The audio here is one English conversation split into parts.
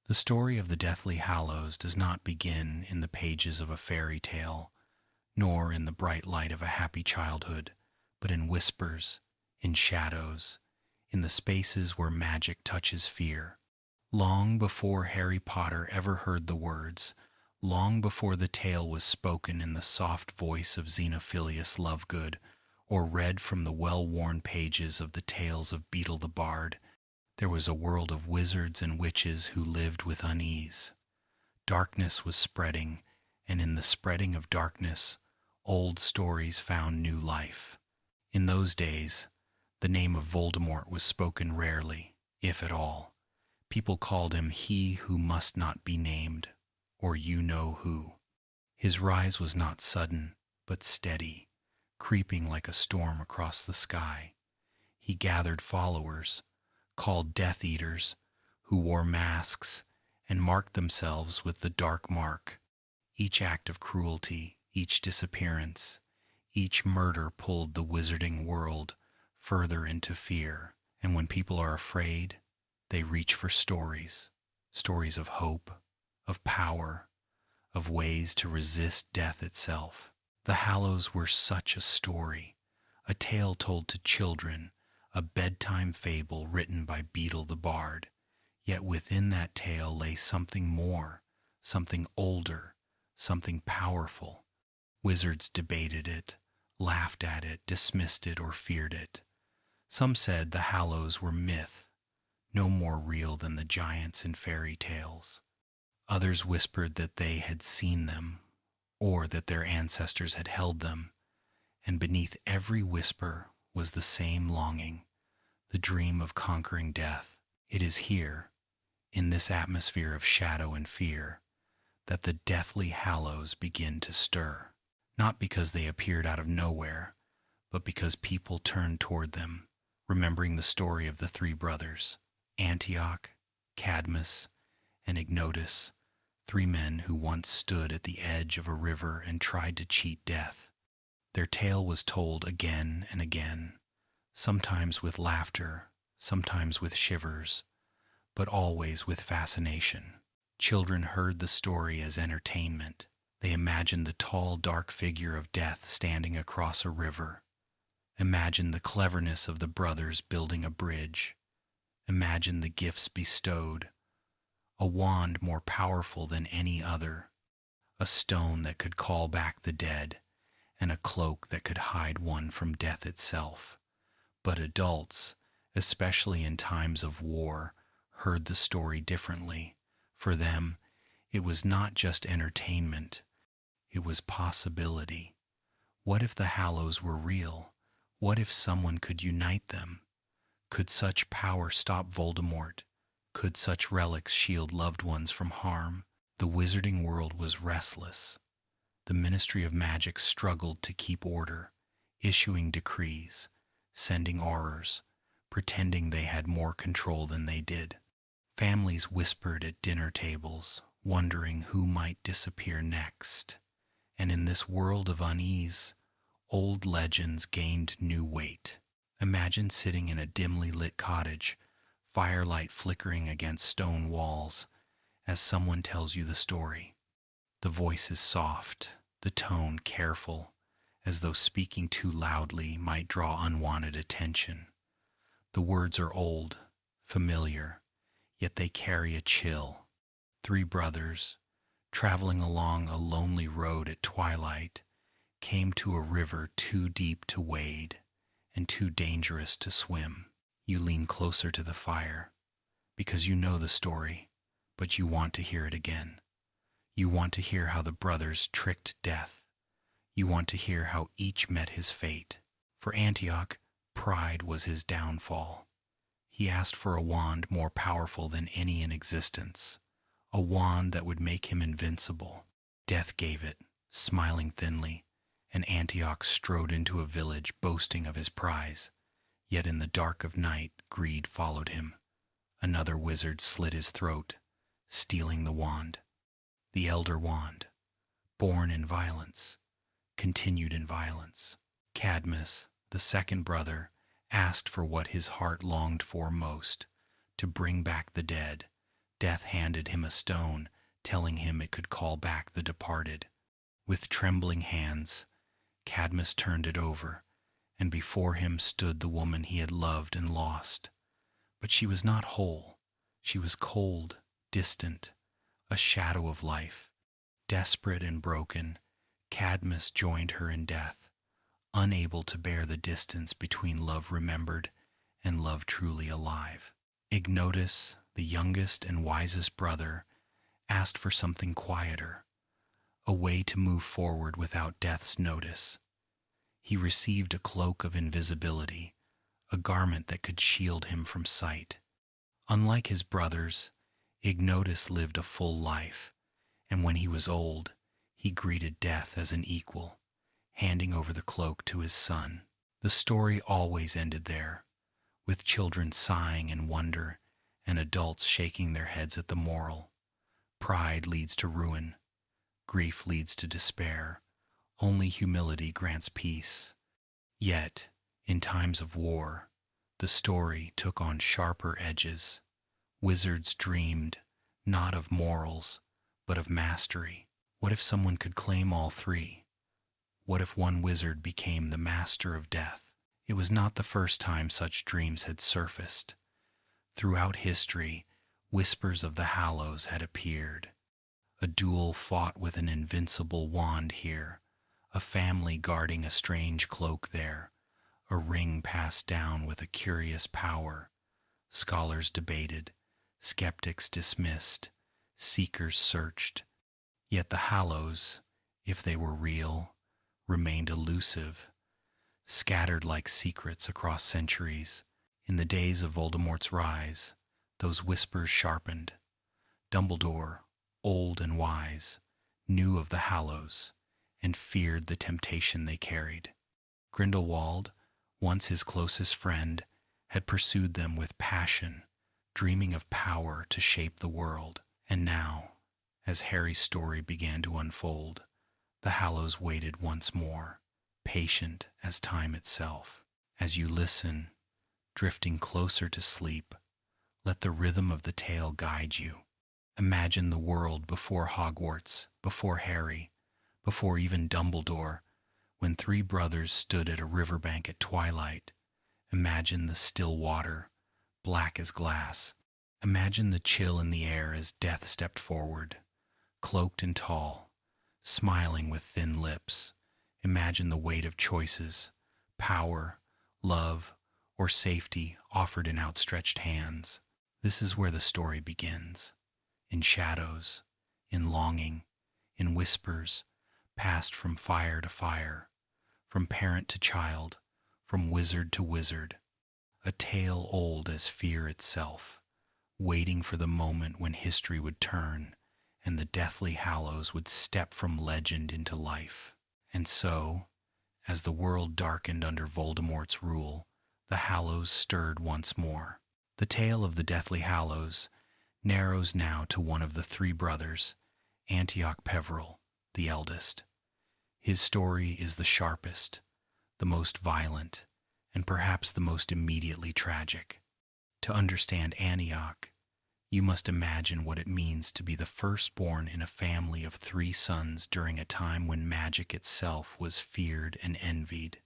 The story of the Deathly Hallows does not begin in the pages of a fairy tale, nor in the bright light of a happy childhood, but in whispers, in shadows, in the spaces where magic touches fear. Long before Harry Potter ever heard the words, long before the tale was spoken in the soft voice of Xenophilius Lovegood, or read from the well-worn pages of the tales of Beetle the Bard, there was a world of wizards and witches who lived with unease. Darkness was spreading, and in the spreading of darkness, old stories found new life. In those days, the name of Voldemort was spoken rarely, if at all. People called him He Who Must Not Be Named, or You Know Who. His rise was not sudden, but steady, creeping like a storm across the sky. He gathered followers, called Death Eaters, who wore masks and marked themselves with the Dark Mark. Each act of cruelty, each disappearance, each murder pulled the wizarding world further into fear. And when people are afraid, they reach for stories, stories of hope, of power, of ways to resist death itself. The Hallows were such a story, a tale told to children, a bedtime fable written by Beetle the Bard. Yet within that tale lay something more, something older, something powerful. Wizards debated it, laughed at it, dismissed it, or feared it. Some said the Hallows were myth, no more real than the giants in fairy tales. Others whispered that they had seen them, or that their ancestors had held them, and beneath every whisper was the same longing, the dream of conquering death. It is here, in this atmosphere of shadow and fear, that the Deathly Hallows begin to stir. Not because they appeared out of nowhere, but because people turned toward them, remembering the story of the three brothers, Antioch, Cadmus, and Ignotus, three men who once stood at the edge of a river and tried to cheat death. Their tale was told again and again, sometimes with laughter, sometimes with shivers, but always with fascination. Children heard the story as entertainment. They imagined the tall, dark figure of death standing across a river, imagined the cleverness of the brothers building a bridge, imagined the gifts bestowed, a wand more powerful than any other, a stone that could call back the dead, and a cloak that could hide one from death itself. But adults, especially in times of war, heard the story differently. For them, it was not just entertainment, it was possibility. What if the Hallows were real? What if someone could unite them? Could such power stop Voldemort? Could such relics shield loved ones from harm? The wizarding world was restless. The Ministry of Magic struggled to keep order, issuing decrees, sending orders, pretending they had more control than they did. Families whispered at dinner tables, wondering who might disappear next. And in this world of unease, old legends gained new weight. Imagine sitting in a dimly lit cottage, firelight flickering against stone walls, as someone tells you the story. The voice is soft, the tone careful, as though speaking too loudly might draw unwanted attention. The words are old, familiar, yet they carry a chill. Three brothers, traveling along a lonely road at twilight, came to a river too deep to wade and too dangerous to swim. You lean closer to the fire, because you know the story, but you want to hear it again. You want to hear how the brothers tricked death. You want to hear how each met his fate. For Antioch, pride was his downfall. He asked for a wand more powerful than any in existence, a wand that would make him invincible. Death gave it, smiling thinly, and Antioch strode into a village boasting of his prize. Yet in the dark of night, greed followed him. Another wizard slit his throat, stealing the wand. The elder wand, born in violence, continued in violence. Cadmus, the second brother, asked for what his heart longed for most, to bring back the dead. Death handed him a stone, telling him it could call back the departed. With trembling hands, Cadmus turned it over, and before him stood the woman he had loved and lost. But she was not whole. She was cold, distant, a shadow of life. Desperate and broken, Cadmus joined her in death, unable to bear the distance between love remembered and love truly alive. Ignotus, the youngest and wisest brother, asked for something quieter, a way to move forward without death's notice. He received a cloak of invisibility, a garment that could shield him from sight. Unlike his brothers, Ignotus lived a full life, and when he was old, he greeted death as an equal, handing over the cloak to his son. The story always ended there, with children sighing in wonder and adults shaking their heads at the moral. Pride leads to ruin. Grief leads to despair. Only humility grants peace. Yet, in times of war, the story took on sharper edges. Wizards dreamed not of morals, but of mastery. What if someone could claim all three? What if one wizard became the master of death? It was not the first time such dreams had surfaced. Throughout history, whispers of the Hallows had appeared. A duel fought with an invincible wand here, a family guarding a strange cloak there, a ring passed down with a curious power. Scholars debated, skeptics dismissed, seekers searched. Yet the Hallows, if they were real, remained elusive, scattered like secrets across centuries. In the days of Voldemort's rise, those whispers sharpened. Dumbledore, old and wise, knew of the Hallows and feared the temptation they carried. Grindelwald, once his closest friend, had pursued them with passion, dreaming of power to shape the world. And now, as Harry's story began to unfold, the Hallows waited once more, patient as time itself. As you listen, drifting closer to sleep, let the rhythm of the tale guide you. Imagine the world before Hogwarts, before Harry, before even Dumbledore, when three brothers stood at a riverbank at twilight. Imagine the still water, black as glass. Imagine the chill in the air as Death stepped forward, cloaked and tall, smiling with thin lips. Imagine the weight of choices, power, love, or safety offered in outstretched hands. This is where the story begins. In shadows, in longing, in whispers, passed from fire to fire, from parent to child, from wizard to wizard. A tale old as fear itself, waiting for the moment when history would turn and the Deathly Hallows would step from legend into life. And so, as the world darkened under Voldemort's rule, the Hallows stirred once more. The tale of the Deathly Hallows narrows now to one of the three brothers, Antioch Peverell, the eldest. His story is the sharpest, the most violent, and perhaps the most immediately tragic. To understand Antioch, you must imagine what it means to be the firstborn in a family of three sons during a time when magic itself was feared and envied.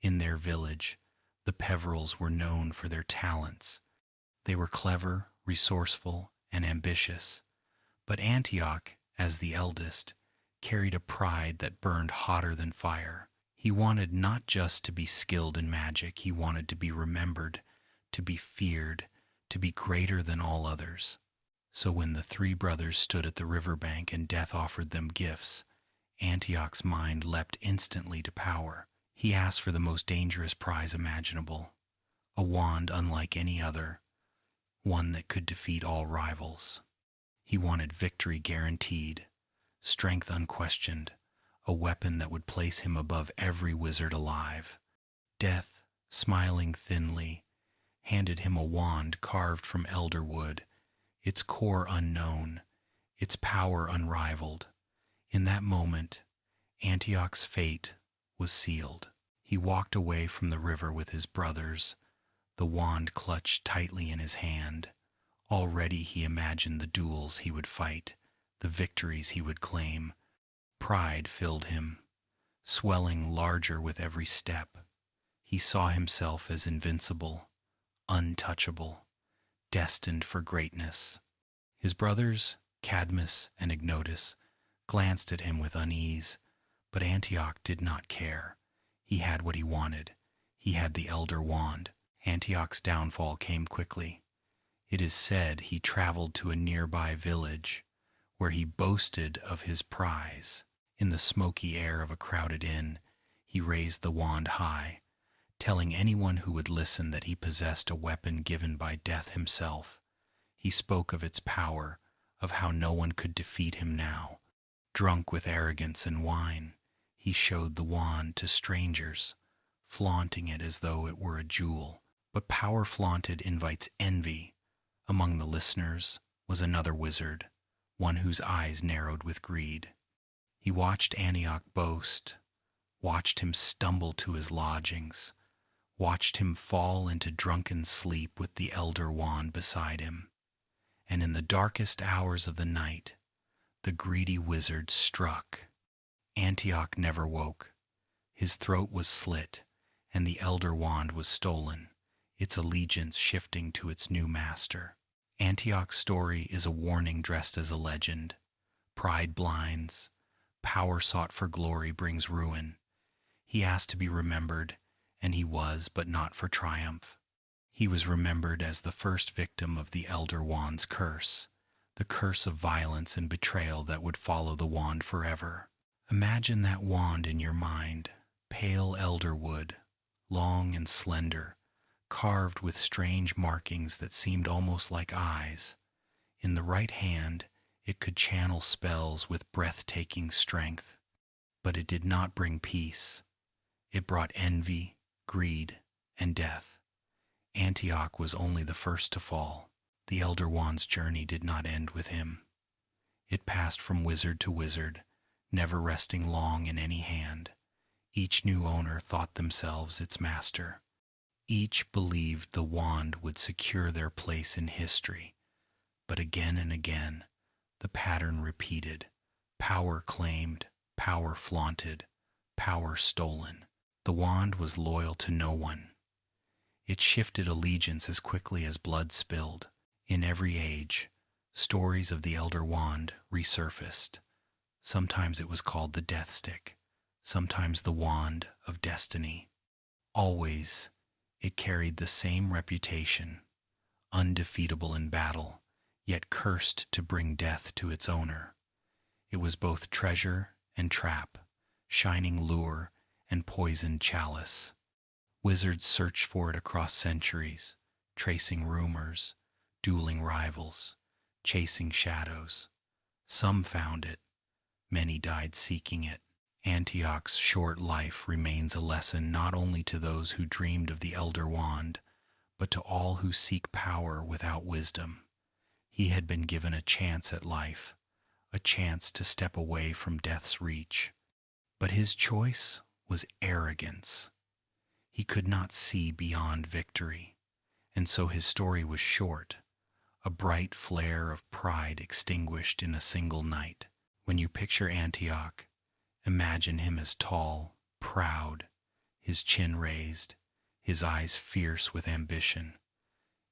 In their village, the Peverells were known for their talents. They were clever, resourceful, and ambitious. But Antioch, as the eldest, carried a pride that burned hotter than fire. He wanted not just to be skilled in magic, he wanted to be remembered, to be feared, to be greater than all others. So when the three brothers stood at the riverbank and Death offered them gifts, Antioch's mind leapt instantly to power. He asked for the most dangerous prize imaginable, a wand unlike any other, one that could defeat all rivals. He wanted victory guaranteed, strength unquestioned, a weapon that would place him above every wizard alive. Death, smiling thinly, handed him a wand carved from elder wood, its core unknown, its power unrivaled. In that moment, Antioch's fate was sealed. He walked away from the river with his brothers, the wand clutched tightly in his hand, Already he imagined the duels he would fight, the victories he would claim. Pride filled him, swelling larger with every step. He saw himself as invincible, untouchable, destined for greatness. His brothers, Cadmus and Ignotus, glanced at him with unease, but Antioch did not care. He had what he wanted. He had the Elder Wand. Antioch's downfall came quickly. It is said he traveled to a nearby village, where he boasted of his prize. In the smoky air of a crowded inn, he raised the wand high, telling anyone who would listen that he possessed a weapon given by Death himself. He spoke of its power, of how no one could defeat him now. Drunk with arrogance and wine, he showed the wand to strangers, flaunting it as though it were a jewel. But power flaunted invites envy. Among the listeners was another wizard, one whose eyes narrowed with greed. He watched Antioch boast, watched him stumble to his lodgings, watched him fall into drunken sleep with the Elder Wand beside him. And in the darkest hours of the night, the greedy wizard struck. Antioch never woke. His throat was slit, and the Elder Wand was stolen, its allegiance shifting to its new master. Antioch's story is a warning dressed as a legend. Pride blinds. Power sought for glory brings ruin. He asked to be remembered, and he was, but not for triumph. He was remembered as the first victim of the Elder Wand's curse, the curse of violence and betrayal that would follow the wand forever. Imagine that wand in your mind, pale elder wood, long and slender, carved with strange markings that seemed almost like eyes. In the right hand, it could channel spells with breathtaking strength. But it did not bring peace. It brought envy, greed, and death. Antioch was only the first to fall. The Elder Wand's journey did not end with him. It passed from wizard to wizard, never resting long in any hand. Each new owner thought themselves its master. Each believed the wand would secure their place in history. But again and again, the pattern repeated. Power claimed, power flaunted, power stolen. The wand was loyal to no one. It shifted allegiance as quickly as blood spilled. In every age, stories of the Elder Wand resurfaced. Sometimes it was called the Death Stick, sometimes the Wand of Destiny. Always, it carried the same reputation, undefeatable in battle, yet cursed to bring death to its owner. It was both treasure and trap, shining lure and poisoned chalice. Wizards searched for it across centuries, tracing rumors, dueling rivals, chasing shadows. Some found it, many died seeking it. Antioch's short life remains a lesson not only to those who dreamed of the Elder Wand, but to all who seek power without wisdom. He had been given a chance at life, a chance to step away from death's reach. But his choice was arrogance. He could not see beyond victory, and so his story was short, a bright flare of pride extinguished in a single night. When you picture Antioch, imagine him as tall, proud, his chin raised, his eyes fierce with ambition.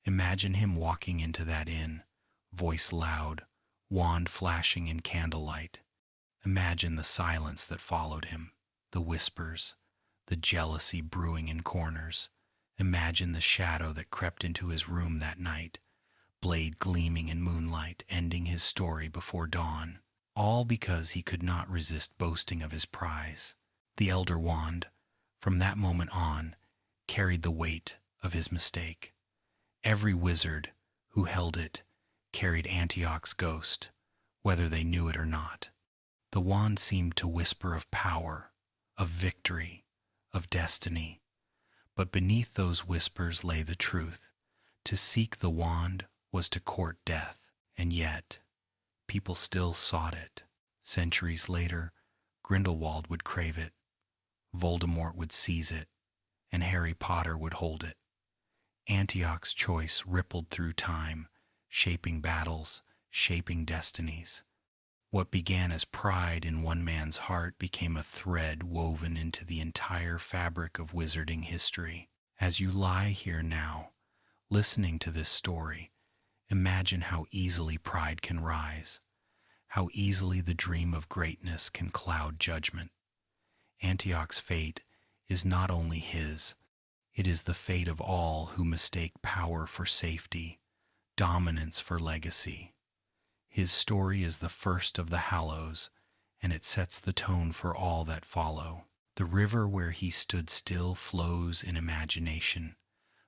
Imagine him walking into that inn, voice loud, wand flashing in candlelight. Imagine the silence that followed him, the whispers, the jealousy brewing in corners. Imagine the shadow that crept into his room that night, blade gleaming in moonlight, ending his story before dawn. All because he could not resist boasting of his prize. The Elder Wand, from that moment on, carried the weight of his mistake. Every wizard who held it carried Antioch's ghost, whether they knew it or not. The wand seemed to whisper of power, of victory, of destiny. But beneath those whispers lay the truth. To seek the wand was to court death, and yet people still sought it. Centuries later, Grindelwald would crave it, Voldemort would seize it, and Harry Potter would hold it. Antioch's choice rippled through time, shaping battles, shaping destinies. What began as pride in one man's heart became a thread woven into the entire fabric of wizarding history. As you lie here now, listening to this story, imagine how easily pride can rise, how easily the dream of greatness can cloud judgment. Antioch's fate is not only his, it is the fate of all who mistake power for safety, dominance for legacy. His story is the first of the Hallows, and it sets the tone for all that follow. The river where he stood still flows in imagination.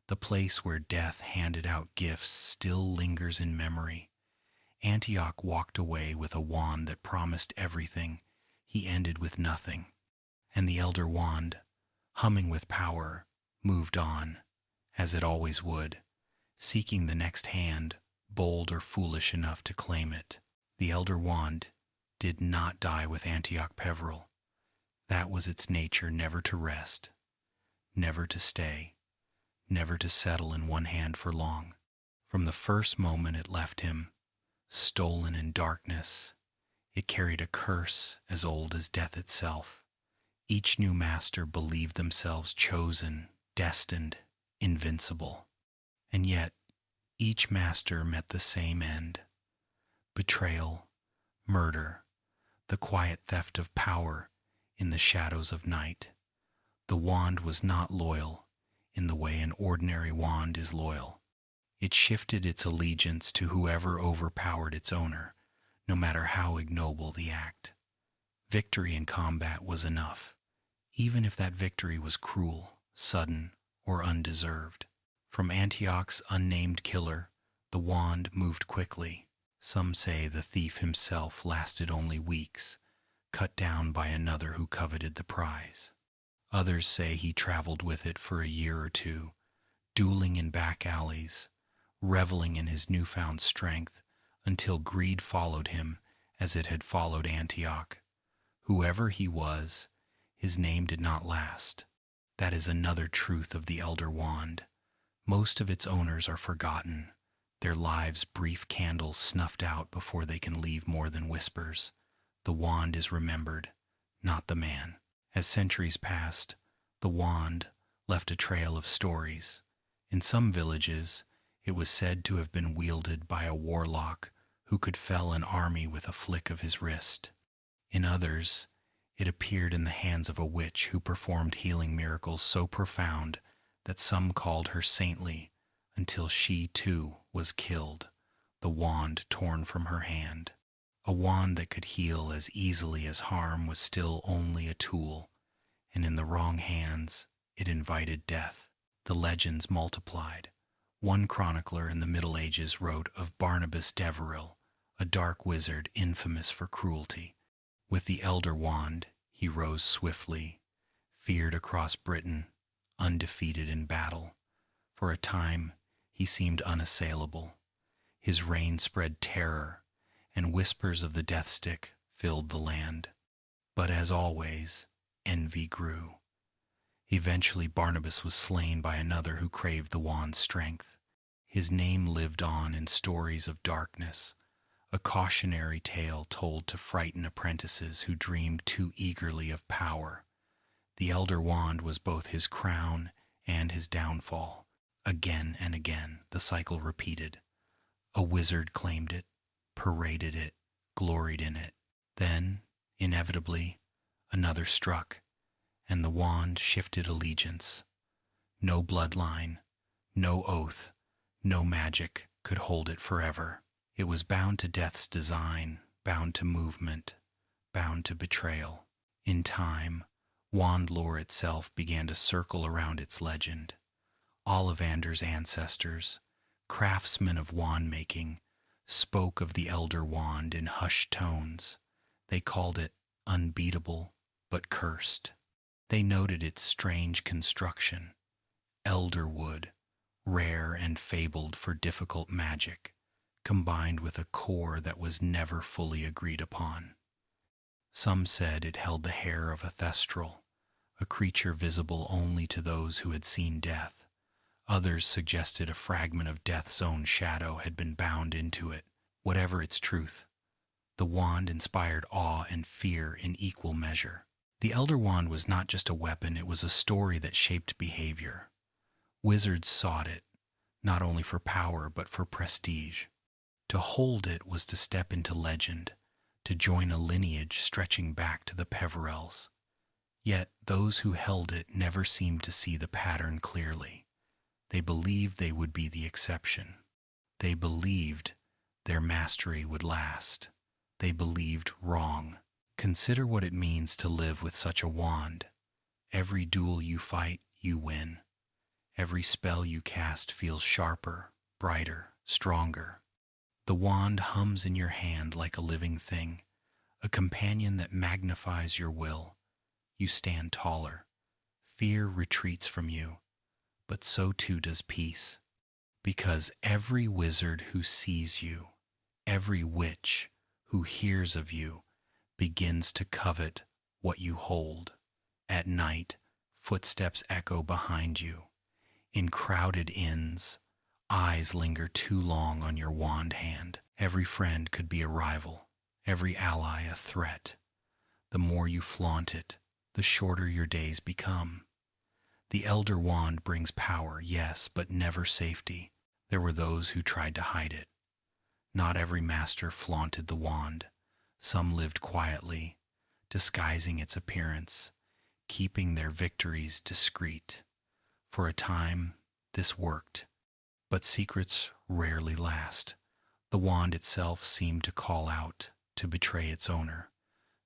The place where death handed out gifts still lingers in memory. Antioch walked away with a wand that promised everything. He ended with nothing. And the elder wand, humming with power, moved on, as it always would, seeking the next hand, bold or foolish enough to claim it. The elder wand did not die with Antioch Peveril. That was its nature, never to rest, never to stay, never to settle in one hand for long. From the first moment it left him, stolen in darkness, it carried a curse as old as death itself. Each new master believed themselves chosen, destined, invincible. And yet, each master met the same end. Betrayal, murder, the quiet theft of power in the shadows of night. The wand was not loyal in the way an ordinary wand is loyal. It shifted its allegiance to whoever overpowered its owner, no matter how ignoble the act. Victory in combat was enough, even if that victory was cruel, sudden, or undeserved. From Antioch's unnamed killer, the wand moved quickly. Some say the thief himself lasted only weeks, cut down by another who coveted the prize. Others say he traveled with it for a year or two, dueling in back alleys, reveling in his newfound strength, until greed followed him as it had followed Antioch. Whoever he was, his name did not last. That is another truth of the Elder Wand. Most of its owners are forgotten, their lives brief candles snuffed out before they can leave more than whispers. The wand is remembered, not the man. As centuries passed, the wand left a trail of stories. In some villages, it was said to have been wielded by a warlock who could fell an army with a flick of his wrist. In others, it appeared in the hands of a witch who performed healing miracles so profound that some called her saintly, until she, too, was killed, the wand torn from her hand. A wand that could heal as easily as harm was still only a tool, and in the wrong hands it invited death. The legends multiplied. One chronicler in the Middle Ages wrote of Barnabas Deveril, a dark wizard infamous for cruelty. With the elder wand, he rose swiftly, feared across Britain, undefeated in battle. For a time, he seemed unassailable. His reign spread terror, and whispers of the death stick filled the land. But as always, envy grew. Eventually Barnabas was slain by another who craved the wand's strength. His name lived on in stories of darkness, a cautionary tale told to frighten apprentices who dreamed too eagerly of power. The elder wand was both his crown and his downfall. Again and again the cycle repeated. A wizard claimed it, paraded it, gloried in it. Then, inevitably, another struck, and the wand shifted allegiance. No bloodline, no oath, no magic could hold it forever. It was bound to death's design, bound to movement, bound to betrayal. In time, wand lore itself began to circle around its legend. Ollivander's ancestors, craftsmen of wand-making, spoke of the elder wand in hushed tones. They called it unbeatable but cursed. They noted its strange construction, elder wood, rare and fabled for difficult magic, combined with a core that was never fully agreed upon. Some said it held the hair of a thestral, a creature visible only to those who had seen death. Others suggested a fragment of death's own shadow had been bound into it. Whatever its truth, the wand inspired awe and fear in equal measure. The Elder Wand was not just a weapon, it was a story that shaped behavior. Wizards sought it, not only for power but for prestige. To hold it was to step into legend, to join a lineage stretching back to the Peverells. Yet those who held it never seemed to see the pattern clearly. They believed they would be the exception. They believed their mastery would last. They believed wrong. Consider what it means to live with such a wand. Every duel you fight, you win. Every spell you cast feels sharper, brighter, stronger. The wand hums in your hand like a living thing, a companion that magnifies your will. You stand taller. Fear retreats from you, but so too does peace. Because every wizard who sees you, every witch who hears of you, begins to covet what you hold. At night, footsteps echo behind you. In crowded inns, eyes linger too long on your wand hand. Every friend could be a rival, every ally a threat. The more you flaunt it, the shorter your days become. The Elder Wand brings power, yes, but never safety. There were those who tried to hide it. Not every master flaunted the wand. Some lived quietly, disguising its appearance, keeping their victories discreet. For a time, this worked, but secrets rarely last. The wand itself seemed to call out, to betray its owner.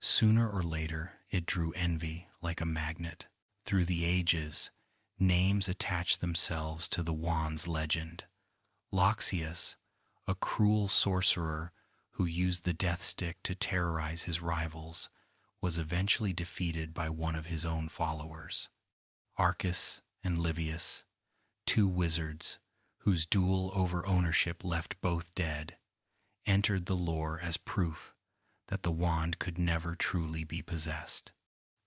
Sooner or later, it drew envy like a magnet. Through the ages, names attached themselves to the wand's legend. Loxias, a cruel sorcerer who used the death stick to terrorize his rivals, was eventually defeated by one of his own followers. Arcus and Livius, two wizards whose duel over ownership left both dead, entered the lore as proof that the wand could never truly be possessed.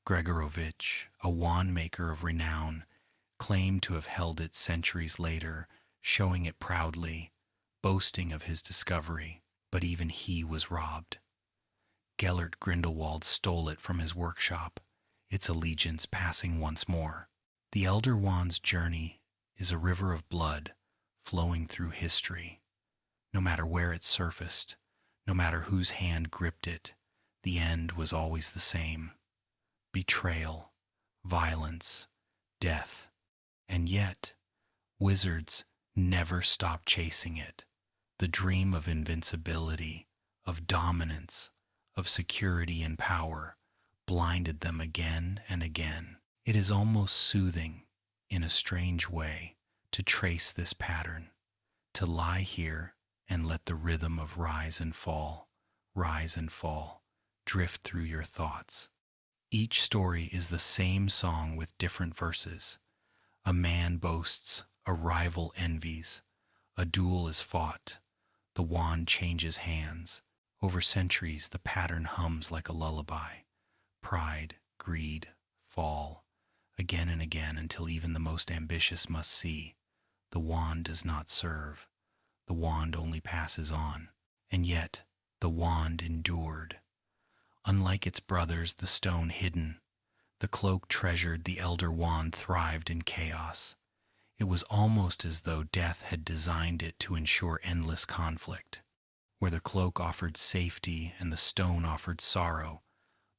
Gregorovitch, a wand maker of renown, claimed to have held it centuries later, showing it proudly, boasting of his discovery, but even he was robbed. Gellert Grindelwald stole it from his workshop, its allegiance passing once more. The Elder Wand's journey is a river of blood flowing through history. No matter where it surfaced, no matter whose hand gripped it, the end was always the same. Betrayal, violence, death. And yet, wizards never stopped chasing it. The dream of invincibility, of dominance, of security and power blinded them again and again. It is almost soothing, in a strange way, to trace this pattern, to lie here and let the rhythm of rise and fall, drift through your thoughts. Each story is the same song with different verses. A man boasts, a rival envies, a duel is fought, the wand changes hands. Over centuries, the pattern hums like a lullaby. Pride, greed, fall, again and again until even the most ambitious must see. The wand does not serve. The wand only passes on. And yet, the wand endured. Unlike its brothers, the stone hidden, the cloak treasured, the Elder Wand thrived in chaos. It was almost as though death had designed it to ensure endless conflict. Where the cloak offered safety and the stone offered sorrow,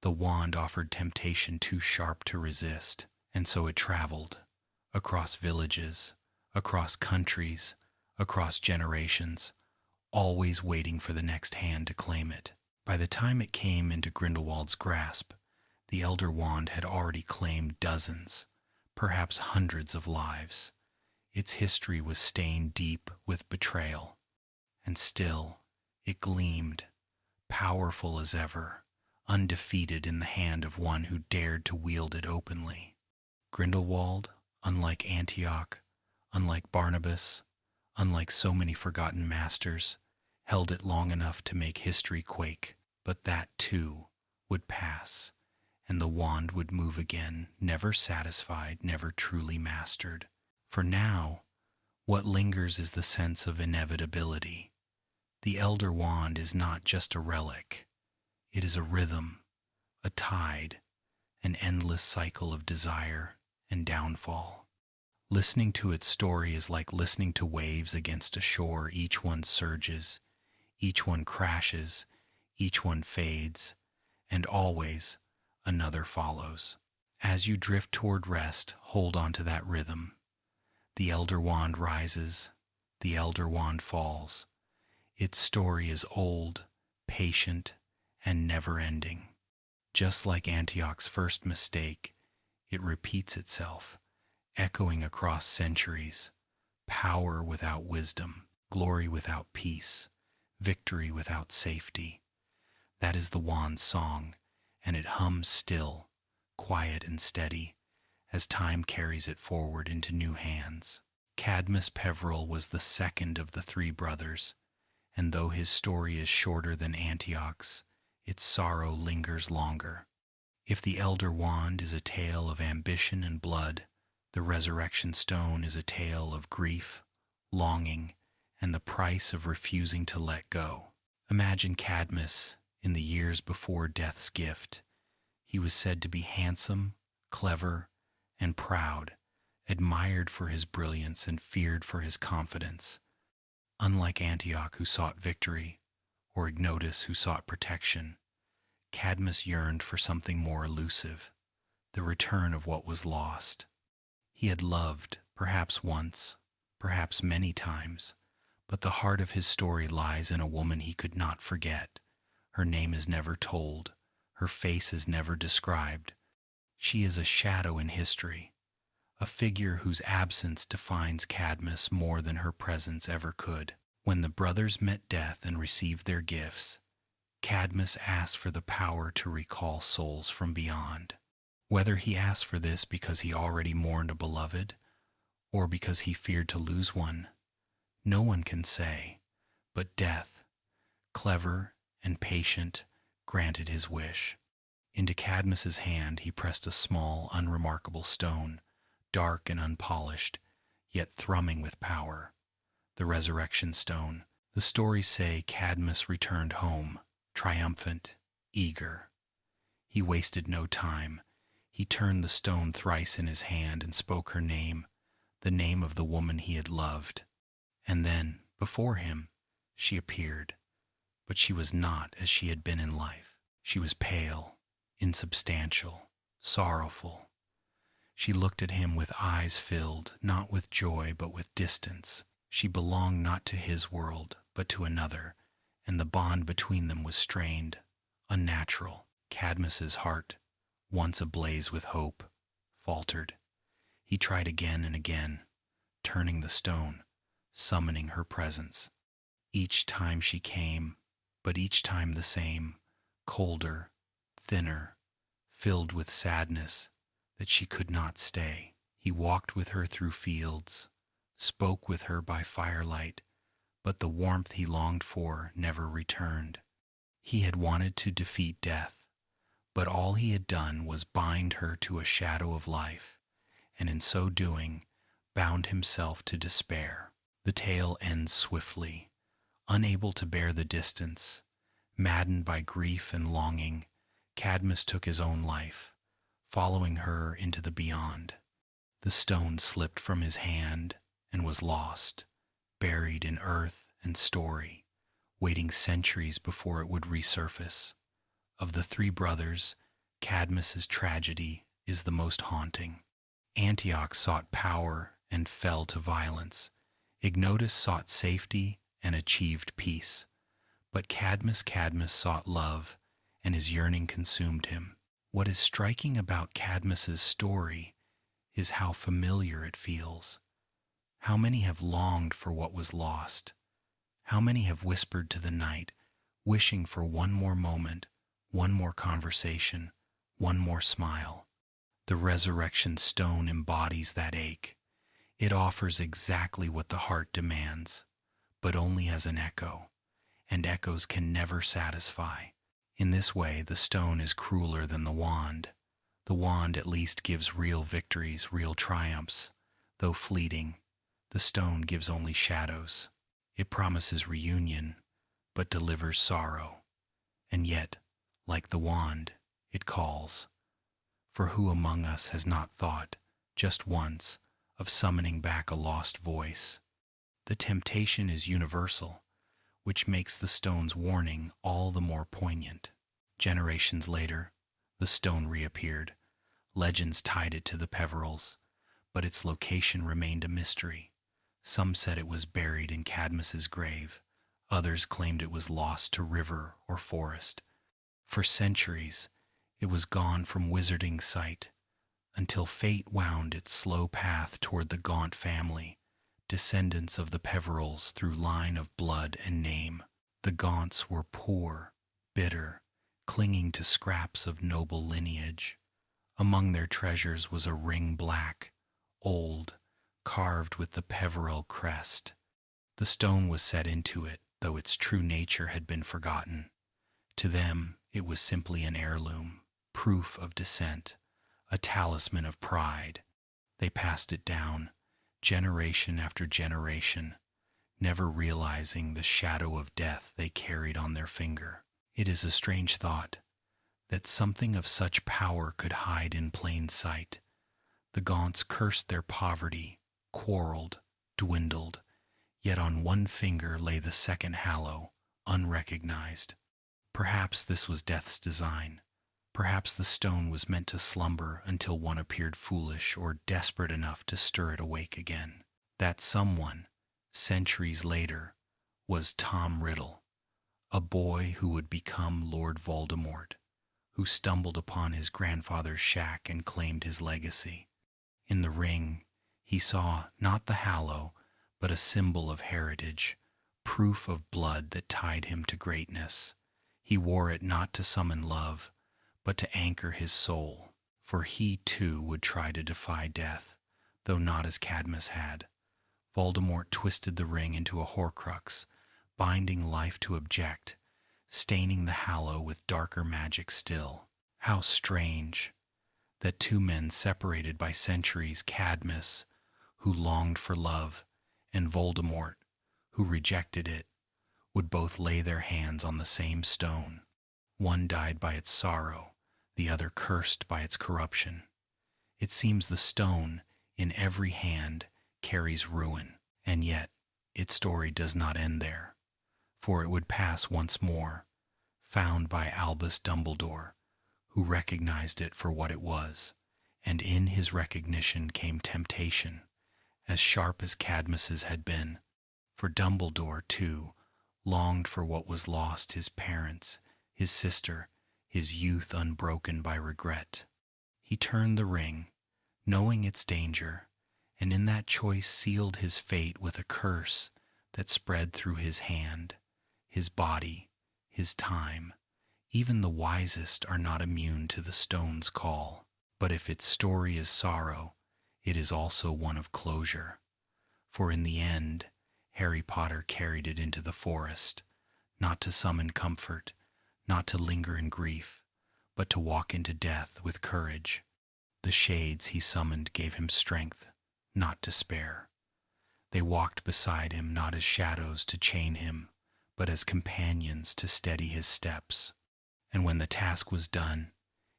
the wand offered temptation too sharp to resist. And so it traveled, across villages, across countries, across generations, always waiting for the next hand to claim it. By the time it came into Grindelwald's grasp, the Elder Wand had already claimed dozens, perhaps hundreds of lives. Its history was stained deep with betrayal, and still it gleamed, powerful as ever, undefeated in the hand of one who dared to wield it openly. Grindelwald, unlike Antioch, unlike Barnabas, unlike so many forgotten masters, held it long enough to make history quake, but that too would pass, and the wand would move again, never satisfied, never truly mastered. For now, What lingers is the sense of inevitability. The Elder Wand is not just a relic. It is a rhythm, a tide, an endless cycle of desire and downfall. Listening to its story is like listening to waves against a shore. Each one surges, each one crashes, each one fades, and always another follows. As you drift toward rest, hold on to that rhythm. The Elder Wand rises, the Elder Wand falls. Its story is old, patient, and never-ending. Just like Antioch's first mistake, it repeats itself, echoing across centuries. Power without wisdom, glory without peace, victory without safety. That is the wand's song, and it hums still, quiet and steady, as time carries it forward into new hands. Cadmus Peveril was the second of the three brothers, and though his story is shorter than Antioch's, its sorrow lingers longer. If the Elder Wand is a tale of ambition and blood, the Resurrection Stone is a tale of grief, longing, and the price of refusing to let go. Imagine Cadmus in the years before death's gift. He was said to be handsome, clever, and proud, admired for his brilliance and feared for his confidence. Unlike Antioch, who sought victory, or Ignotus, who sought protection, Cadmus yearned for something more elusive, the return of what was lost. He had loved, perhaps once, perhaps many times, but the heart of his story lies in a woman he could not forget. Her name is never told, her face is never described. She is a shadow in history, a figure whose absence defines Cadmus more than her presence ever could. When the brothers met death and received their gifts, Cadmus asked for the power to recall souls from beyond. Whether he asked for this because he already mourned a beloved, or because he feared to lose one, no one can say, but death, clever and patient, granted his wish. Into Cadmus's hand he pressed a small, unremarkable stone, dark and unpolished, yet thrumming with power. The Resurrection Stone. The stories say Cadmus returned home, triumphant, eager. He wasted no time. He turned the stone thrice in his hand and spoke her name, the name of the woman he had loved. And then, before him, she appeared. But she was not as she had been in life. She was pale, insubstantial, sorrowful. She looked at him with eyes filled, not with joy, but with distance. She belonged not to his world, but to another, and the bond between them was strained, unnatural. Cadmus's heart, once ablaze with hope, faltered. He tried again and again, turning the stone, summoning her presence. Each time she came, but each time the same, colder, thinner, filled with sadness that she could not stay. He walked with her through fields, spoke with her by firelight, but the warmth he longed for never returned. He had wanted to defeat death, but all he had done was bind her to a shadow of life, and in so doing, bound himself to despair. The tale ends swiftly. Unable to bear the distance, maddened by grief and longing, Cadmus took his own life, following her into the beyond. The stone slipped from his hand and was lost, buried in earth and story, waiting centuries before it would resurface. Of the three brothers, Cadmus's tragedy is the most haunting. Antioch sought power and fell to violence. Ignotus sought safety and achieved peace. But Cadmus sought love, and his yearning consumed him. What is striking about Cadmus's story is how familiar it feels. How many have longed for what was lost? How many have whispered to the night, wishing for one more moment, one more conversation, one more smile? The Resurrection Stone embodies that ache. It offers exactly what the heart demands, but only as an echo, and echoes can never satisfy. In this way, the stone is crueler than the wand. The wand at least gives real victories, real triumphs, though fleeting. The stone gives only shadows. It promises reunion, but delivers sorrow. And yet, like the wand, it calls. For who among us has not thought, just once, of summoning back a lost voice? The temptation is universal, which makes the stone's warning all the more poignant. Generations later, the stone reappeared. Legends tied it to the Peverils, but its location remained a mystery. Some said it was buried in Cadmus's grave. Others claimed it was lost to river or forest. For centuries, it was gone from wizarding sight, until fate wound its slow path toward the Gaunt family, descendants of the Peverils through line of blood and name. The Gaunts were poor, bitter, clinging to scraps of noble lineage. Among their treasures was a ring black, old, carved with the Peveril crest. The stone was set into it, though its true nature had been forgotten. To them, it was simply an heirloom, proof of descent, a talisman of pride. They passed it down, generation after generation, never realizing the shadow of death they carried on their finger. It is a strange thought that something of such power could hide in plain sight. The Gaunts cursed their poverty, quarreled, dwindled, yet on one finger lay the second hallow, unrecognized. Perhaps this was death's design. Perhaps the stone was meant to slumber until one appeared foolish or desperate enough to stir it awake again. That someone, centuries later, was Tom Riddle, a boy who would become Lord Voldemort, who stumbled upon his grandfather's shack and claimed his legacy. In the ring, he saw not the hallow, but a symbol of heritage, proof of blood that tied him to greatness. He wore it not to summon love, but to anchor his soul, for he too would try to defy death, though not as Cadmus had. Voldemort twisted the ring into a Horcrux, binding life to object, staining the hallow with darker magic still. How strange that two men separated by centuries, Cadmus, who longed for love, and Voldemort, who rejected it, would both lay their hands on the same stone. One died by its sorrow, the other cursed by its corruption. It seems the stone, in every hand, carries ruin, and yet its story does not end there, for it would pass once more, found by Albus Dumbledore, who recognized it for what it was, and in his recognition came temptation, as sharp as Cadmus's had been. For Dumbledore, too, longed for what was lost: his parents, his sister, his youth unbroken by regret. He turned the ring, knowing its danger, and in that choice sealed his fate with a curse that spread through his hand, his body, his time. Even the wisest are not immune to the stone's call, but if its story is sorrow, it is also one of closure. For in the end, Harry Potter carried it into the forest, not to summon comfort, not to linger in grief, but to walk into death with courage. The shades he summoned gave him strength, not despair. They walked beside him not as shadows to chain him, but as companions to steady his steps. And when the task was done,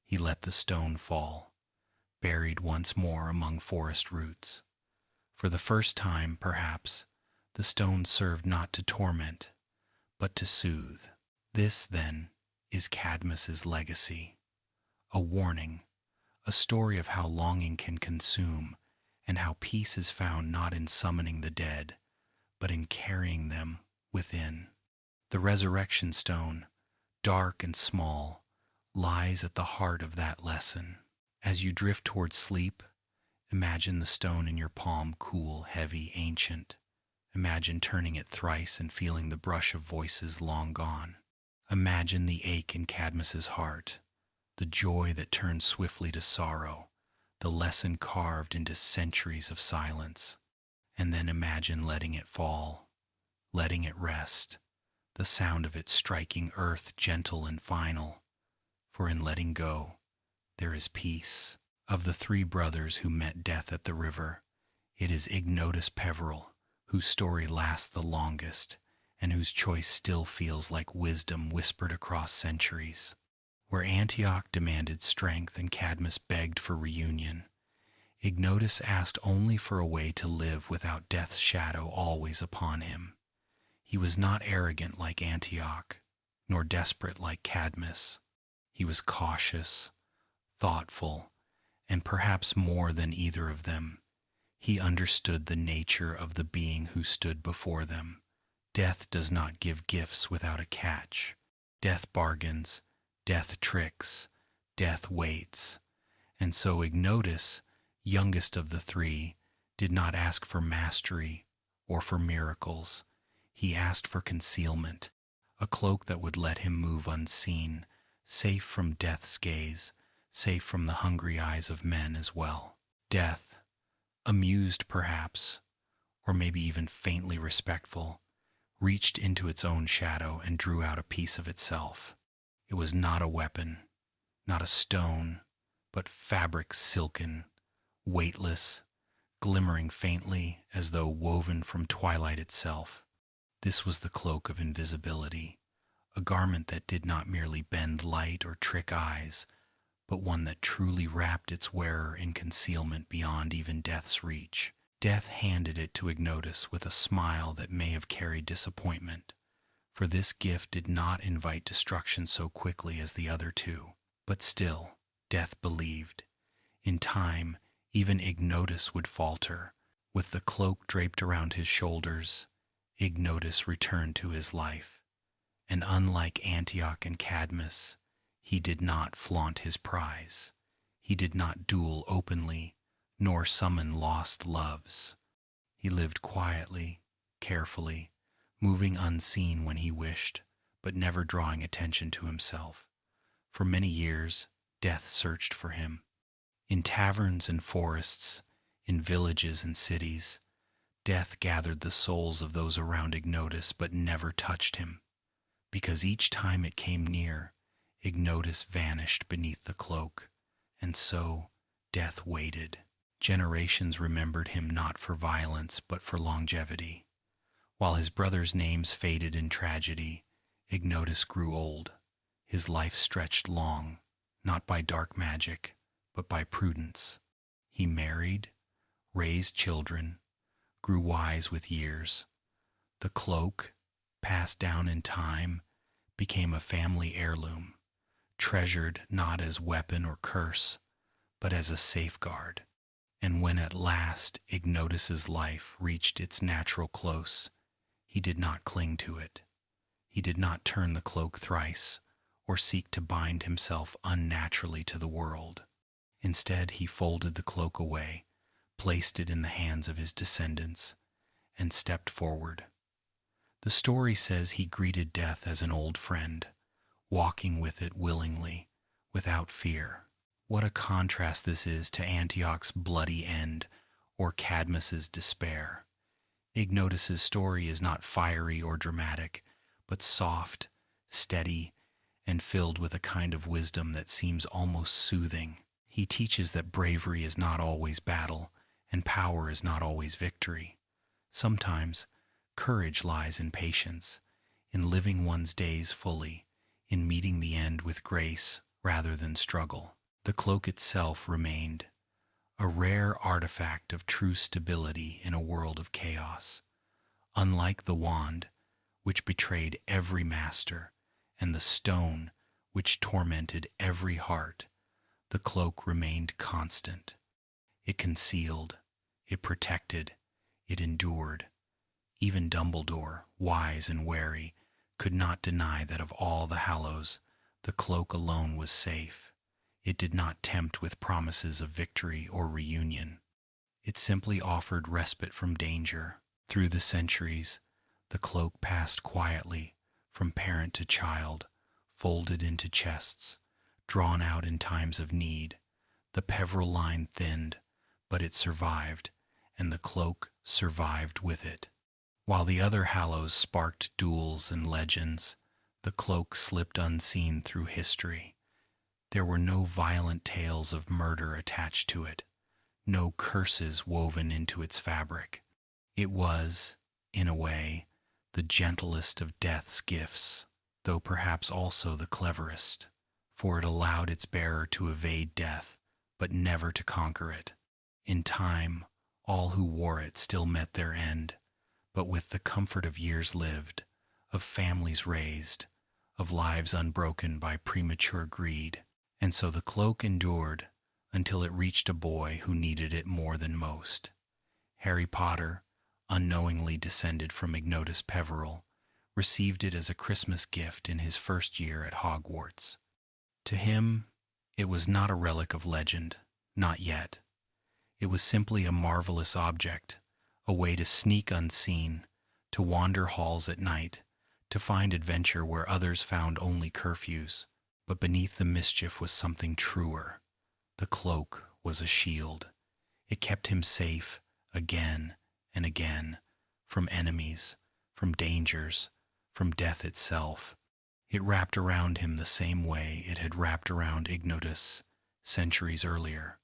he let the stone fall, buried once more among forest roots. For the first time, perhaps, the stone served not to torment, but to soothe. This, then, is Cadmus's legacy, a warning, a story of how longing can consume, and how peace is found not in summoning the dead, but in carrying them within. The resurrection stone, dark and small, lies at the heart of that lesson. As you drift toward sleep, imagine the stone in your palm cool, heavy, ancient. Imagine turning it thrice and feeling the brush of voices long gone. Imagine the ache in Cadmus's heart, the joy that turned swiftly to sorrow, the lesson carved into centuries of silence. And then imagine letting it fall, letting it rest, the sound of it striking earth gentle and final. For in letting go, there is peace. Of the three brothers who met death at the river, It is Ignotus Peveril, whose story lasts the longest, and whose choice still feels like wisdom whispered across centuries. Where Antioch demanded strength and Cadmus begged for reunion, Ignotus asked only for a way to live without death's shadow always upon him. He was not arrogant like Antioch, nor desperate like Cadmus. He was cautious, thoughtful, and perhaps more than either of them. He understood the nature of the being who stood before them. Death does not give gifts without a catch. Death bargains, death tricks, death waits. And so Ignotus, youngest of the three, did not ask for mastery or for miracles. He asked for concealment, a cloak that would let him move unseen, safe from death's gaze, safe from the hungry eyes of men as well. Death, amused perhaps, or maybe even faintly respectful, reached into its own shadow and drew out a piece of itself. It was not a weapon, not a stone, but fabric silken, weightless, glimmering faintly as though woven from twilight itself. This was the cloak of invisibility, a garment that did not merely bend light or trick eyes, but one that truly wrapped its wearer in concealment beyond even death's reach. Death handed it to Ignotus with a smile that may have carried disappointment, for this gift did not invite destruction so quickly as the other two. But still, Death believed. In time, even Ignotus would falter. With the cloak draped around his shoulders, Ignotus returned to his life. And unlike Antioch and Cadmus, he did not flaunt his prize. He did not duel openly, nor summon lost loves. He lived quietly, carefully, moving unseen when he wished, but never drawing attention to himself. For many years, death searched for him. In taverns and forests, in villages and cities, death gathered the souls of those around Ignotus but never touched him, because each time it came near, Ignotus vanished beneath the cloak, and so death waited. Generations remembered him not for violence but for longevity. While his brothers' names faded in tragedy, Ignotus grew old. His life stretched long, not by dark magic, but by prudence. He married, raised children, grew wise with years. The cloak, passed down in time, became a family heirloom, treasured not as weapon or curse, but as a safeguard. And when at last Ignotus's life reached its natural close, he did not cling to it. He did not turn the cloak thrice, or seek to bind himself unnaturally to the world. Instead, he folded the cloak away, placed it in the hands of his descendants, and stepped forward. The story says he greeted death as an old friend, walking with it willingly, without fear. What a contrast this is to Antioch's bloody end or Cadmus's despair. Ignotus's story is not fiery or dramatic, but soft, steady, and filled with a kind of wisdom that seems almost soothing. He teaches that bravery is not always battle, and power is not always victory. Sometimes, courage lies in patience, in living one's days fully, in meeting the end with grace rather than struggle. The cloak itself remained, a rare artifact of true stability in a world of chaos. Unlike the wand, which betrayed every master, and the stone, which tormented every heart, the cloak remained constant. It concealed, it protected, it endured. Even Dumbledore, wise and wary, could not deny that of all the Hallows, the cloak alone was safe. It did not tempt with promises of victory or reunion. It simply offered respite from danger. Through the centuries, the cloak passed quietly from parent to child, folded into chests, drawn out in times of need. The Peveril line thinned, but it survived, and the cloak survived with it. While the other Hallows sparked duels and legends, the cloak slipped unseen through history. There were no violent tales of murder attached to it, no curses woven into its fabric. It was, in a way, the gentlest of death's gifts, though perhaps also the cleverest, for it allowed its bearer to evade death, but never to conquer it. In time, all who wore it still met their end, but with the comfort of years lived, of families raised, of lives unbroken by premature greed. And so the cloak endured until it reached a boy who needed it more than most. Harry Potter, unknowingly descended from Ignotus Peveril, received it as a Christmas gift in his first year at Hogwarts. To him, it was not a relic of legend, not yet. It was simply a marvelous object, a way to sneak unseen, to wander halls at night, to find adventure where others found only curfews. But beneath the mischief was something truer. The cloak was a shield. It kept him safe, again and again, from enemies, from dangers, from death itself. It wrapped around him the same way it had wrapped around Ignotus centuries earlier,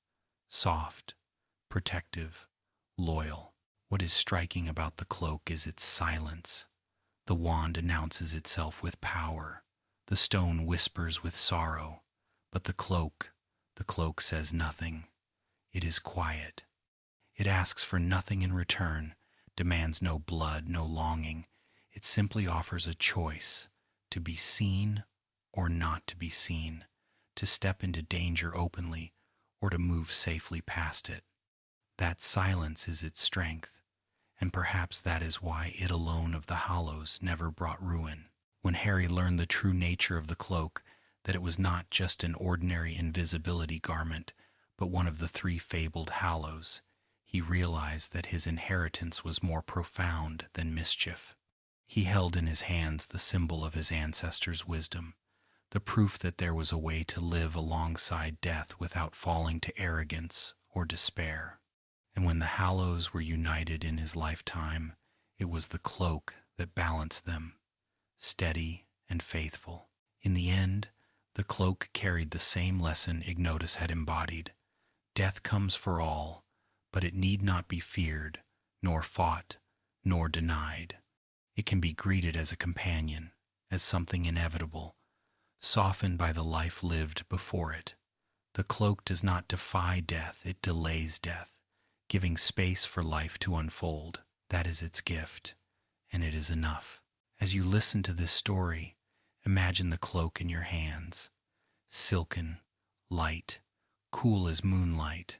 soft, protective, loyal. What is striking about the cloak is its silence. The wand announces itself with power. The stone whispers with sorrow, but the cloak says nothing. It is quiet. It asks for nothing in return, demands no blood, no longing. It simply offers a choice, to be seen or not to be seen, to step into danger openly or to move safely past it. That silence is its strength, and perhaps that is why it alone of the Hallows never brought ruin. When Harry learned the true nature of the cloak, that it was not just an ordinary invisibility garment, but one of the three fabled Hallows, he realized that his inheritance was more profound than mischief. He held in his hands the symbol of his ancestors' wisdom, the proof that there was a way to live alongside death without falling to arrogance or despair. And when the Hallows were united in his lifetime, it was the cloak that balanced them, steady and faithful. In the end, the cloak carried the same lesson Ignotus had embodied. Death comes for all, but it need not be feared, nor fought, nor denied. It can be greeted as a companion, as something inevitable, softened by the life lived before it. The cloak does not defy death, it delays death, giving space for life to unfold. That is its gift, and it is enough. As you listen to this story, imagine the cloak in your hands, silken, light, cool as moonlight,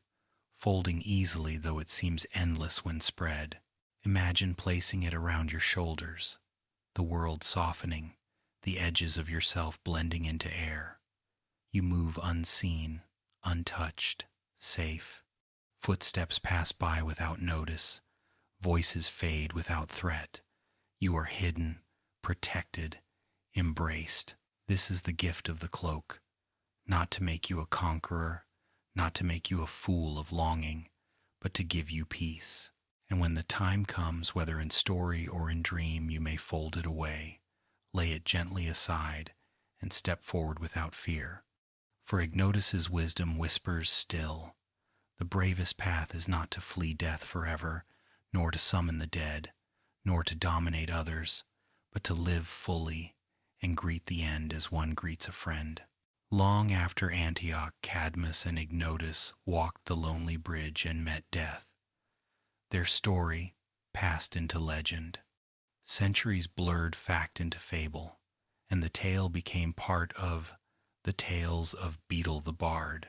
folding easily though it seems endless when spread. Imagine placing it around your shoulders, the world softening, the edges of yourself blending into air. You move unseen, untouched, safe. Footsteps pass by without notice, voices fade without threat. You are hidden, protected, embraced. This is the gift of the cloak, not to make you a conqueror, not to make you a fool of longing, but to give you peace. And when the time comes, whether in story or in dream, you may fold it away, lay it gently aside, and step forward without fear. For Ignotus's wisdom whispers still, the bravest path is not to flee death forever, nor to summon the dead, nor to dominate others, but to live fully and greet the end as one greets a friend. Long after Antioch, Cadmus and Ignotus walked the lonely bridge and met death. Their story passed into legend. Centuries blurred fact into fable, and the tale became part of the Tales of Beetle the Bard,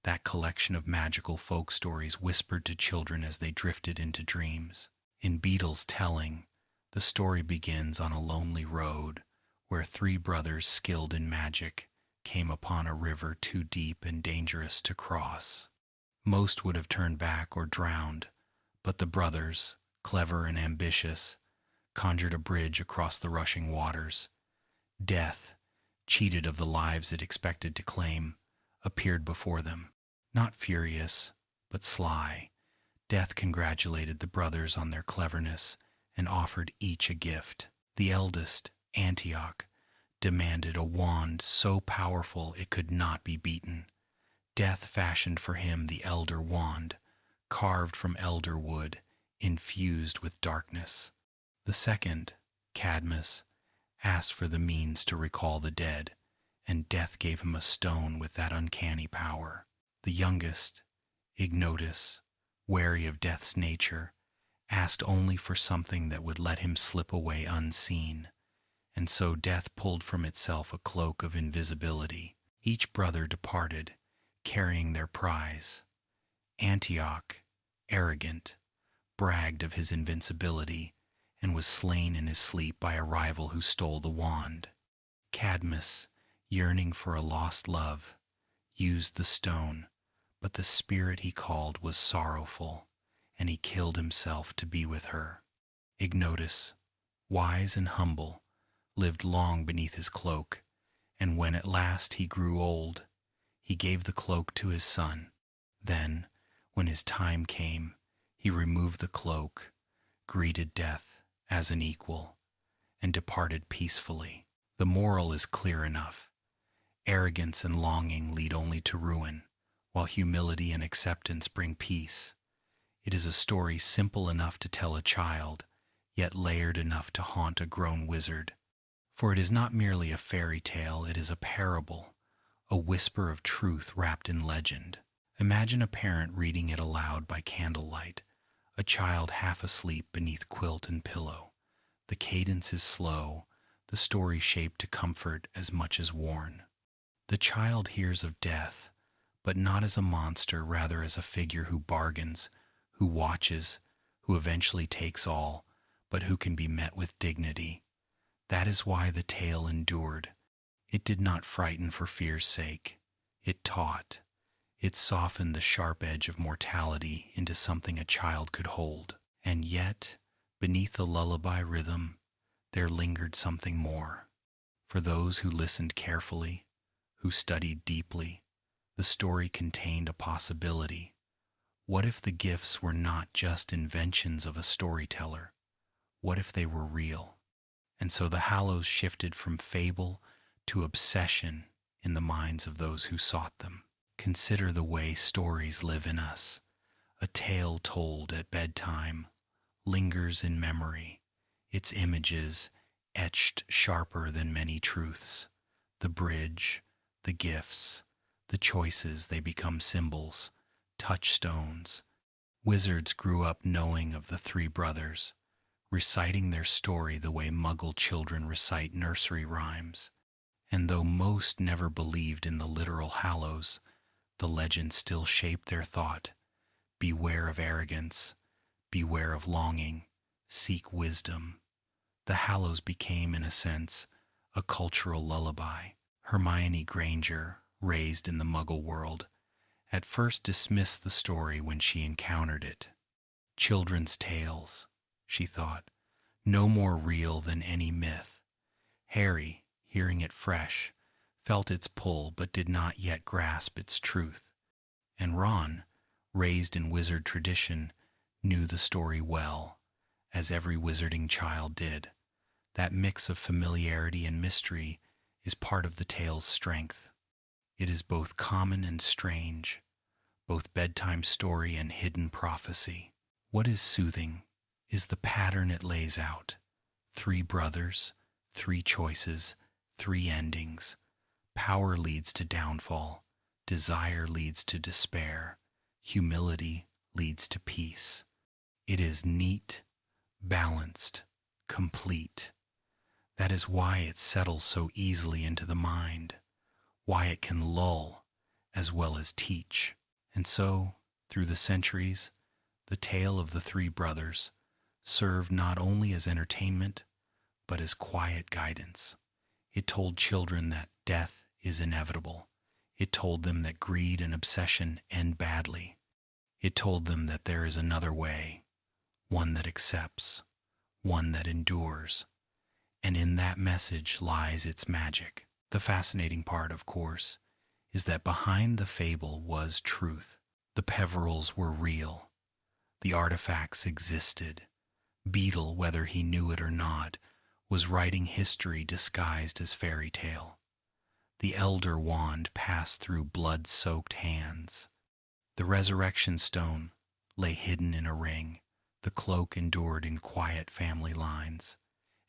that collection of magical folk stories whispered to children as they drifted into dreams. In Beetle's telling, the story begins on a lonely road where three brothers skilled in magic came upon a river too deep and dangerous to cross. Most would have turned back or drowned, but the brothers, clever and ambitious, conjured a bridge across the rushing waters. Death, cheated of the lives it expected to claim, appeared before them. Not furious, but sly, Death congratulated the brothers on their cleverness and offered each a gift. The eldest, Antioch, demanded a wand so powerful it could not be beaten. Death fashioned for him the elder wand, carved from elder wood, infused with darkness. The second, Cadmus, asked for the means to recall the dead, and death gave him a stone with that uncanny power. The youngest, Ignotus, wary of death's nature, asked only for something that would let him slip away unseen, and so death pulled from itself a cloak of invisibility. Each brother departed, carrying their prize. Antioch, arrogant, bragged of his invincibility, and was slain in his sleep by a rival who stole the wand. Cadmus, yearning for a lost love, used the stone, but the spirit he called was sorrowful, and he killed himself to be with her. Ignotus, wise and humble, lived long beneath his cloak, and when at last he grew old, he gave the cloak to his son. Then, when his time came, he removed the cloak, greeted death as an equal, and departed peacefully. The moral is clear enough. Arrogance and longing lead only to ruin, while humility and acceptance bring peace. It is a story simple enough to tell a child, yet layered enough to haunt a grown wizard. For it is not merely a fairy tale, it is a parable, a whisper of truth wrapped in legend. Imagine a parent reading it aloud by candlelight, a child half asleep beneath quilt and pillow. The cadence is slow, the story shaped to comfort as much as warn. The child hears of death, but not as a monster, rather as a figure who bargains, who watches, who eventually takes all, but who can be met with dignity. That is why the tale endured. It did not frighten for fear's sake. It taught. It softened the sharp edge of mortality into something a child could hold. And yet, beneath the lullaby rhythm, there lingered something more. For those who listened carefully, who studied deeply, the story contained a possibility. What if the gifts were not just inventions of a storyteller? What if they were real? And so the Hallows shifted from fable to obsession in the minds of those who sought them. Consider the way stories live in us. A tale told at bedtime lingers in memory, its images etched sharper than many truths. The bridge, the gifts, the choices, they become symbols, touchstones. Wizards grew up knowing of the three brothers, reciting their story the way Muggle children recite nursery rhymes. And though most never believed in the literal Hallows, the legend still shaped their thought. Beware of arrogance, beware of longing, seek wisdom. The Hallows became, in a sense, a cultural lullaby. Hermione Granger, raised in the Muggle world, at first dismissed the story when she encountered it. Children's tales, she thought, no more real than any myth. Harry, hearing it fresh, felt its pull but did not yet grasp its truth. And Ron, raised in wizard tradition, knew the story well, as every wizarding child did. That mix of familiarity and mystery is part of the tale's strength. It is both common and strange, both bedtime story and hidden prophecy. What is soothing is the pattern it lays out. 3 brothers, 3 choices, 3 endings. Power leads to downfall, desire leads to despair, humility leads to peace. It is neat, balanced, complete. That is why it settles so easily into the mind, why it can lull as well as teach. And so, through the centuries, the tale of the 3 brothers served not only as entertainment, but as quiet guidance. It told children that death is inevitable. It told them that greed and obsession end badly. It told them that there is another way, one that accepts, one that endures. And in that message lies its magic. The fascinating part, of course, is that behind the fable was truth. The Peverils were real. The artifacts existed. Beetle, whether he knew it or not, was writing history disguised as fairy tale. The Elder Wand passed through blood-soaked hands. The Resurrection Stone, lay hidden in a ring. The cloak endured in quiet family lines,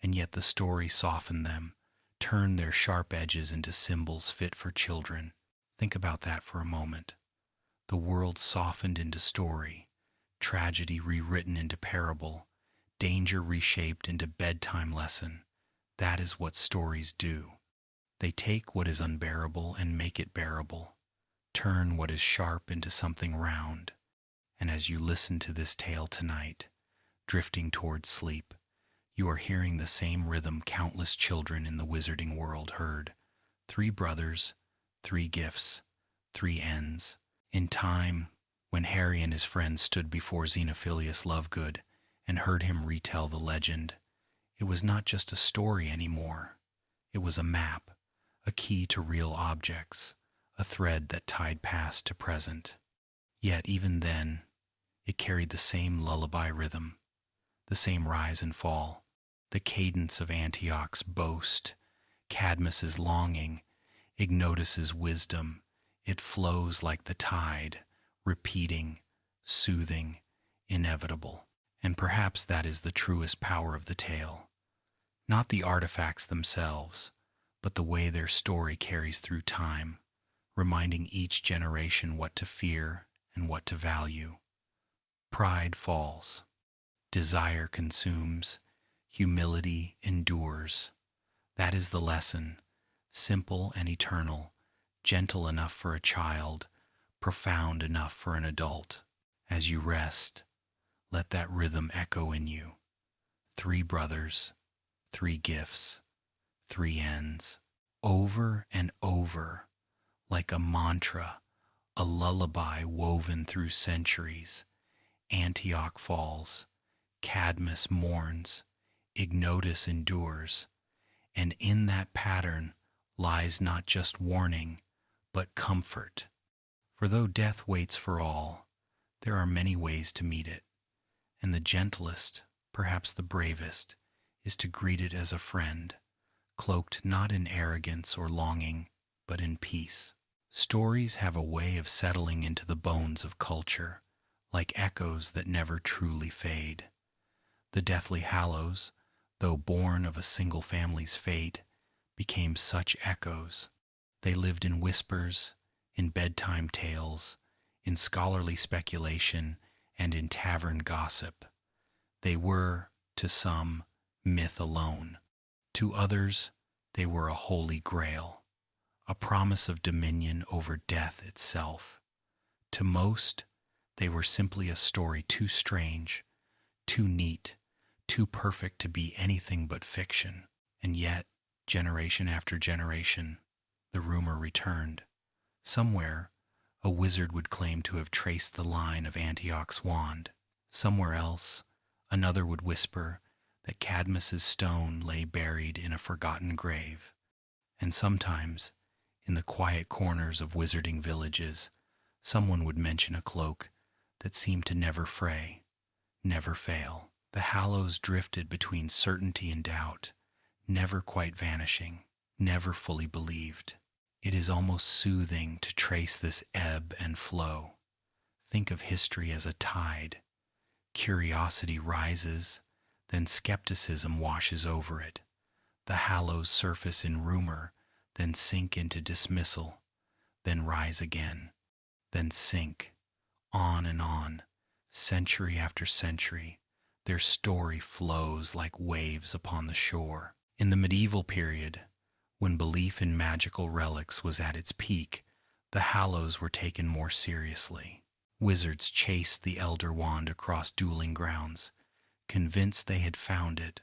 and yet the story softened them, turned their sharp edges into symbols fit for children. Think about that for a moment. The world softened into story, tragedy rewritten into parable, danger reshaped into bedtime lesson. That is what stories do. They take what is unbearable and make it bearable, turn what is sharp into something round. And as you listen to this tale tonight, drifting towards sleep, you are hearing the same rhythm countless children in the wizarding world heard. 3 brothers, 3 gifts, 3 ends. In time, when Harry and his friends stood before Xenophilius Lovegood and heard him retell the legend, it was not just a story anymore. It was a map, a key to real objects, a thread that tied past to present. Yet even then, it carried the same lullaby rhythm, the same rise and fall, the cadence of Antioch's boast, Cadmus's longing, Ignotus's wisdom. It flows like the tide, repeating, soothing, inevitable. And perhaps that is the truest power of the tale. Not the artifacts themselves, but the way their story carries through time, reminding each generation what to fear and what to value. Pride falls, desire consumes, humility endures. That is the lesson, simple and eternal, gentle enough for a child, profound enough for an adult. As you rest, let that rhythm echo in you. 3 brothers, 3 gifts, 3 ends. Over and over, like a mantra, a lullaby woven through centuries. Antioch falls, Cadmus mourns, Ignotus endures, and in that pattern lies not just warning, but comfort. For though death waits for all, there are many ways to meet it, and the gentlest, perhaps the bravest, is to greet it as a friend, cloaked not in arrogance or longing, but in peace. Stories have a way of settling into the bones of culture, like echoes that never truly fade. The Deathly Hallows, though born of a single family's fate, became such echoes. They lived in whispers, in bedtime tales, in scholarly speculation, and in tavern gossip. They were, to some, myth alone. To others, they were a holy grail, a promise of dominion over death itself. To most, they were simply a story too strange, too neat, too perfect to be anything but fiction. And yet, generation after generation, the rumor returned. Somewhere, a wizard would claim to have traced the line of Antioch's wand. Somewhere else, another would whisper that Cadmus's stone lay buried in a forgotten grave. And sometimes, in the quiet corners of wizarding villages, someone would mention a cloak that seemed to never fray, never fail. The Hallows drifted between certainty and doubt, never quite vanishing, never fully believed. It is almost soothing to trace this ebb and flow. Think of history as a tide. Curiosity rises, then skepticism washes over it. The Hallows surface in rumor, then sink into dismissal, then rise again, then sink, on and on, century after century. Their story flows like waves upon the shore. In the medieval period, when belief in magical relics was at its peak, the Hallows were taken more seriously. Wizards chased the Elder Wand across dueling grounds, convinced they had found it,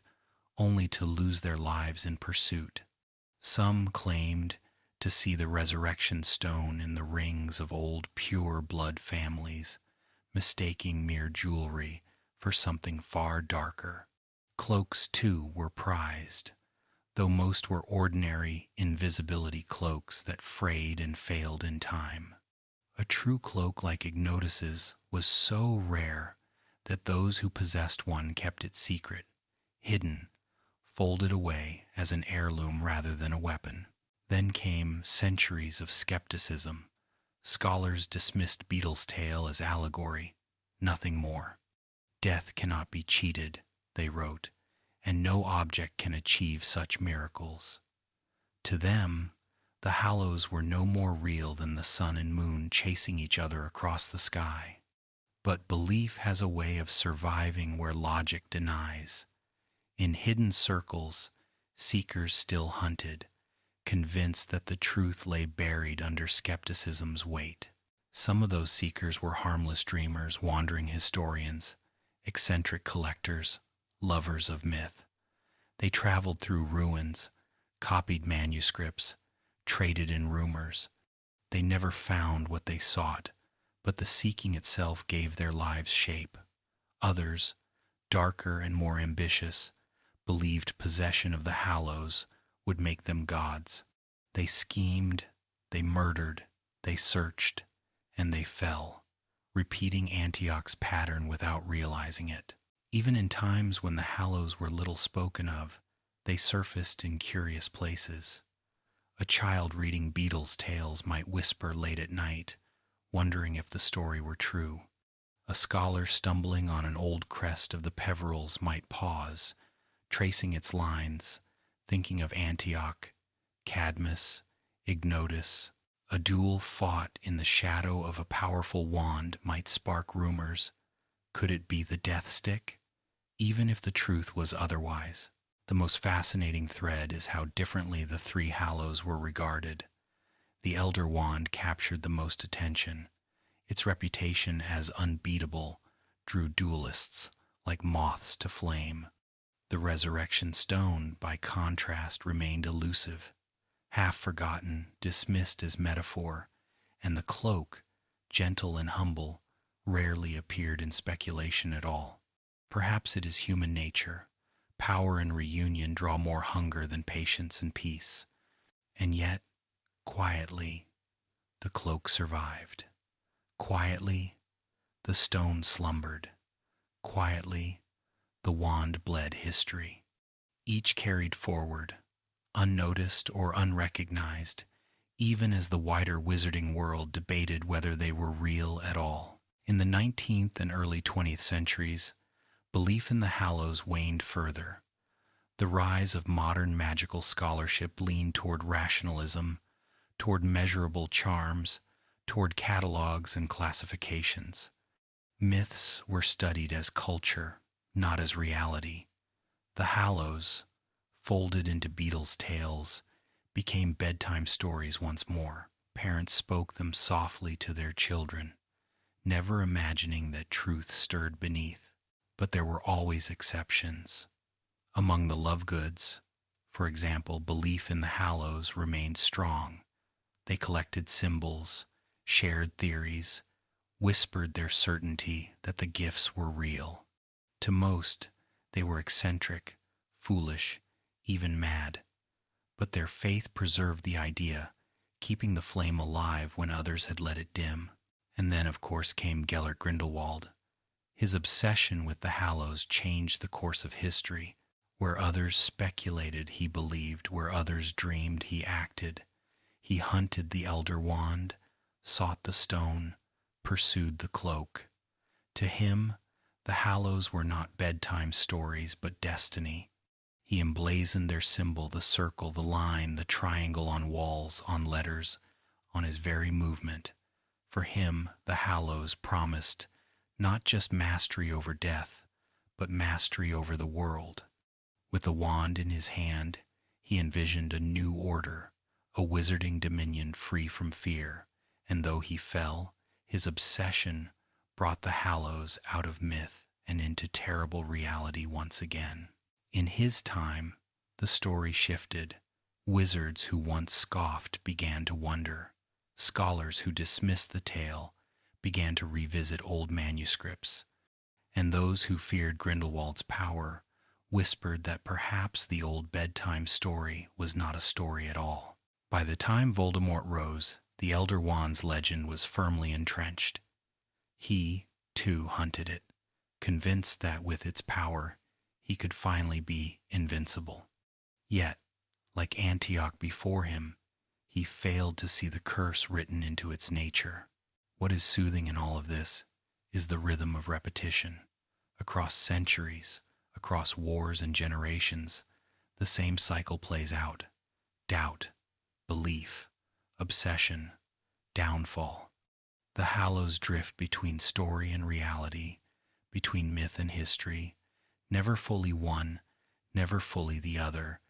only to lose their lives in pursuit. Some claimed to see the resurrection stone in the rings of old pure blood families, mistaking mere jewelry for something far darker. Cloaks, too, were prized, though most were ordinary invisibility cloaks that frayed and failed in time. A true cloak like Ignotus's was so rare that those who possessed one kept it secret, hidden, folded away as an heirloom rather than a weapon. Then came centuries of skepticism. Scholars dismissed Beetle's tale as allegory, nothing more. Death cannot be cheated, they wrote, and no object can achieve such miracles. To them, the Hallows were no more real than the sun and moon chasing each other across the sky. But belief has a way of surviving where logic denies. In hidden circles, seekers still hunted, convinced that the truth lay buried under skepticism's weight. Some of those seekers were harmless dreamers, wandering historians, eccentric collectors, lovers of myth. They traveled through ruins, copied manuscripts, traded in rumors. They never found what they sought, but the seeking itself gave their lives shape. Others, darker and more ambitious, believed possession of the Hallows would make them gods. They schemed, they murdered, they searched, and they fell, repeating Antioch's pattern without realizing it. Even in times when the Hallows were little spoken of, they surfaced in curious places. A child reading Beatles' tales might whisper late at night, wondering if the story were true. A scholar stumbling on an old crest of the Peverils might pause, tracing its lines, thinking of Antioch, Cadmus, Ignotus. A duel fought in the shadow of a powerful wand might spark rumors. Could it be the death stick? Even if the truth was otherwise. The most fascinating thread is how differently the three Hallows were regarded. The Elder Wand captured the most attention. Its reputation as unbeatable drew duelists like moths to flame. The Resurrection Stone, by contrast, remained elusive, half-forgotten, dismissed as metaphor, and the Cloak, gentle and humble, rarely appeared in speculation at all. Perhaps it is human nature. Power and reunion draw more hunger than patience and peace. And yet, quietly, the Cloak survived. Quietly, the stone slumbered. Quietly, the wand bled history. Each carried forward, unnoticed or unrecognized, even as the wider wizarding world debated whether they were real at all. In the 19th and early 20th centuries, belief in the Hallows waned further. The rise of modern magical scholarship leaned toward rationalism, toward measurable charms, toward catalogs and classifications. Myths were studied as culture, not as reality. The Hallows, folded into Beatles' tales, became bedtime stories once more. Parents spoke them softly to their children, never imagining that truth stirred beneath. But there were always exceptions. Among the Lovegoods, for example, belief in the Hallows remained strong. They collected symbols, shared theories, whispered their certainty that the gifts were real. To most, they were eccentric, foolish, even mad. But their faith preserved the idea, keeping the flame alive when others had let it dim. And then, of course, came Gellert Grindelwald. His obsession with the Hallows changed the course of history. Where others speculated, he believed. Where others dreamed, he acted. He hunted the Elder Wand, sought the stone, pursued the Cloak. To him, the Hallows were not bedtime stories, but destiny. He emblazoned their symbol, the circle, the line, the triangle on walls, on letters, on his very movement. For him, the Hallows promised not just mastery over death, but mastery over the world. With the wand in his hand, he envisioned a new order, a wizarding dominion free from fear, and though he fell, his obsession brought the Hallows out of myth and into terrible reality once again. In his time, the story shifted. Wizards who once scoffed began to wonder. Scholars who dismissed the tale began to revisit old manuscripts, and those who feared Grindelwald's power whispered that perhaps the old bedtime story was not a story at all. By the time Voldemort rose, the Elder Wand's legend was firmly entrenched. He, too, hunted it, convinced that with its power he could finally be invincible. Yet, like Antioch before him, he failed to see the curse written into its nature. What is soothing in all of this is the rhythm of repetition. Across centuries, across wars and generations, the same cycle plays out. Doubt, belief, obsession, downfall. The Hallows drift between story and reality, between myth and history, never fully one, never fully the other,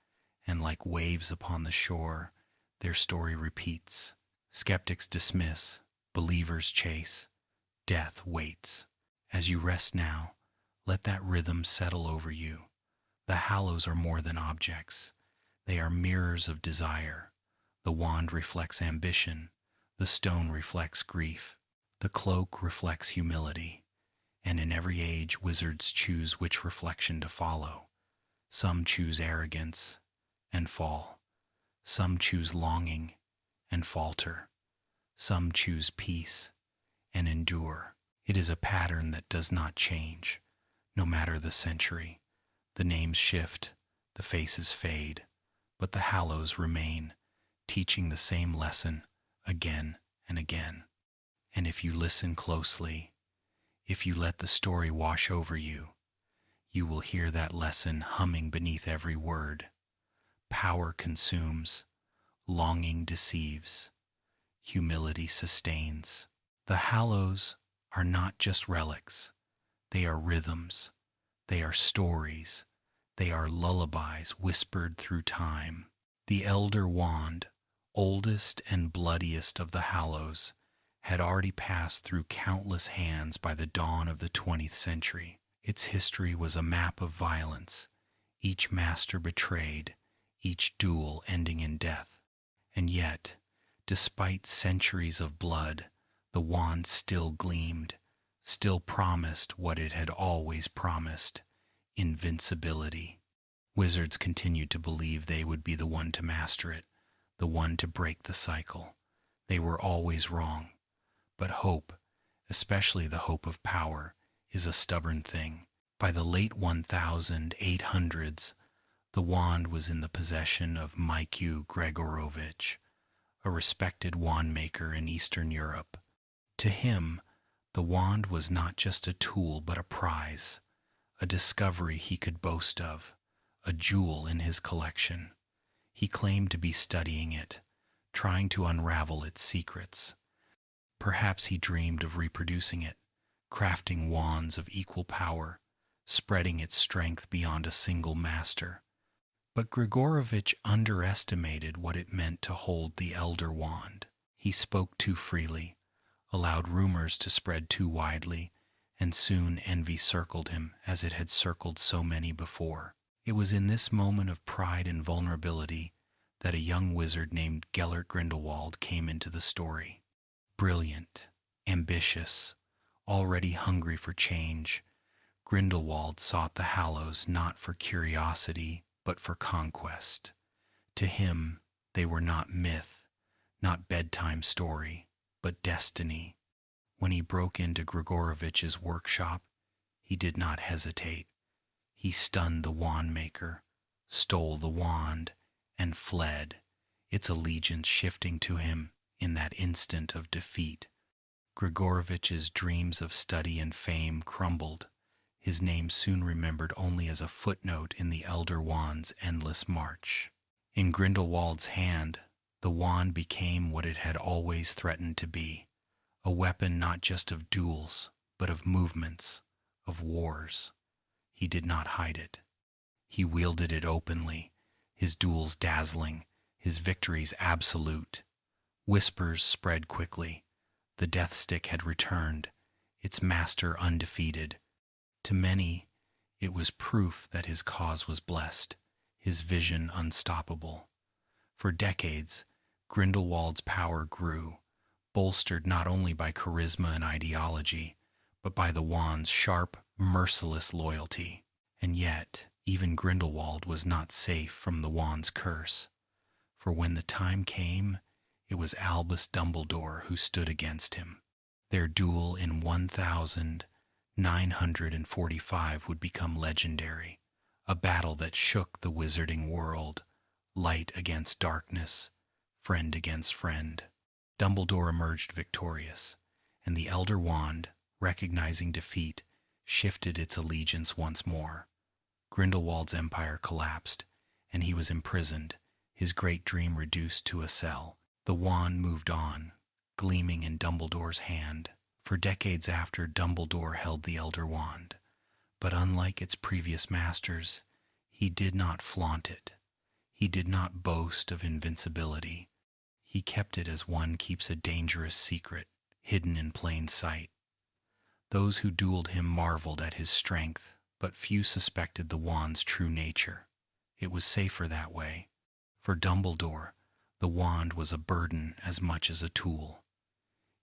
and like waves upon the shore, their story repeats. Skeptics dismiss, believers chase, death waits. As you rest now, let that rhythm settle over you. The Hallows are more than objects. They are mirrors of desire. The wand reflects ambition. The stone reflects grief. The cloak reflects humility. And in every age, wizards choose which reflection to follow. Some choose arrogance and fall. Some choose longing and falter. Some choose peace and endure. It is a pattern that does not change, no matter the century. The names shift, the faces fade, but the Hallows remain, teaching the same lesson again and again. And if you listen closely, if you let the story wash over you, you will hear that lesson humming beneath every word. Power consumes, longing deceives, humility sustains. The Hallows are not just relics. They are rhythms. They are stories. They are lullabies whispered through time. The Elder Wand, oldest and bloodiest of the Hallows, had already passed through countless hands by the dawn of the 20th century. Its history was a map of violence, each master betrayed, each duel ending in death. And yet, despite centuries of blood, the wand still gleamed, still promised what it had always promised: invincibility. Wizards continued to believe they would be the one to master it, the one to break the cycle. They were always wrong. But hope, especially the hope of power, is a stubborn thing. By the late 1800s, the wand was in the possession of Mikhail Grigorovich, a respected wand maker in Eastern Europe. To him, the wand was not just a tool but a prize, a discovery he could boast of, a jewel in his collection. He claimed to be studying it, trying to unravel its secrets. Perhaps he dreamed of reproducing it, crafting wands of equal power, spreading its strength beyond a single master. But Grigorovich underestimated what it meant to hold the Elder Wand. He spoke too freely, allowed rumors to spread too widely, and soon envy circled him as it had circled so many before. It was in this moment of pride and vulnerability that a young wizard named Gellert Grindelwald came into the story. Brilliant, ambitious, already hungry for change, Grindelwald sought the Hallows not for curiosity, but for conquest. To him, they were not myth, not bedtime story, but destiny. When he broke into Grigorovich's workshop, he did not hesitate. He stunned the wand maker, stole the wand, and fled, its allegiance shifting to him in that instant of defeat. Grigorovich's dreams of study and fame crumbled, his name soon remembered only as a footnote in the Elder Wand's endless march. In Grindelwald's hand, the wand became what it had always threatened to be, a weapon not just of duels, but of movements, of wars. He did not hide it. He wielded it openly, his duels dazzling, his victories absolute. Whispers spread quickly. The death stick had returned, its master undefeated. To many, it was proof that his cause was blessed, his vision unstoppable. For decades, Grindelwald's power grew, bolstered not only by charisma and ideology, but by the wand's sharp, merciless loyalty. And yet, even Grindelwald was not safe from the wand's curse. For when the time came, it was Albus Dumbledore who stood against him. Their duel in 1945 would become legendary, a battle that shook the wizarding world, light against darkness, friend against friend. Dumbledore emerged victorious, and the Elder Wand, recognizing defeat, shifted its allegiance once more. Grindelwald's empire collapsed, and he was imprisoned, his great dream reduced to a cell. The wand moved on, gleaming in Dumbledore's hand. For decades after, Dumbledore held the Elder Wand, but unlike its previous masters, he did not flaunt it. He did not boast of invincibility. He kept it as one keeps a dangerous secret, hidden in plain sight. Those who dueled him marveled at his strength, but few suspected the wand's true nature. It was safer that way. For Dumbledore, the wand was a burden as much as a tool.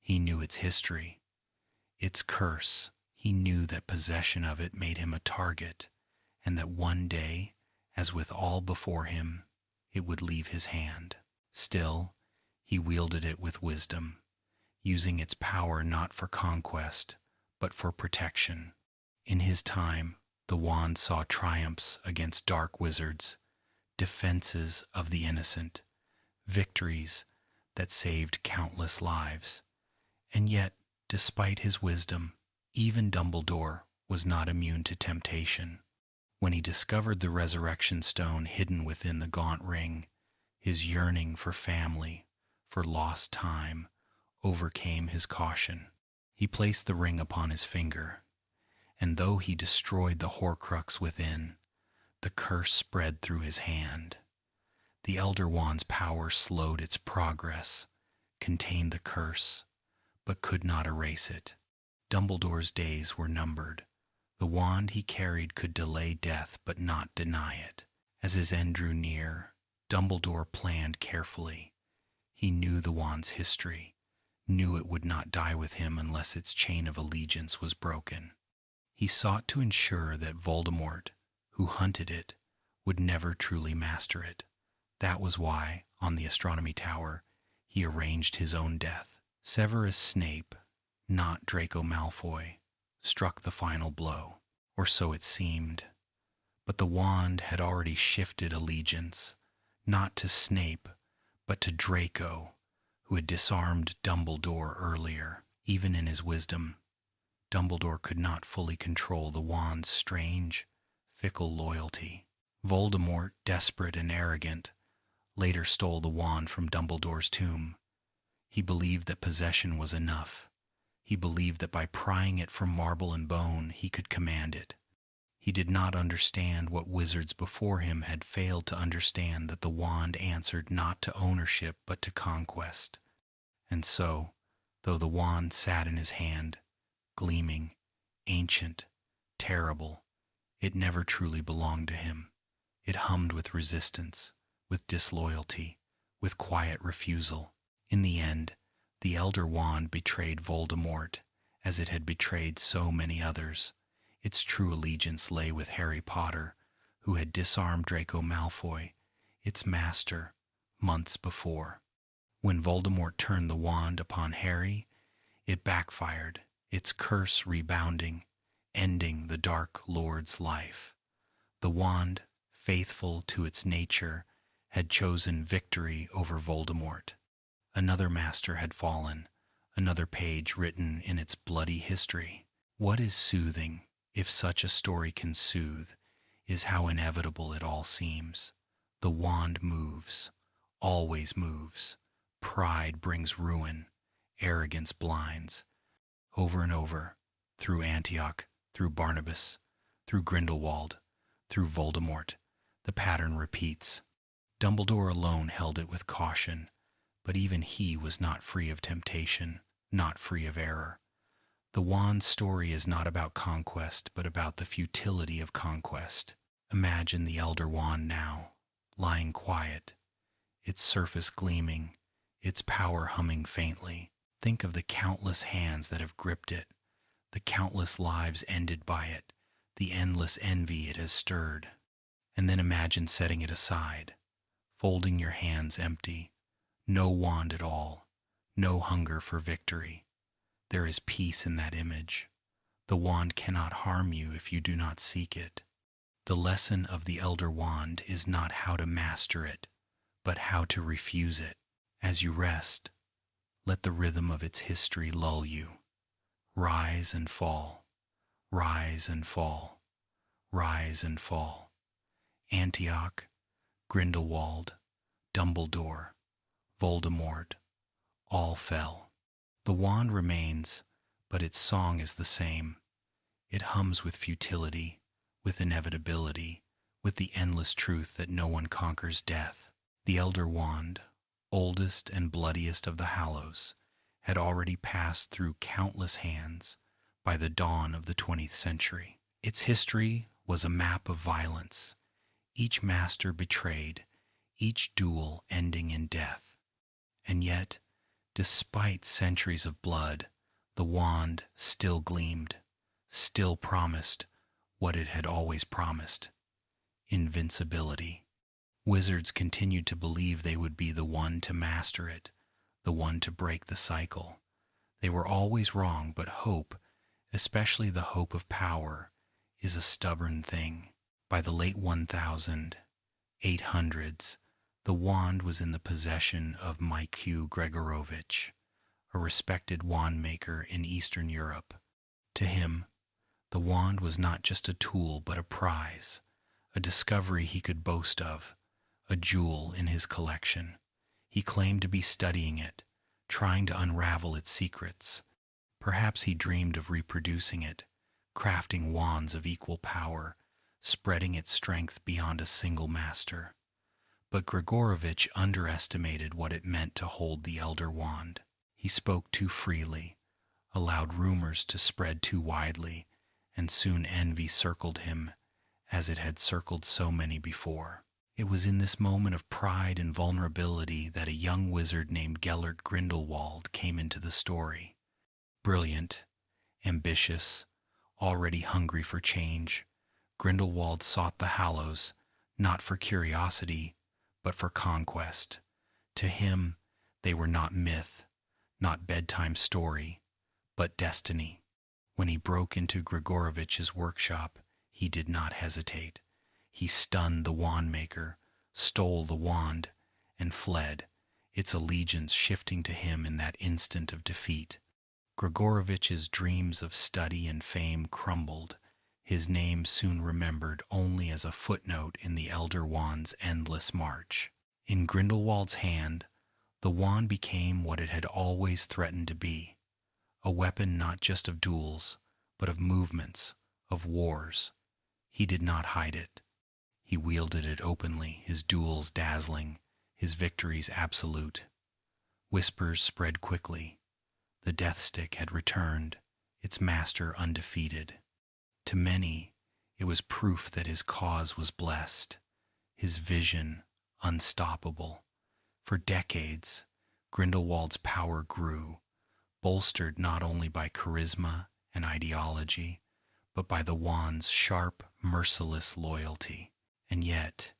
He knew its history, its curse. He knew that possession of it made him a target, and that one day, as with all before him, it would leave his hand. Still, he wielded it with wisdom, using its power not for conquest, but for protection. In his time, the wand saw triumphs against dark wizards, defenses of the innocent, victories that saved countless lives. And yet, despite his wisdom, even Dumbledore was not immune to temptation. When he discovered the resurrection stone hidden within the gaunt ring, his yearning for family, for lost time, overcame his caution. He placed the ring upon his finger, and though he destroyed the Horcrux within, the curse spread through his hand. The Elder Wand's power slowed its progress, contained the curse, but could not erase it. Dumbledore's days were numbered. The wand he carried could delay death but not deny it. As his end drew near, Dumbledore planned carefully. He knew the wand's history, knew it would not die with him unless its chain of allegiance was broken. He sought to ensure that Voldemort, who hunted it, would never truly master it. That was why, on the Astronomy Tower, he arranged his own death. Severus Snape, not Draco Malfoy, struck the final blow, or so it seemed. But the wand had already shifted allegiance, not to Snape, but to Draco, who had disarmed Dumbledore earlier. Even in his wisdom, Dumbledore could not fully control the wand's strange, fickle loyalty. Voldemort, desperate and arrogant, later stole the wand from Dumbledore's tomb. He believed that possession was enough. He believed that by prying it from marble and bone, he could command it. He did not understand what wizards before him had failed to understand, that the wand answered not to ownership but to conquest. And so, though the wand sat in his hand, gleaming, ancient, terrible, it never truly belonged to him. It hummed with resistance, with disloyalty, with quiet refusal. In the end, the Elder Wand betrayed Voldemort, as it had betrayed so many others. Its true allegiance lay with Harry Potter, who had disarmed Draco Malfoy, its master, months before. When Voldemort turned the wand upon Harry, it backfired, its curse rebounding, ending the Dark Lord's life. The wand, faithful to its nature, had chosen victory over Voldemort. Another master had fallen, another page written in its bloody history. What is soothing, if such a story can soothe, is how inevitable it all seems. The wand moves, always moves. Pride brings ruin, arrogance blinds. Over and over, through Antioch, through Barnabas, through Grindelwald, through Voldemort, the pattern repeats. Dumbledore alone held it with caution, but even he was not free of temptation, not free of error. The wand's story is not about conquest, but about the futility of conquest. Imagine the Elder Wand now, lying quiet, its surface gleaming, its power humming faintly. Think of the countless hands that have gripped it, the countless lives ended by it, the endless envy it has stirred. And then imagine setting it aside, folding your hands empty. No wand at all, no hunger for victory. There is peace in that image. The wand cannot harm you if you do not seek it. The lesson of the Elder Wand is not how to master it, but how to refuse it. As you rest, let the rhythm of its history lull you. rise and fall, rise and fall, rise and fall. Antioch, Grindelwald, Dumbledore, Voldemort, all fell. The wand remains, but its song is the same. It hums with futility, with inevitability, with the endless truth that no one conquers death. The Elder Wand, oldest and bloodiest of the Hallows, had already passed through countless hands by the dawn of the 20th century. Its history was a map of violence, each master betrayed, each duel ending in death. And yet, despite centuries of blood, the wand still gleamed, still promised what it had always promised: invincibility. Wizards continued to believe they would be the one to master it, the one to break the cycle. They were always wrong, but hope, especially the hope of power, is a stubborn thing. By the late 1800s, the wand was in the possession of Mikhail Grigorovich, a respected wand maker in Eastern Europe. To him, the wand was not just a tool but a prize, a discovery he could boast of, a jewel in his collection. He claimed to be studying it, trying to unravel its secrets. Perhaps he dreamed of reproducing it, crafting wands of equal power, spreading its strength beyond a single master. But Grigorovich underestimated what it meant to hold the Elder Wand. He spoke too freely, allowed rumors to spread too widely, and soon envy circled him, as it had circled so many before. It was in this moment of pride and vulnerability that a young wizard named Gellert Grindelwald came into the story. Brilliant, ambitious, already hungry for change, Grindelwald sought the Hallows, not for curiosity, but for conquest. To him, they were not myth, not bedtime story, but destiny. When he broke into Grigorovich's workshop, he did not hesitate. He stunned the wand maker, stole the wand, and fled, its allegiance shifting to him in that instant of defeat. Grigorovich's dreams of study and fame crumbled, his name soon remembered only as a footnote in the Elder Wand's endless march. In Grindelwald's hand, the wand became what it had always threatened to be, a weapon not just of duels, but of movements, of wars. He did not hide it. He wielded it openly, his duels dazzling, his victories absolute. Whispers spread quickly. The death stick had returned, its master undefeated. To many, it was proof that his cause was blessed, his vision unstoppable. For decades, Grindelwald's power grew, bolstered not only by charisma and ideology, but by the wand's sharp, merciless loyalty. And yet,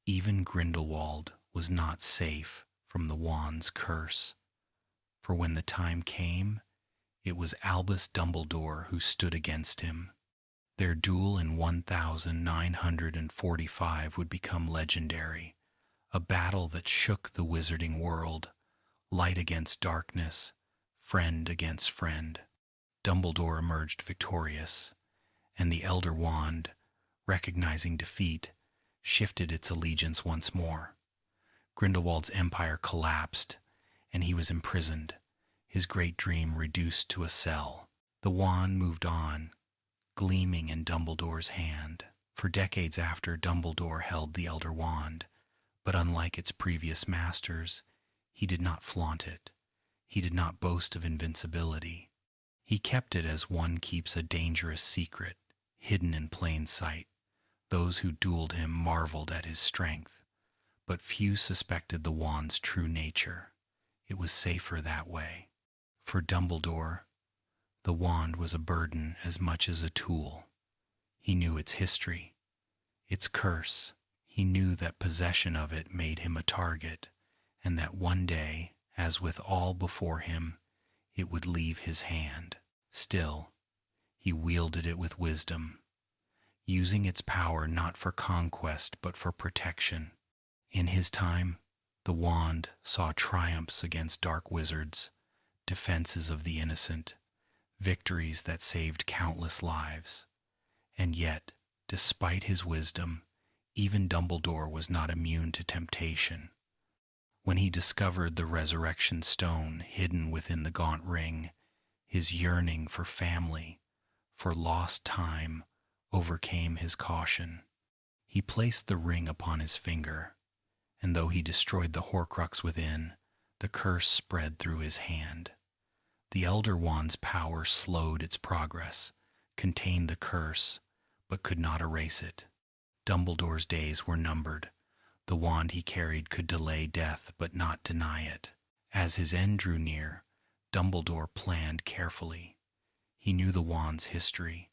even Grindelwald was not safe from the wand's curse. For when the time came, it was Albus Dumbledore who stood against him. Their duel in 1945 would become legendary, a battle that shook the wizarding world, light against darkness, friend against friend. Dumbledore emerged victorious, and the Elder Wand, recognizing defeat, shifted its allegiance once more. Grindelwald's empire collapsed, and he was imprisoned, his great dream reduced to a cell. The wand moved on, gleaming in Dumbledore's hand. For decades after, Dumbledore held the Elder Wand, but unlike its previous masters, he did not flaunt it. He did not boast of invincibility. He kept it as one keeps a dangerous secret, hidden in plain sight. Those who dueled him marveled at his strength, but few suspected the wand's true nature. It was safer that way. For Dumbledore, the wand was a burden as much as a tool. He knew its history, its curse. He knew that possession of it made him a target, and that one day, as with all before him, it would leave his hand. Still, he wielded it with wisdom, using its power not for conquest but for protection. In his time, the wand saw triumphs against dark wizards, defenses of the innocent, victories that saved countless lives. And yet, despite his wisdom, even Dumbledore was not immune to temptation. When he discovered the resurrection stone hidden within the gaunt ring, his yearning for family, for lost time, overcame his caution. He placed the ring upon his finger, and though he destroyed the Horcrux within, the curse spread through his hand. The Elder Wand's power slowed its progress, contained the curse, but could not erase it. Dumbledore's days were numbered. The wand he carried could delay death, but not deny it. As his end drew near, Dumbledore planned carefully. He knew the wand's history,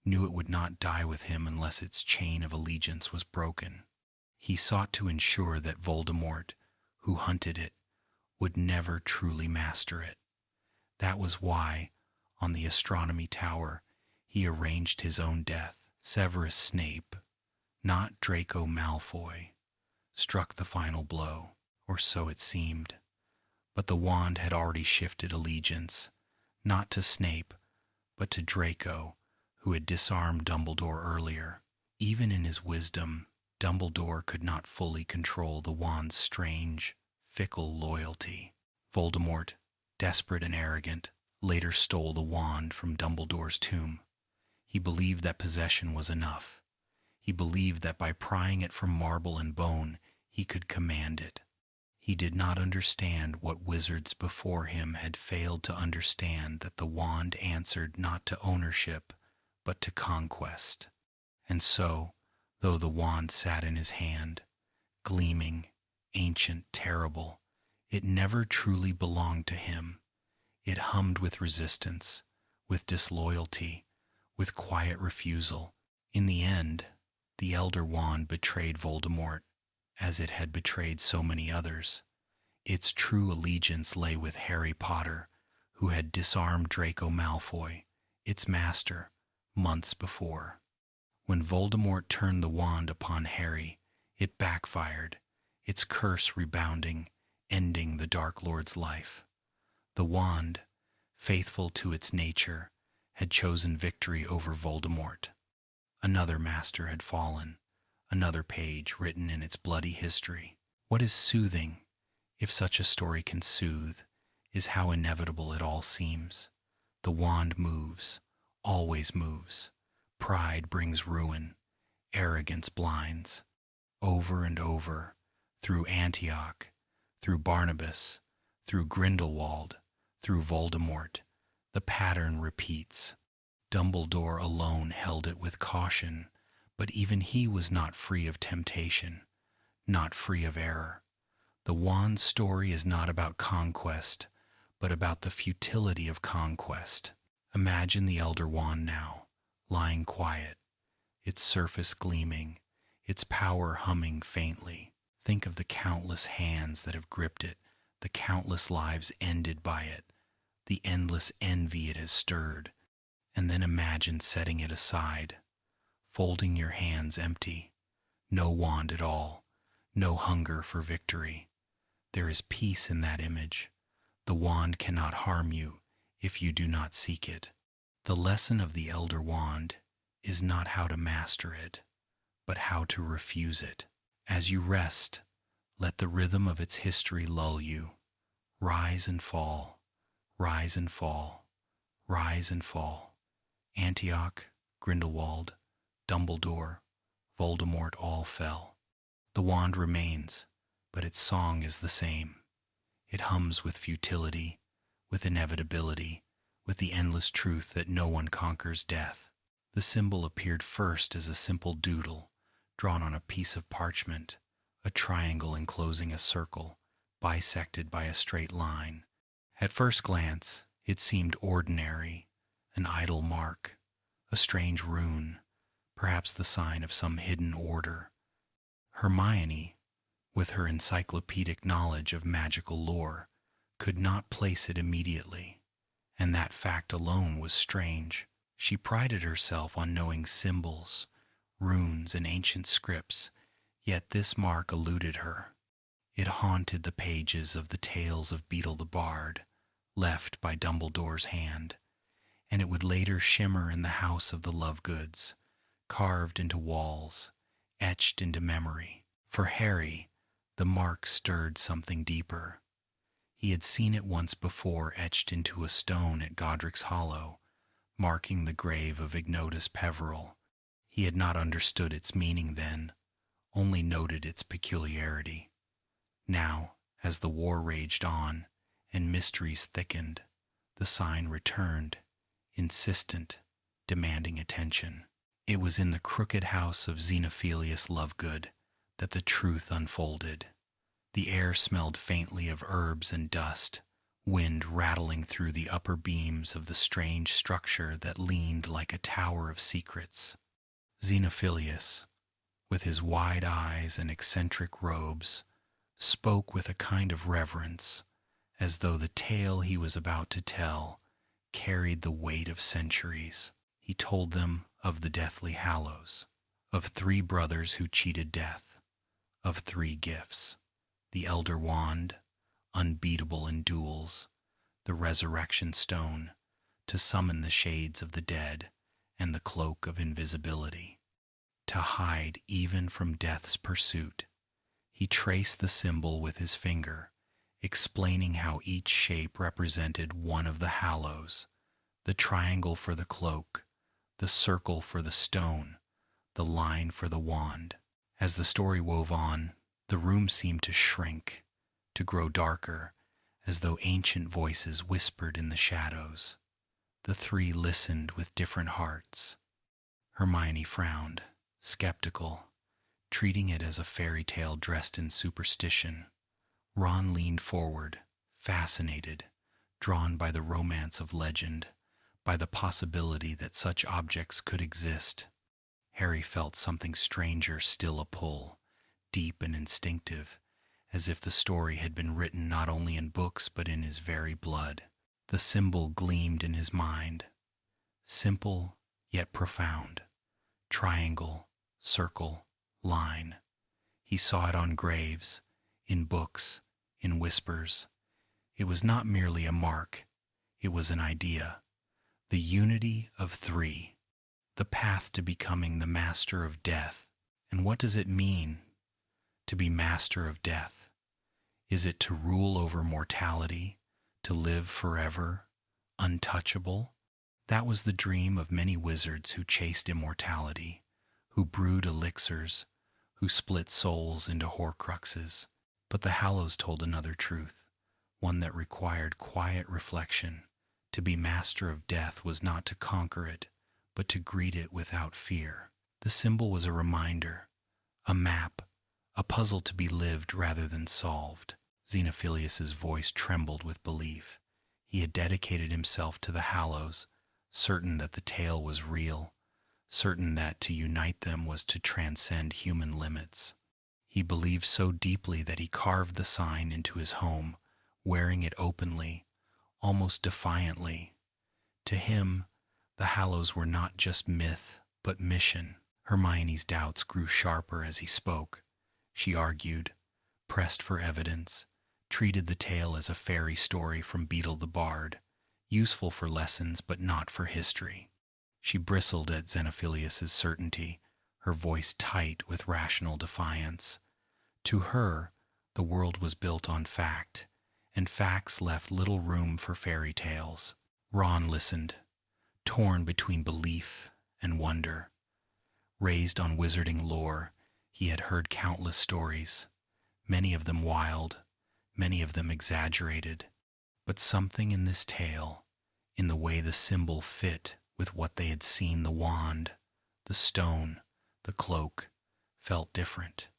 knew it would not die with him unless its chain of allegiance was broken. He sought to ensure that Voldemort, who hunted it, would never truly master it. That was why, on the astronomy tower, he arranged his own death. Severus Snape, not Draco Malfoy, struck the final blow, or so it seemed. But the wand had already shifted allegiance, not to Snape, but to Draco, who had disarmed Dumbledore earlier. Even in his wisdom, Dumbledore could not fully control the wand's strange, fickle loyalty. Voldemort, desperate and arrogant, later stole the wand from Dumbledore's tomb. He believed that possession was enough. He believed that by prying it from marble and bone, he could command it. He did not understand what wizards before him had failed to understand, that the wand answered not to ownership, but to conquest. And so, though the wand sat in his hand, gleaming, ancient, terrible, it never truly belonged to him. It hummed with resistance, with disloyalty, with quiet refusal. In the end, the Elder Wand betrayed Voldemort, as it had betrayed so many others. Its true allegiance lay with Harry Potter, who had disarmed Draco Malfoy, its master, months before. When Voldemort turned the wand upon Harry, it backfired, its curse rebounding, ending the Dark Lord's life. The wand, faithful to its nature, had chosen victory over Voldemort. Another master had fallen, another page written in its bloody history. What is soothing, if such a story can soothe, is how inevitable it all seems. The wand moves, always moves. Pride brings ruin, arrogance blinds. Over and over, through Antioch, through Barnabas, through Grindelwald, through Voldemort, the pattern repeats. Dumbledore alone held it with caution, but even he was not free of temptation, not free of error. The wand's story is not about conquest, but about the futility of conquest. Imagine the Elder Wand now, lying quiet, its surface gleaming, its power humming faintly. Think of the countless hands that have gripped it, the countless lives ended by it, the endless envy it has stirred, and then imagine setting it aside, folding your hands empty, no wand at all, no hunger for victory. There is peace in that image. The wand cannot harm you if you do not seek it. The lesson of the Elder Wand is not how to master it, but how to refuse it. As you rest, let the rhythm of its history lull you. Rise and fall, rise and fall, rise and fall. Antioch, Grindelwald, Dumbledore, Voldemort all fell. The wand remains, but its song is the same. It hums with futility, with inevitability, with the endless truth that no one conquers death. The symbol appeared first as a simple doodle, drawn on a piece of parchment, a triangle enclosing a circle, bisected by a straight line. At first glance, it seemed ordinary, an idle mark, a strange rune, perhaps the sign of some hidden order. Hermione, with her encyclopedic knowledge of magical lore, could not place it immediately, and that fact alone was strange. She prided herself on knowing symbols, runes, and ancient scripts, yet this mark eluded her. It haunted the pages of the tales of Beedle the Bard, left by Dumbledore's hand, and it would later shimmer in the house of the Lovegoods, carved into walls, etched into memory. For Harry, the mark stirred something deeper. He had seen it once before etched into a stone at Godric's Hollow, marking the grave of Ignotus Peveril. He had not understood its meaning then, only noted its peculiarity. Now, as the war raged on and mysteries thickened, the sign returned, insistent, demanding attention. It was in the crooked house of Xenophilius Lovegood that the truth unfolded. The air smelled faintly of herbs and dust, wind rattling through the upper beams of the strange structure that leaned like a tower of secrets. Xenophilius, with his wide eyes and eccentric robes, spoke with a kind of reverence, as though the tale he was about to tell carried the weight of centuries. He told them of the Deathly Hallows, of 3 brothers who cheated death, of 3 gifts: the Elder Wand, unbeatable in duels, the Resurrection Stone, to summon the shades of the dead, and the Cloak of Invisibility, to hide even from death's pursuit. He traced the symbol with his finger, explaining how each shape represented one of the Hallows: the triangle for the cloak, the circle for the stone, the line for the wand. As the story wove on, the room seemed to shrink, to grow darker, as though ancient voices whispered in the shadows. The 3 listened with different hearts. Hermione frowned, skeptical, treating it as a fairy tale dressed in superstition. Ron leaned forward, fascinated, drawn by the romance of legend, by the possibility that such objects could exist. Harry felt something stranger still a pull, deep and instinctive, as if the story had been written not only in books but in his very blood. The symbol gleamed in his mind, simple yet profound: triangle, circle, line. He saw it on graves, in books, in whispers. It was not merely a mark, it was an idea. The unity of 3, the path to becoming the master of death. And what does it mean, to be master of death? Is it to rule over mortality, to live forever, untouchable? That was the dream of many wizards who chased immortality, who brewed elixirs, who split souls into horcruxes. But the Hallows told another truth, one that required quiet reflection. To be master of death was not to conquer it, but to greet it without fear. The symbol was a reminder, a map, a puzzle to be lived rather than solved. Xenophilius's voice trembled with belief. He had dedicated himself to the Hallows, certain that the tale was real, certain that to unite them was to transcend human limits. He believed so deeply that he carved the sign into his home, wearing it openly, almost defiantly. To him, the Hallows were not just myth, but mission. Hermione's doubts grew sharper as he spoke. She argued, pressed for evidence, treated the tale as a fairy story from Beetle the Bard, useful for lessons but not for history. She bristled at Xenophilius's certainty, her voice tight with rational defiance. To her, the world was built on fact, and facts left little room for fairy tales. Ron listened, torn between belief and wonder. Raised on wizarding lore, he had heard countless stories, many of them wild, many of them exaggerated. But something in this tale, in the way the symbol fit with what they had seen, the wand, the stone, the cloak, felt different.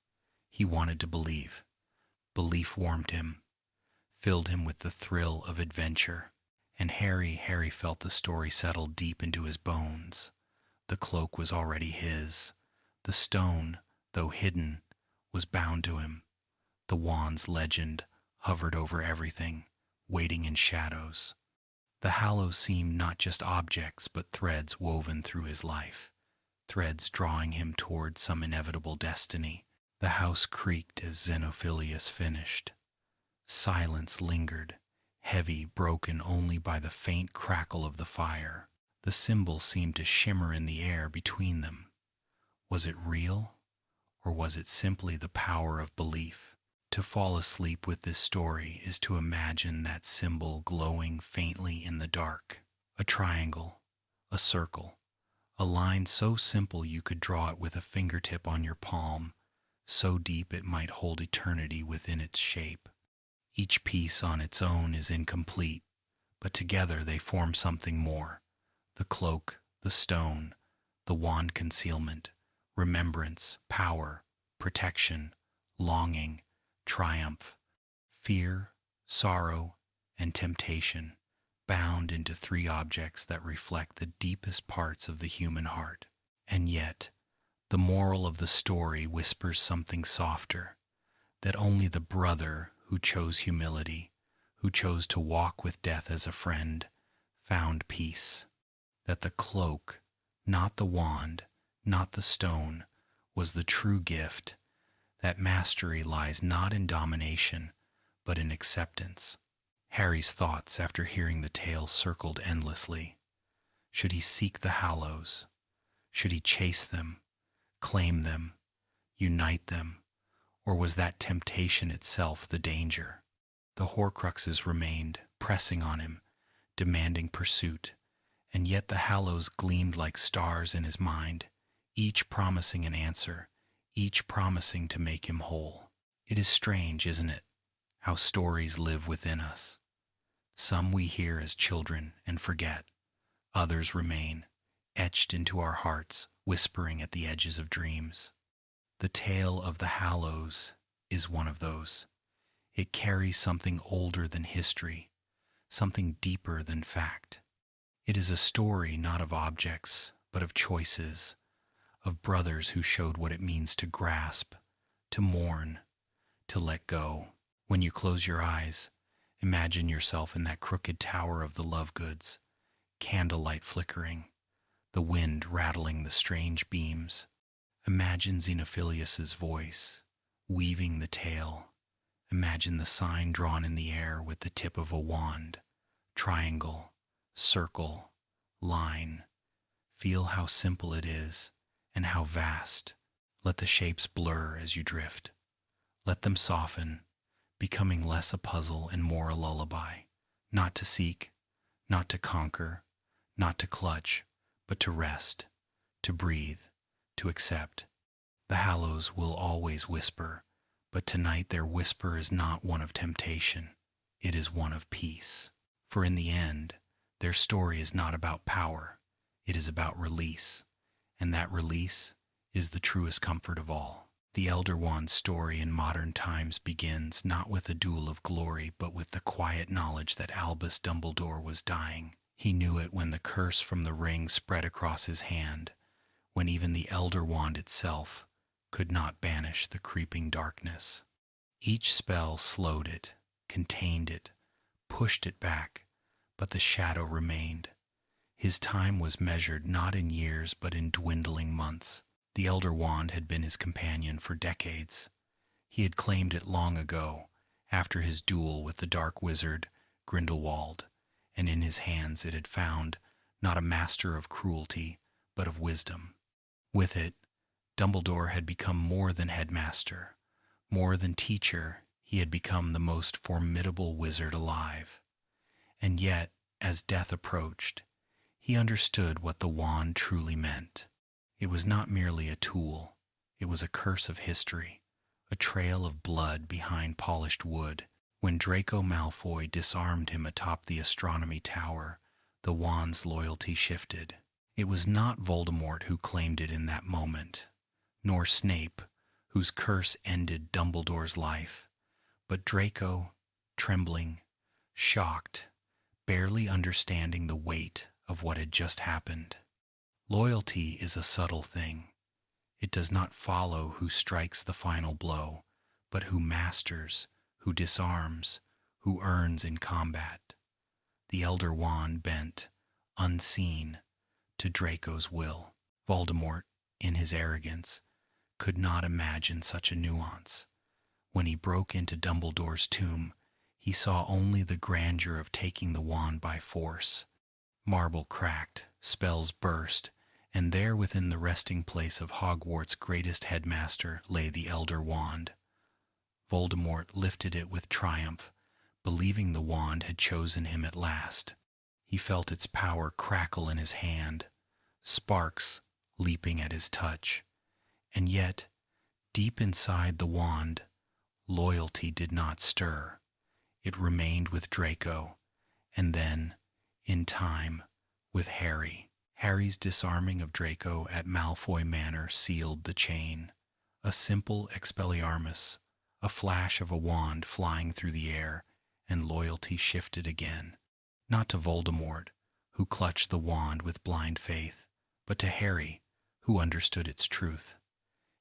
He wanted to believe. Belief warmed him, filled him with the thrill of adventure. And Harry felt the story settle deep into his bones. The cloak was already his. The stone, though hidden, was bound to him. The wand's legend hovered over everything, waiting in shadows. The Hallows seemed not just objects, but threads woven through his life, threads drawing him toward some inevitable destiny. The house creaked as Xenophilius finished. Silence lingered, heavy, broken only by the faint crackle of the fire. The symbol seemed to shimmer in the air between them. Was it real, or was it simply the power of belief? To fall asleep with this story is to imagine that symbol glowing faintly in the dark. A triangle, a circle, a line so simple you could draw it with a fingertip on your palm, so deep it might hold eternity within its shape. Each piece on its own is incomplete, but together they form something more. The cloak, the stone, the wand concealment, remembrance, power, protection, longing, triumph, fear, sorrow, and temptation, bound into three objects that reflect the deepest parts of the human heart. And yet, the moral of the story whispers something softer, that only the brother who chose humility, who chose to walk with death as a friend, found peace. That the cloak, not the wand, not the stone, was the true gift, that mastery lies not in domination, but in acceptance. Harry's thoughts after hearing the tale circled endlessly. Should he seek the Hallows? Should he chase them, claim them, unite them? Or was that temptation itself the danger? The Horcruxes remained, pressing on him, demanding pursuit, and yet the Hallows gleamed like stars in his mind, each promising an answer, each promising to make him whole. It is strange, isn't it, how stories live within us. Some we hear as children and forget, others remain, etched into our hearts, whispering at the edges of dreams. The tale of the Hallows is one of those. It carries something older than history, something deeper than fact. It is a story not of objects, but of choices, of brothers who showed what it means to grasp, to mourn, to let go. When you close your eyes, imagine yourself in that crooked tower of the Lovegoods, candlelight flickering, the wind rattling the strange beams. Imagine Xenophilius's voice, weaving the tale. Imagine the sign drawn in the air with the tip of a wand, triangle, circle, line. Feel how simple it is and how vast. Let the shapes blur as you drift. Let them soften, becoming less a puzzle and more a lullaby. Not to seek, not to conquer, not to clutch, but to rest, to breathe, to accept. The Hallows will always whisper, but tonight their whisper is not one of temptation. It is one of peace. For in the end, their story is not about power. It is about release, and that release is the truest comfort of all. The Elder Wand's story in modern times begins not with a duel of glory, but with the quiet knowledge that Albus Dumbledore was dying. He knew it when the curse from the ring spread across his hand, when even the Elder Wand itself could not banish the creeping darkness. Each spell slowed it, contained it, pushed it back, but the shadow remained. His time was measured not in years but in dwindling months. The Elder Wand had been his companion for decades. He had claimed it long ago, after his duel with the dark wizard Grindelwald, and in his hands it had found not a master of cruelty, but of wisdom. With it, Dumbledore had become more than headmaster, more than teacher. He had become the most formidable wizard alive. And yet, as death approached, he understood what the wand truly meant. It was not merely a tool. It was a curse of history, a trail of blood behind polished wood. When Draco Malfoy disarmed him atop the astronomy tower, the wand's loyalty shifted. It was not Voldemort who claimed it in that moment, nor Snape, whose curse ended Dumbledore's life, but Draco, trembling, shocked, barely understanding the weight of what had just happened. Loyalty is a subtle thing. It does not follow who strikes the final blow, but who masters, who disarms, who earns in combat. The Elder Wand bent, unseen, to Draco's will. Voldemort, in his arrogance, could not imagine such a nuance. When he broke into Dumbledore's tomb, he saw only the grandeur of taking the wand by force. Marble cracked, spells burst, and there within the resting place of Hogwarts' greatest headmaster lay the Elder Wand. Voldemort lifted it with triumph, believing the wand had chosen him at last. He felt its power crackle in his hand, sparks leaping at his touch. And yet, deep inside the wand, loyalty did not stir. It remained with Draco, and then, in time, with Harry. Harry's disarming of Draco at Malfoy Manor sealed the chain. A simple Expelliarmus, a flash of a wand flying through the air, and loyalty shifted again. Not to Voldemort, who clutched the wand with blind faith, but to Harry, who understood its truth.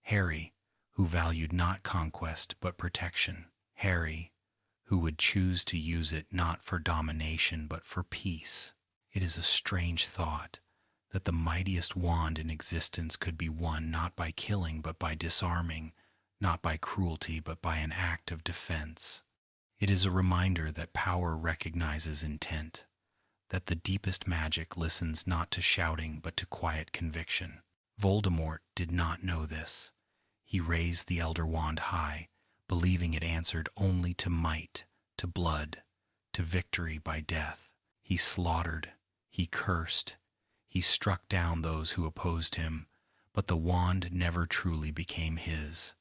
Harry, who valued not conquest but protection. Harry, who would choose to use it not for domination but for peace. It is a strange thought that the mightiest wand in existence could be won not by killing but by disarming, not by cruelty but by an act of defense. It is a reminder that power recognizes intent, that the deepest magic listens not to shouting but to quiet conviction. Voldemort did not know this. He raised the Elder Wand high, believing it answered only to might, to blood, to victory by death. He slaughtered, he cursed, he struck down those who opposed him, but the wand never truly became his.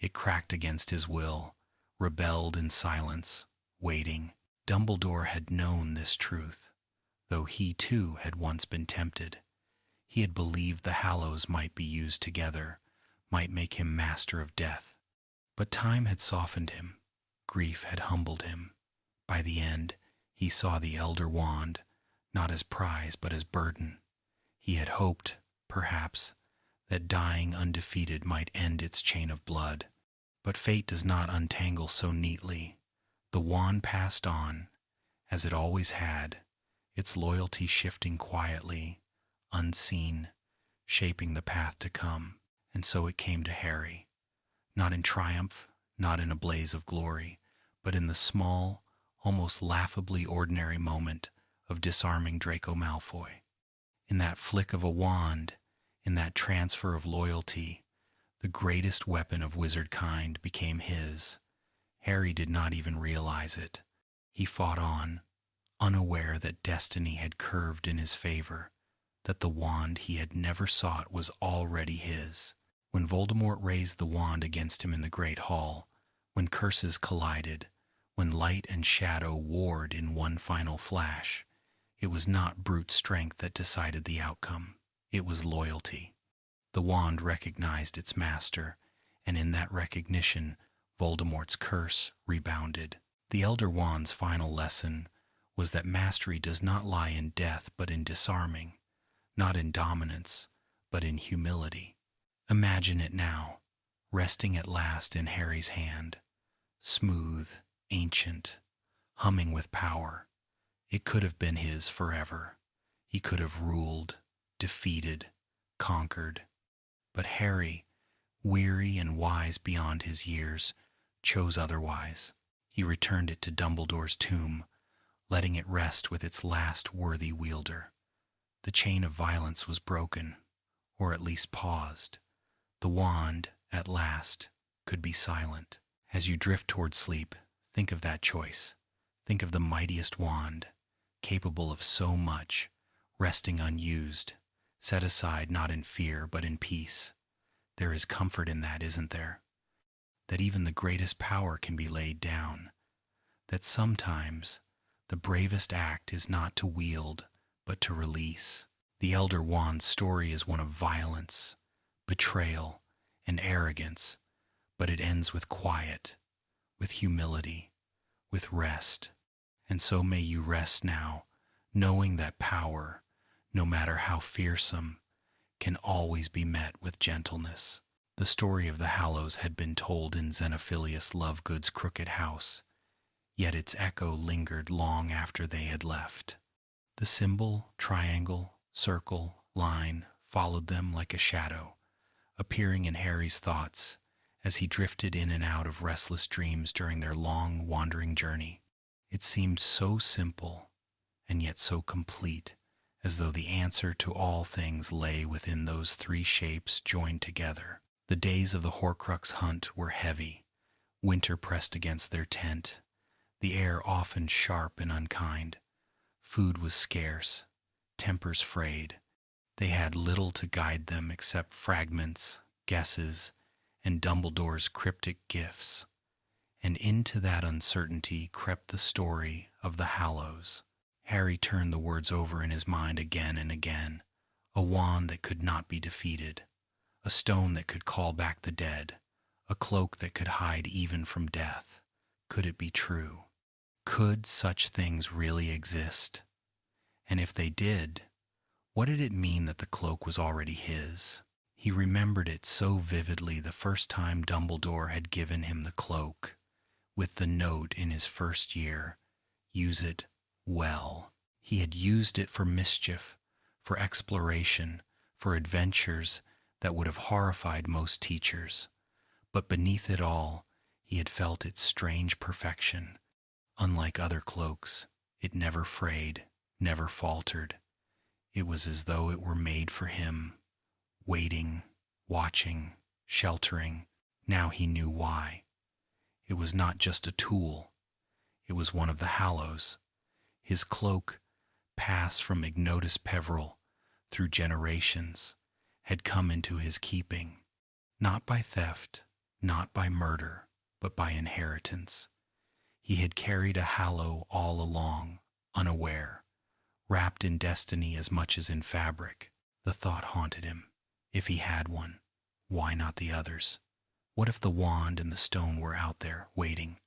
It cracked against his will, rebelled in silence, waiting. Dumbledore had known this truth, though he too had once been tempted. He had believed the Hallows might be used together, might make him master of death. But time had softened him, grief had humbled him. By the end, he saw the Elder Wand, not as prize but as burden. He had hoped, perhaps, that dying undefeated might end its chain of blood. But fate does not untangle so neatly. The wand passed on, as it always had, its loyalty shifting quietly, unseen, shaping the path to come. And so it came to Harry, not in triumph, not in a blaze of glory, but in the small, almost laughably ordinary moment of disarming Draco Malfoy. In that flick of a wand, in that transfer of loyalty, the greatest weapon of wizard kind became his. Harry did not even realize it. He fought on, unaware that destiny had curved in his favor, that the wand he had never sought was already his. When Voldemort raised the wand against him in the Great Hall, when curses collided, when light and shadow warred in one final flash, it was not brute strength that decided the outcome. It was loyalty. The wand recognized its master, and in that recognition, Voldemort's curse rebounded. The Elder Wand's final lesson was that mastery does not lie in death but in disarming, not in dominance, but in humility. Imagine it now, resting at last in Harry's hand, smooth, ancient, humming with power. It could have been his forever. He could have ruled, defeated, conquered. But Harry, weary and wise beyond his years, chose otherwise. He returned it to Dumbledore's tomb, letting it rest with its last worthy wielder. The chain of violence was broken, or at least paused. The wand, at last, could be silent. As you drift toward sleep, think of that choice. Think of the mightiest wand, capable of so much, resting unused, set aside not in fear but in peace. There is comfort in that, isn't there? That even the greatest power can be laid down. That sometimes the bravest act is not to wield, but to release. The Elder Wand's story is one of violence, betrayal, and arrogance, but it ends with quiet, with humility, with rest. And so may you rest now, knowing that power, no matter how fearsome, can always be met with gentleness. The story of the Hallows had been told in Xenophilius Lovegood's crooked house, yet its echo lingered long after they had left. The symbol, triangle, circle, line followed them like a shadow, appearing in Harry's thoughts as he drifted in and out of restless dreams during their long, wandering journey. It seemed so simple, and yet so complete, as though the answer to all things lay within those three shapes joined together. The days of the Horcrux hunt were heavy. Winter pressed against their tent, the air often sharp and unkind. Food was scarce, tempers frayed. They had little to guide them except fragments, guesses, and Dumbledore's cryptic gifts. And into that uncertainty crept the story of the Hallows. Harry turned the words over in his mind again and again. A wand that could not be defeated, a stone that could call back the dead, a cloak that could hide even from death. Could it be true? Could such things really exist? And if they did, what did it mean that the cloak was already his? He remembered it so vividly the first time Dumbledore had given him the cloak, with the note in his first year, "Use it well." He had used it for mischief, for exploration, for adventures that would have horrified most teachers. But beneath it all, he had felt its strange perfection. Unlike other cloaks, it never frayed, never faltered. It was as though it were made for him, waiting, watching, sheltering. Now he knew why. It was not just a tool. It was one of the Hallows. His cloak, passed from Ignotus Peveril through generations, had come into his keeping, not by theft, not by murder, but by inheritance. He had carried a Hallow all along, unaware, wrapped in destiny as much as in fabric. The thought haunted him. If he had one, why not the others? What if the wand and the stone were out there, waiting?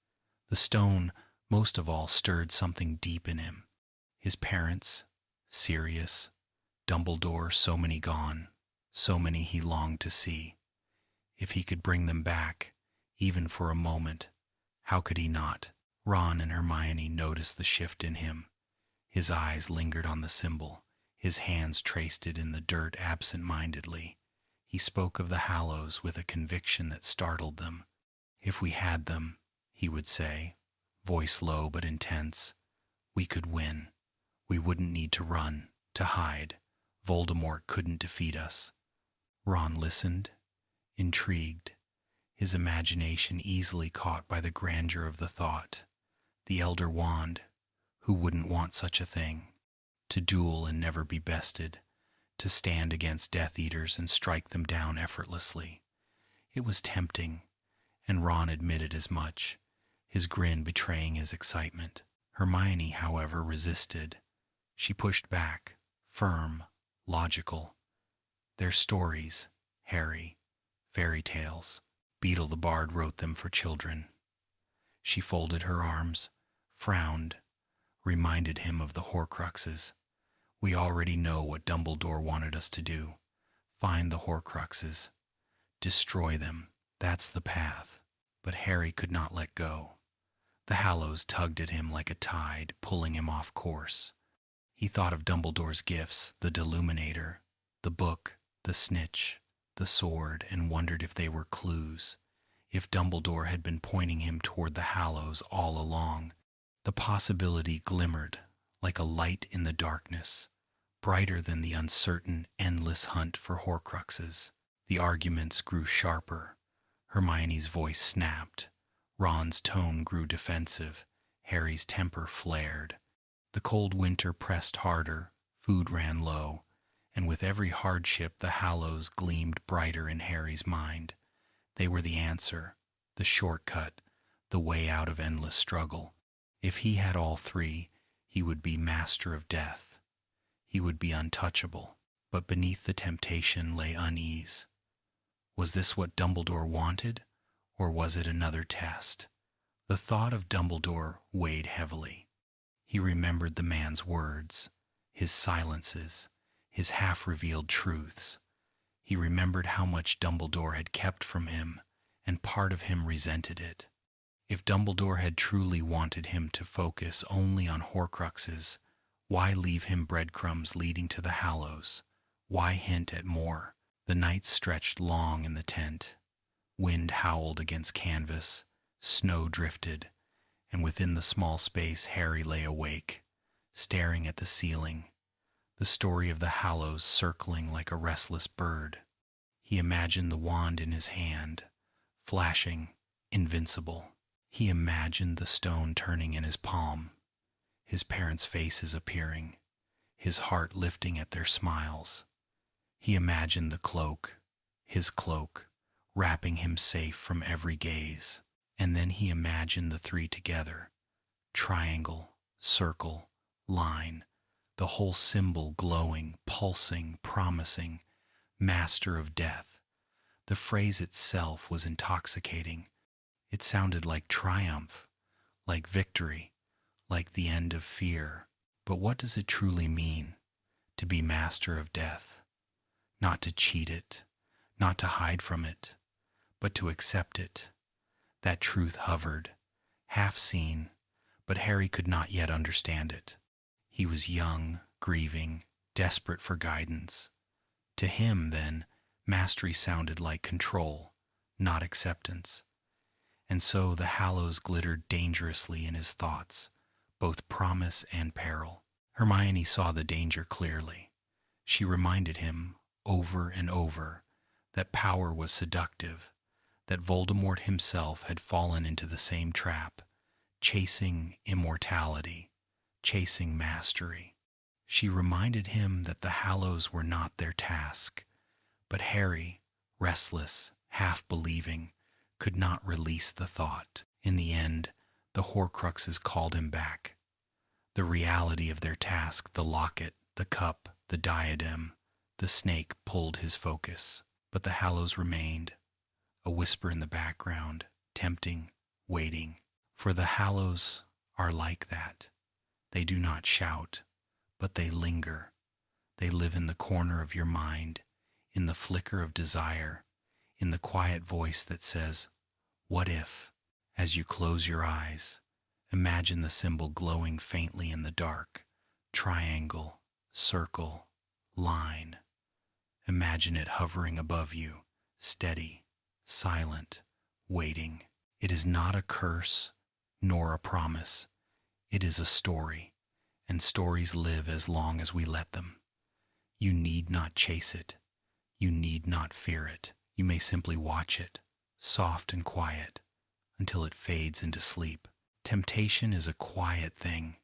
The stone, most of all, stirred something deep in him. His parents, Sirius, Dumbledore, so many gone, so many he longed to see. If he could bring them back, even for a moment, how could he not? Ron and Hermione noticed the shift in him. His eyes lingered on the symbol. His hands traced it in the dirt absent-mindedly. He spoke of the Hallows with a conviction that startled them. "If we had them," he would say, voice low but intense, "we could win. We wouldn't need to run, to hide. Voldemort couldn't defeat us." Ron listened, intrigued, his imagination easily caught by the grandeur of the thought. The Elder Wand, who wouldn't want such a thing? To duel and never be bested, to stand against Death Eaters and strike them down effortlessly. It was tempting, and Ron admitted as much, his grin betraying his excitement. Hermione, however, resisted. She pushed back, firm, logical. "They're stories, Harry, fairy tales. Beedle the Bard wrote them for children." She folded her arms, frowned, reminded him of the Horcruxes. "We already know what Dumbledore wanted us to do. Find the Horcruxes. Destroy them. That's the path." But Harry could not let go. The Hallows tugged at him like a tide, pulling him off course. He thought of Dumbledore's gifts, the Deluminator, the book, the snitch, the sword, and wondered if they were clues. If Dumbledore had been pointing him toward the Hallows all along. The possibility glimmered like a light in the darkness, brighter than the uncertain, endless hunt for Horcruxes. The arguments grew sharper. Hermione's voice snapped. Ron's tone grew defensive. Harry's temper flared. The cold winter pressed harder, food ran low, and with every hardship the Hallows gleamed brighter in Harry's mind. They were the answer, the shortcut, the way out of endless struggle. If he had all three, he would be master of death. He would be untouchable. But beneath the temptation lay unease. Was this what Dumbledore wanted, or was it another test? The thought of Dumbledore weighed heavily. He remembered the man's words, his silences, his half-revealed truths. He remembered how much Dumbledore had kept from him, and part of him resented it. If Dumbledore had truly wanted him to focus only on Horcruxes, why leave him breadcrumbs leading to the Hallows? Why hint at more? The nights stretched long in the tent. Wind howled against canvas, snow drifted, and within the small space Harry lay awake, staring at the ceiling. the story of the Hallows circling like a restless bird. He imagined the wand in his hand, flashing, invincible. He imagined the stone turning in his palm, his parents' faces appearing, his heart lifting at their smiles. He imagined the cloak, his cloak, wrapping him safe from every gaze. And then he imagined the three together, triangle, circle, line, the whole symbol glowing, pulsing, promising, master of death. The phrase itself was intoxicating. It sounded like triumph, like victory, like the end of fear. But what does it truly mean, to be master of death? Not to cheat it, not to hide from it, but to accept it. That truth hovered, half seen, but Harry could not yet understand it. He was young, grieving, desperate for guidance. To him, then, mastery sounded like control, not acceptance. And so the Hallows glittered dangerously in his thoughts, both promise and peril. Hermione saw the danger clearly. She reminded him, over and over, that power was seductive, that Voldemort himself had fallen into the same trap, chasing immortality, chasing mastery. She reminded him that the Hallows were not their task, but Harry, restless, half-believing, could not release the thought. In the end, the Horcruxes called him back. The reality of their task, the locket, the cup, the diadem, the snake pulled his focus. But the Hallows remained, a whisper in the background, tempting, waiting. For the Hallows are like that. They do not shout, but they linger. They live in the corner of your mind, in the flicker of desire, in the quiet voice that says, "What if?" As you close your eyes, imagine the symbol glowing faintly in the dark, triangle, circle, line. Imagine it hovering above you, steady, silent, waiting. It is not a curse, nor a promise. It is a story, and stories live as long as we let them. You need not chase it. You need not fear it. You may simply watch it, soft and quiet, until it fades into sleep. Temptation is a quiet thing.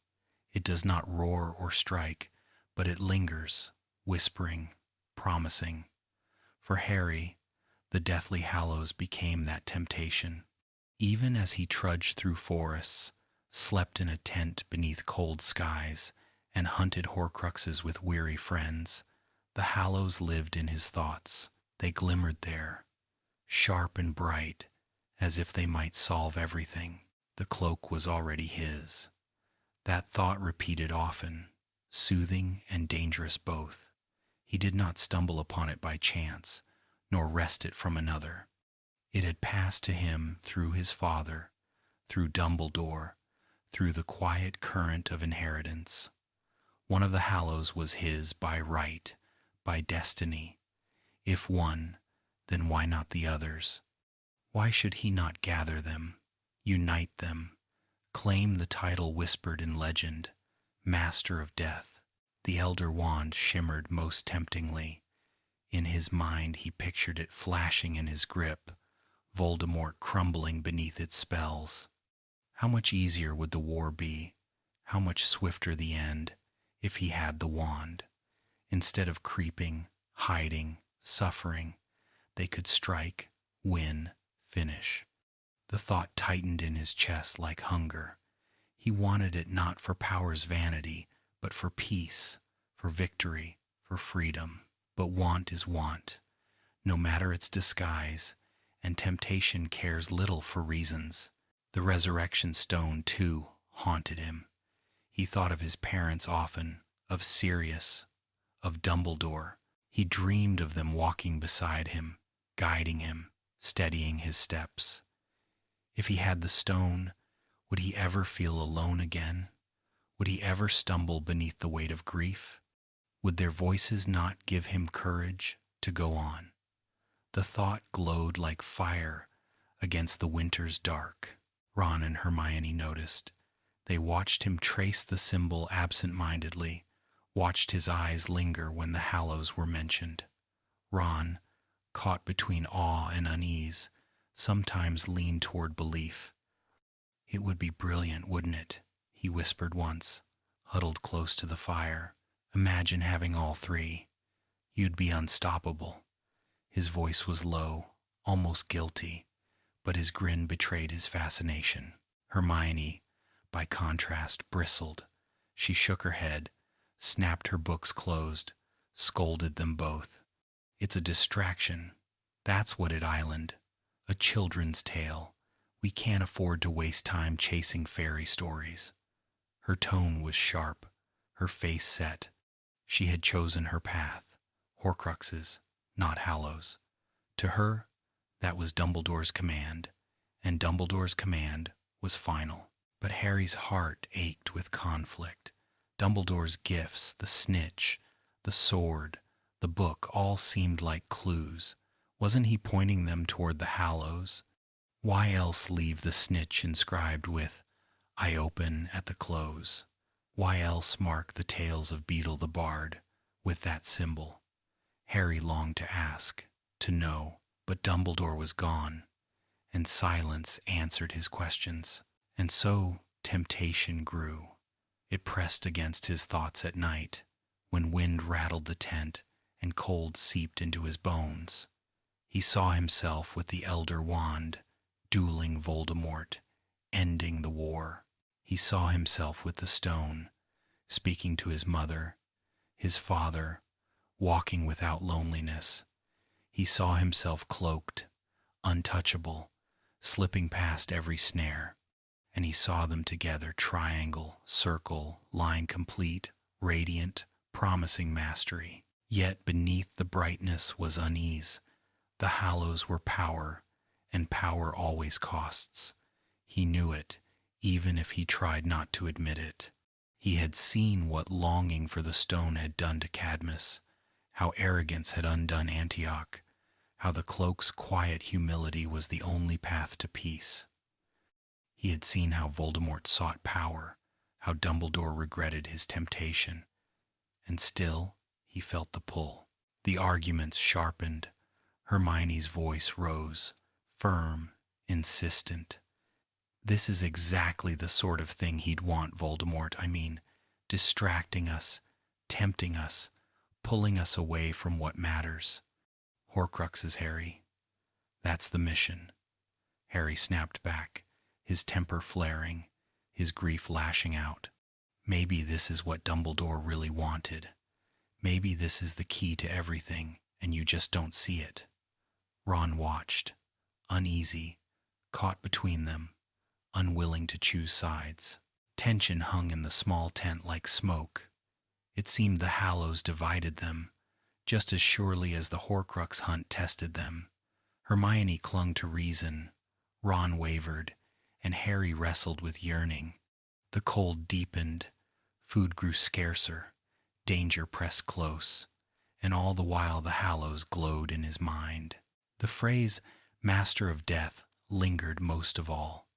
It does not roar or strike, but it lingers, whispering, promising. For Harry, the Deathly Hallows became that temptation. Even as he trudged through forests, slept in a tent beneath cold skies, and hunted Horcruxes with weary friends, the Hallows lived in his thoughts. They glimmered there, sharp and bright, as if they might solve everything. The cloak was already his. That thought repeated often, soothing and dangerous both. He did not stumble upon it by chance, nor wrest it from another. It had passed to him through his father, through Dumbledore, through the quiet current of inheritance. One of the Hallows was his by right, by destiny. If one, then why not the others? Why should he not gather them, unite them, claim the title whispered in legend, Master of Death? The Elder Wand shimmered most temptingly. In his mind he pictured it flashing in his grip, Voldemort crumbling beneath its spells. How much easier would the war be, how much swifter the end, if he had the wand. Instead of creeping, hiding, suffering, they could strike, win, finish. The thought tightened in his chest like hunger. He wanted it not for power's vanity, but for peace, for victory, for freedom. But want is want, no matter its disguise, and temptation cares little for reasons. The resurrection stone, too, haunted him. He thought of his parents often, of Sirius, of Dumbledore. He dreamed of them walking beside him, guiding him, steadying his steps. If he had the stone, would he ever feel alone again? Would he ever stumble beneath the weight of grief? Would their voices not give him courage to go on? The thought glowed like fire against the winter's dark. Ron and Hermione noticed. They watched him trace the symbol absent-mindedly, watched his eyes linger when the Hallows were mentioned. Ron, caught between awe and unease, sometimes leaned toward belief. "It would be brilliant, wouldn't it?" he whispered once, huddled close to the fire. "Imagine having all three. You'd be unstoppable." His voice was low, almost guilty, but his grin betrayed his fascination. Hermione, by contrast, bristled. She shook her head, snapped her books closed, scolded them both. "It's a distraction. That's what it island. A children's tale. We can't afford to waste time chasing fairy stories." Her tone was sharp, her face set. She had chosen her path. Horcruxes, not Hallows. To her, that was Dumbledore's command, and Dumbledore's command was final. But Harry's heart ached with conflict. Dumbledore's gifts, the snitch, the sword, the book, all seemed like clues. Wasn't he pointing them toward the Hallows? Why else leave the snitch inscribed with "I open at the close"? Why else mark the tales of Beedle the Bard with that symbol? Harry longed to ask, to know, but Dumbledore was gone, and silence answered his questions. And so temptation grew. It pressed against his thoughts at night, when wind rattled the tent and cold seeped into his bones. He saw himself with the Elder Wand, dueling Voldemort, ending the war. He saw himself with the stone, speaking to his mother, his father, walking without loneliness. He saw himself cloaked, untouchable, slipping past every snare. And he saw them together, triangle, circle, line complete, radiant, promising mastery. Yet beneath the brightness was unease. The Hallows were power, and power always costs. He knew it, even if he tried not to admit it. He had seen what longing for the stone had done to Cadmus, how arrogance had undone Antioch, how the cloak's quiet humility was the only path to peace. He had seen how Voldemort sought power, how Dumbledore regretted his temptation, and still he felt the pull. The arguments sharpened. Hermione's voice rose, firm, insistent. This is exactly the sort of thing he'd want, Voldemort, distracting us, tempting us, pulling us away from what matters. Horcruxes, Harry. That's the mission. Harry snapped back, his temper flaring, his grief lashing out. Maybe this is what Dumbledore really wanted. Maybe this is the key to everything, and you just don't see it. Ron watched, uneasy, caught between them, unwilling to choose sides. Tension hung in the small tent like smoke. It seemed the Hallows divided them, just as surely as the Horcrux hunt tested them. Hermione clung to reason, Ron wavered, and Harry wrestled with yearning. The cold deepened, food grew scarcer, danger pressed close, and all the while the Hallows glowed in his mind. The phrase, "Master of Death," lingered most of all.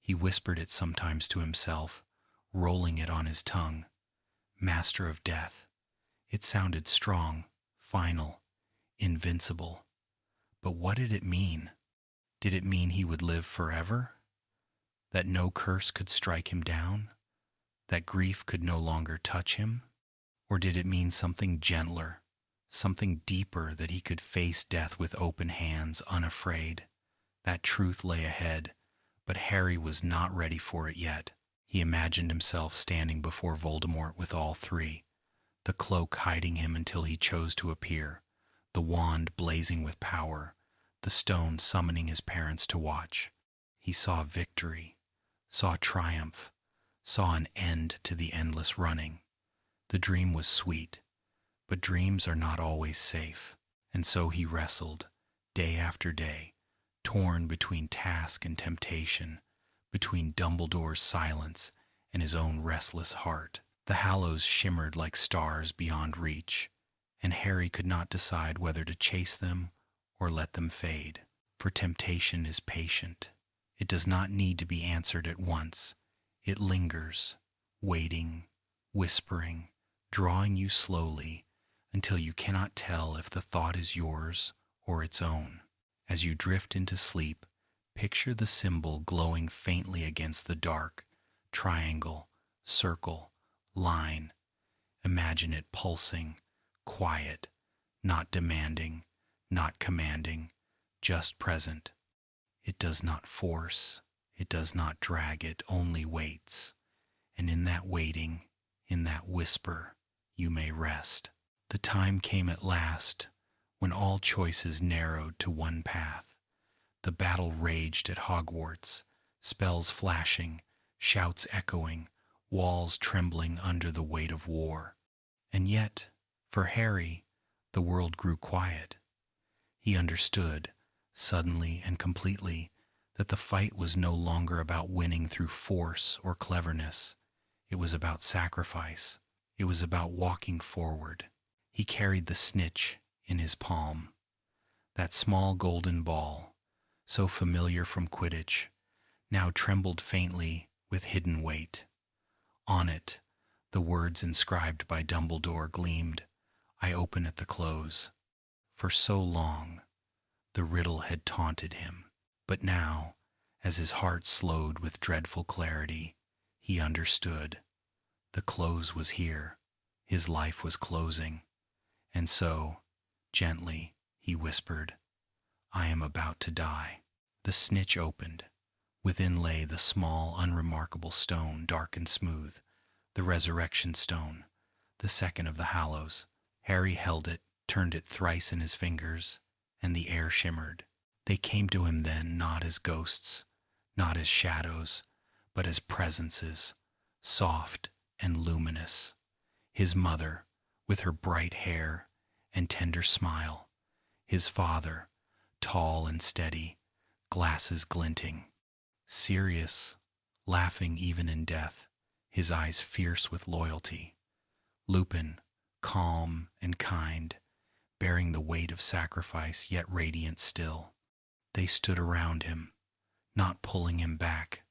He whispered it sometimes to himself, rolling it on his tongue. Master of Death. It sounded strong, final, invincible. But what did it mean? Did it mean he would live forever? That no curse could strike him down? That grief could no longer touch him? Or did it mean something gentler, something deeper, that he could face death with open hands, unafraid? That truth lay ahead, but Harry was not ready for it yet. He imagined himself standing before Voldemort with all three, the cloak hiding him until he chose to appear, the wand blazing with power, the stone summoning his parents to watch. He saw victory, saw triumph, saw an end to the endless running. The dream was sweet, but dreams are not always safe, and so he wrestled, day after day, torn between task and temptation, between Dumbledore's silence and his own restless heart. The Hallows shimmered like stars beyond reach, and Harry could not decide whether to chase them or let them fade. For temptation is patient. It does not need to be answered at once. It lingers, waiting, whispering, drawing you slowly until you cannot tell if the thought is yours or its own. As you drift into sleep, picture the symbol glowing faintly against the dark, triangle, circle, line. Imagine it pulsing, quiet, not demanding, not commanding, just present. It does not force, it does not drag, it only waits. And in that waiting, in that whisper, you may rest. The time came at last, when all choices narrowed to one path. The battle raged at Hogwarts, spells flashing, shouts echoing, walls trembling under the weight of war. And yet, for Harry, the world grew quiet. He understood, suddenly and completely, that the fight was no longer about winning through force or cleverness. It was about sacrifice. It was about walking forward. He carried the snitch in his palm. That small golden ball, so familiar from Quidditch, now trembled faintly with hidden weight. On it, the words inscribed by Dumbledore gleamed, "I open at the close." For so long, the riddle had taunted him. But now, as his heart slowed with dreadful clarity, he understood. The close was here. His life was closing. And so, gently, he whispered, "I am about to die." The snitch opened. Within lay the small, unremarkable stone, dark and smooth, the resurrection stone, the second of the Hallows. Harry held it, turned it thrice in his fingers, and the air shimmered. They came to him then not as ghosts, not as shadows, but as presences, soft and luminous. His mother, with her bright hair and tender smile. His father, tall and steady, glasses glinting. Serious, laughing even in death, his eyes fierce with loyalty. Lupin, calm and kind, bearing the weight of sacrifice, yet radiant still. They stood around him, not pulling him back,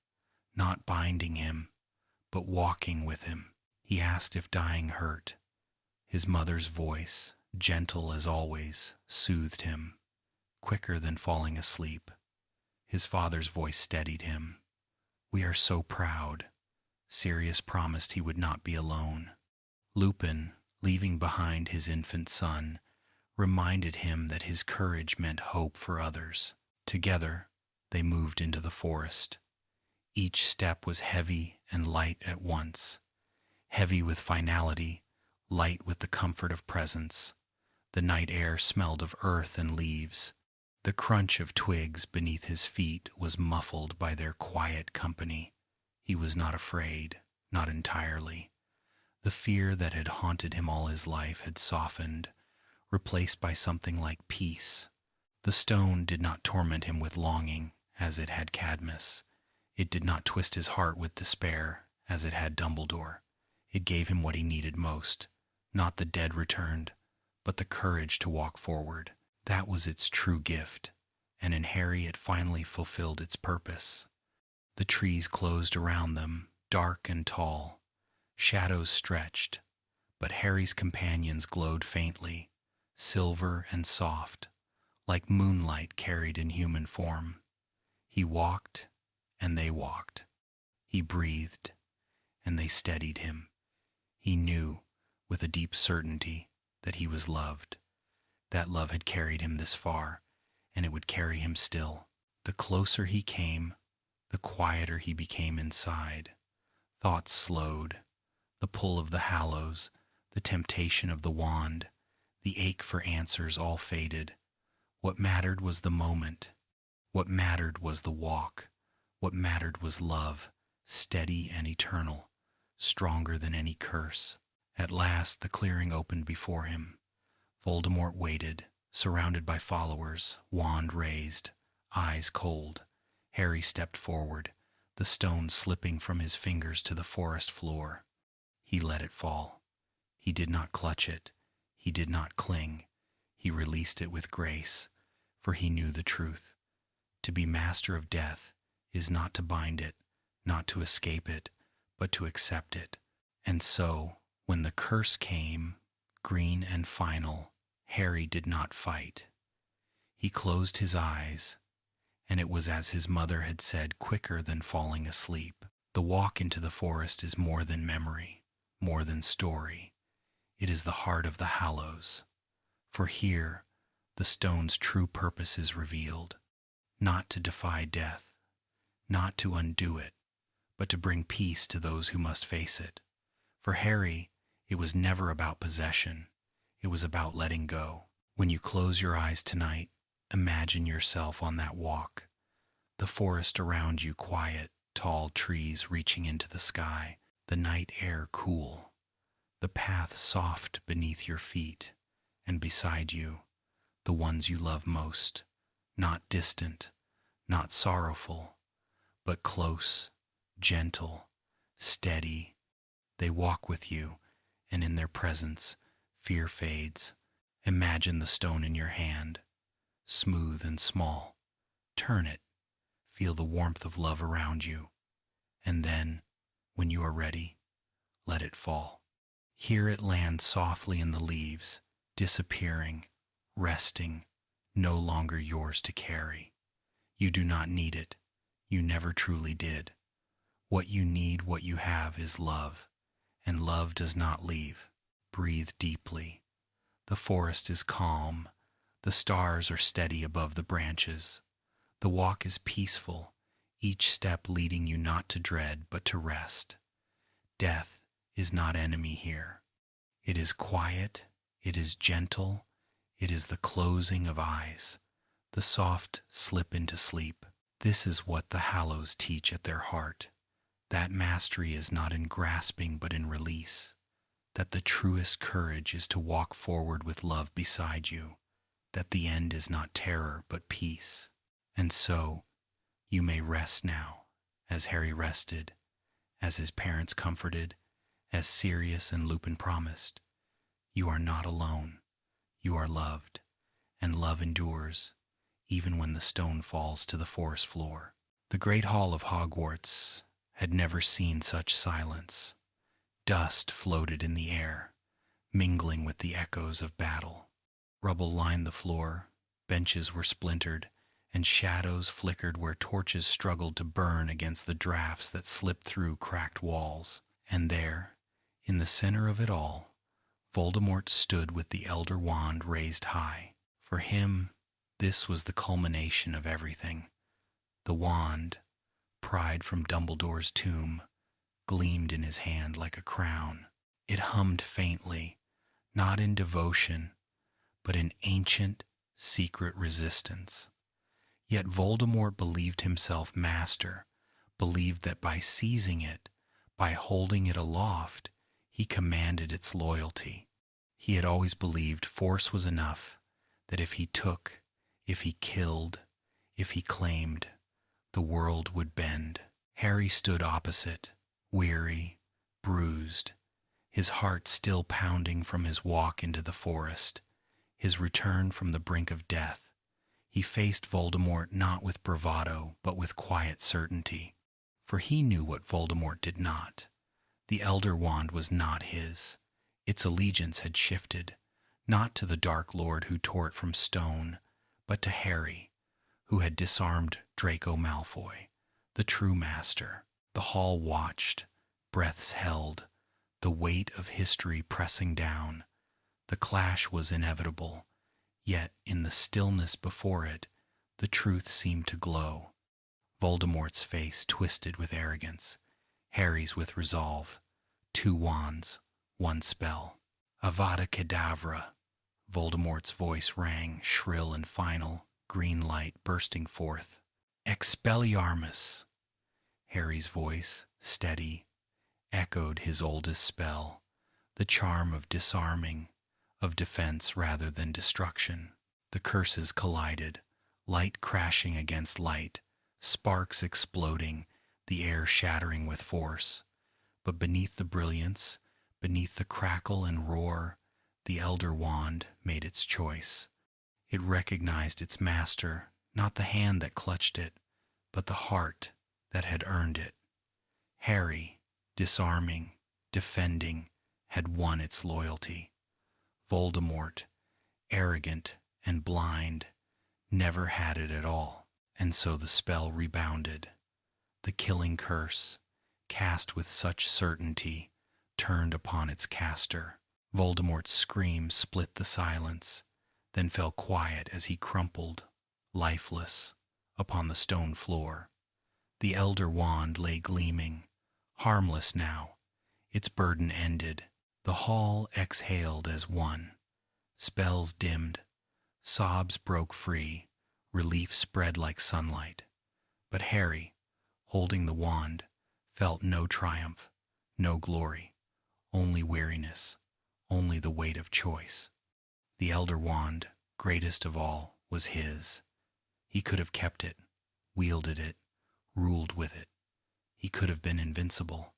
not binding him, but walking with him. He asked if dying hurt. His mother's voice, gentle as always, soothed him, quicker than falling asleep. His father's voice steadied him. "We are so proud." Sirius promised he would not be alone. Lupin, leaving behind his infant son, reminded him that his courage meant hope for others. Together, they moved into the forest. Each step was heavy and light at once. Heavy with finality, light with the comfort of presence. The night air smelled of earth and leaves. The crunch of twigs beneath his feet was muffled by their quiet company. He was not afraid, not entirely. The fear that had haunted him all his life had softened, replaced by something like peace. The stone did not torment him with longing, as it had Cadmus. It did not twist his heart with despair, as it had Dumbledore. It gave him what he needed most, not the dead returned, but the courage to walk forward. That was its true gift, and in Harry it finally fulfilled its purpose. The trees closed around them, dark and tall. Shadows stretched, but Harry's companions glowed faintly, silver and soft, like moonlight carried in human form. He walked, and they walked. He breathed, and they steadied him. He knew, with a deep certainty, that he was loved. That love had carried him this far, and it would carry him still. The closer he came, the quieter he became inside. Thoughts slowed. The pull of the Hallows, the temptation of the wand, the ache for answers all faded. What mattered was the moment. What mattered was the walk. What mattered was love, steady and eternal, stronger than any curse. At last the clearing opened before him. Voldemort waited, surrounded by followers, wand raised, eyes cold. Harry stepped forward, the stone slipping from his fingers to the forest floor. He let it fall. He did not clutch it. He did not cling. He released it with grace, for he knew the truth. To be master of death is not to bind it, not to escape it, but to accept it. And so, When the curse came, green and final, Harry did not fight. He closed his eyes, and it was as his mother had said, quicker than falling asleep. The walk into the forest is more than memory, more than story. It is the heart of the Hallows. For here, the stone's true purpose is revealed, not to defy death, not to undo it, but to bring peace to those who must face it. For Harry, it was never about possession. It was about letting go. When you close your eyes tonight, imagine yourself on that walk. The forest around you quiet, tall trees reaching into the sky, the night air cool, the path soft beneath your feet, and beside you, the ones you love most, not distant, not sorrowful, but close, gentle, steady. They walk with you, and in their presence, fear fades. Imagine the stone in your hand, smooth and small. Turn it. Feel the warmth of love around you. And then, when you are ready, let it fall. Here it lands softly in the leaves, disappearing, resting, no longer yours to carry. You do not need it. You never truly did. What you need, what you have, is love. And love does not leave. Breathe deeply. The forest is calm. The stars are steady above the branches. The walk is peaceful, each step leading you not to dread, but to rest. Death is not enemy here. It is quiet, it is gentle, it is the closing of eyes, the soft slip into sleep. This is what the Hallows teach at their heart. That mastery is not in grasping but in release, that the truest courage is to walk forward with love beside you, that the end is not terror but peace. And so, you may rest now, as Harry rested, as his parents comforted, as Sirius and Lupin promised. You are not alone. You are loved, and love endures, even when the stone falls to the forest floor. The great hall of Hogwarts had never seen such silence. Dust floated in the air, mingling with the echoes of battle. Rubble lined the floor, benches were splintered, and shadows flickered where torches struggled to burn against the drafts that slipped through cracked walls. And there, in the center of it all, Voldemort stood with the Elder Wand raised high. For him, this was the culmination of everything. The wand, pried from Dumbledore's tomb, gleamed in his hand like a crown. It hummed faintly, not in devotion, but in ancient, secret resistance. Yet Voldemort believed himself master, believed that by seizing it, by holding it aloft, he commanded its loyalty. He had always believed force was enough, that if he took, if he killed, if he claimed, the world would bend. Harry stood opposite, weary, bruised, his heart still pounding from his walk into the forest, his return from the brink of death. He faced Voldemort not with bravado, but with quiet certainty. For he knew what Voldemort did not. The Elder Wand was not his. Its allegiance had shifted, not to the Dark Lord who tore it from stone, but to Harry, who had disarmed Draco Malfoy, the true master. The hall watched, breaths held, the weight of history pressing down. The clash was inevitable, yet in the stillness before it, the truth seemed to glow. Voldemort's face twisted with arrogance, Harry's with resolve. 2 wands, 1 spell. Avada Kedavra. Voldemort's voice rang, shrill and final, green light bursting forth. Expelliarmus. Harry's voice, steady, echoed his oldest spell, the charm of disarming, of defense rather than destruction. The curses collided, light crashing against light, sparks exploding, the air shattering with force. But beneath the brilliance, beneath the crackle and roar, the Elder Wand made its choice. It recognized its master, not the hand that clutched it, but the heart that had earned it. Harry, disarming, defending, had won its loyalty. Voldemort, arrogant and blind, never had it at all, and so the spell rebounded. The killing curse, cast with such certainty, turned upon its caster. Voldemort's scream split the silence, then fell quiet as he crumpled, lifeless, upon the stone floor. The Elder Wand lay gleaming, harmless now, its burden ended. The hall exhaled as one. Spells dimmed, sobs broke free, relief spread like sunlight. But Harry, holding the wand, felt no triumph, no glory, only weariness, only the weight of choice. The Elder Wand, greatest of all, was his. He could have kept it, wielded it, ruled with it. He could have been invincible,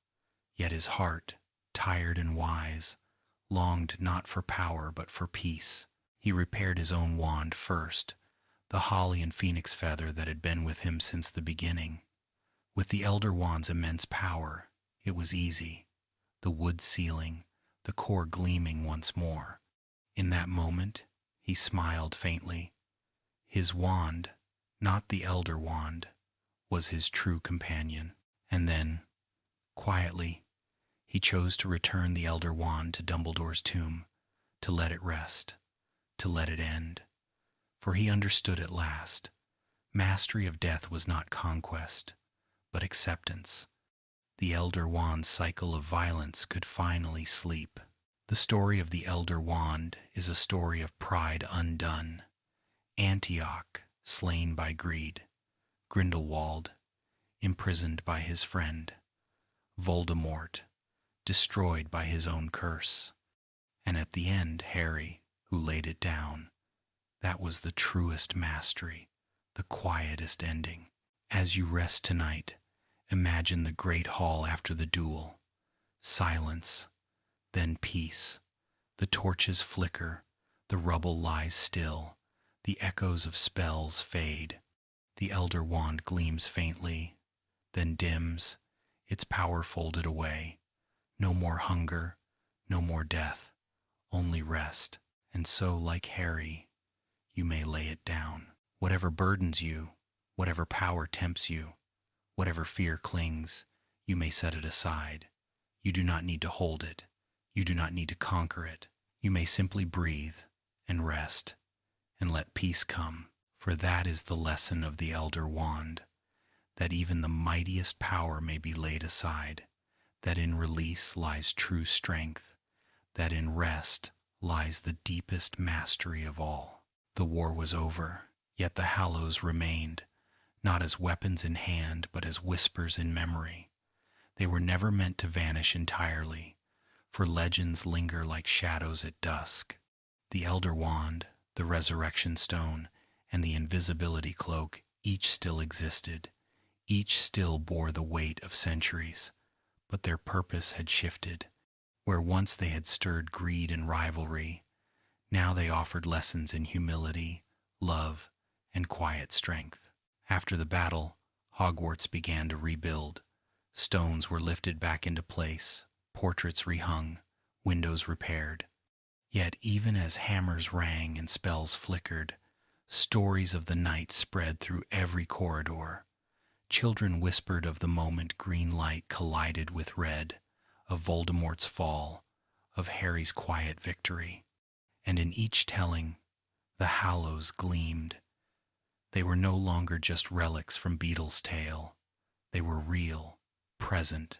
yet his heart, tired and wise, longed not for power but for peace. He repaired his own wand first, the holly and phoenix feather that had been with him since the beginning. With the Elder Wand's immense power, it was easy, the wood ceiling, the core gleaming once more. In that moment, he smiled faintly. His wand, not the Elder Wand, was his true companion. And then, quietly, he chose to return the Elder Wand to Dumbledore's tomb, to let it rest, to let it end. For he understood at last, mastery of death was not conquest, but acceptance. The Elder Wand's cycle of violence could finally sleep. The story of the Elder Wand is a story of pride undone. Antioch, slain by greed. Grindelwald, imprisoned by his friend. Voldemort, destroyed by his own curse. And at the end, Harry, who laid it down. That was the truest mastery, the quietest ending. As you rest tonight, imagine the great hall after the duel. Silence, then peace. The torches flicker, the rubble lies still, the echoes of spells fade. The Elder Wand gleams faintly, then dims, its power folded away. No more hunger, no more death, only rest. And so, like Harry, you may lay it down. Whatever burdens you, whatever power tempts you, whatever fear clings, you may set it aside. You do not need to hold it. You do not need to conquer it. You may simply breathe and rest and let peace come. For that is the lesson of the Elder Wand, that even the mightiest power may be laid aside, that in release lies true strength, that in rest lies the deepest mastery of all. The war was over, yet the Hallows remained, not as weapons in hand, but as whispers in memory. They were never meant to vanish entirely, for legends linger like shadows at dusk. The Elder Wand, the Resurrection Stone, and the Invisibility Cloak each still existed, each still bore the weight of centuries, but their purpose had shifted. Where once they had stirred greed and rivalry, now they offered lessons in humility, love, and quiet strength. After the battle, Hogwarts began to rebuild. Stones were lifted back into place, portraits rehung, windows repaired. Yet even as hammers rang and spells flickered, stories of the night spread through every corridor. Children whispered of the moment green light collided with red, of Voldemort's fall, of Harry's quiet victory. And in each telling, the Hallows gleamed. They were no longer just relics from Beetle's tale. They were real, present,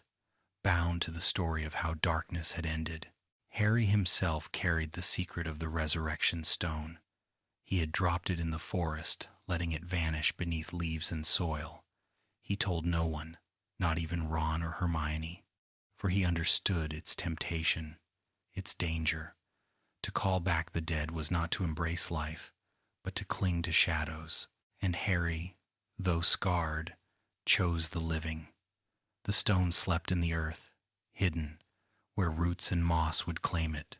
bound to the story of how darkness had ended. Harry himself carried the secret of the Resurrection Stone. He had dropped it in the forest, letting it vanish beneath leaves and soil. He told no one, not even Ron or Hermione, for he understood its temptation, its danger. To call back the dead was not to embrace life, but to cling to shadows. And Harry, though scarred, chose the living. The stone slept in the earth, hidden, where roots and moss would claim it,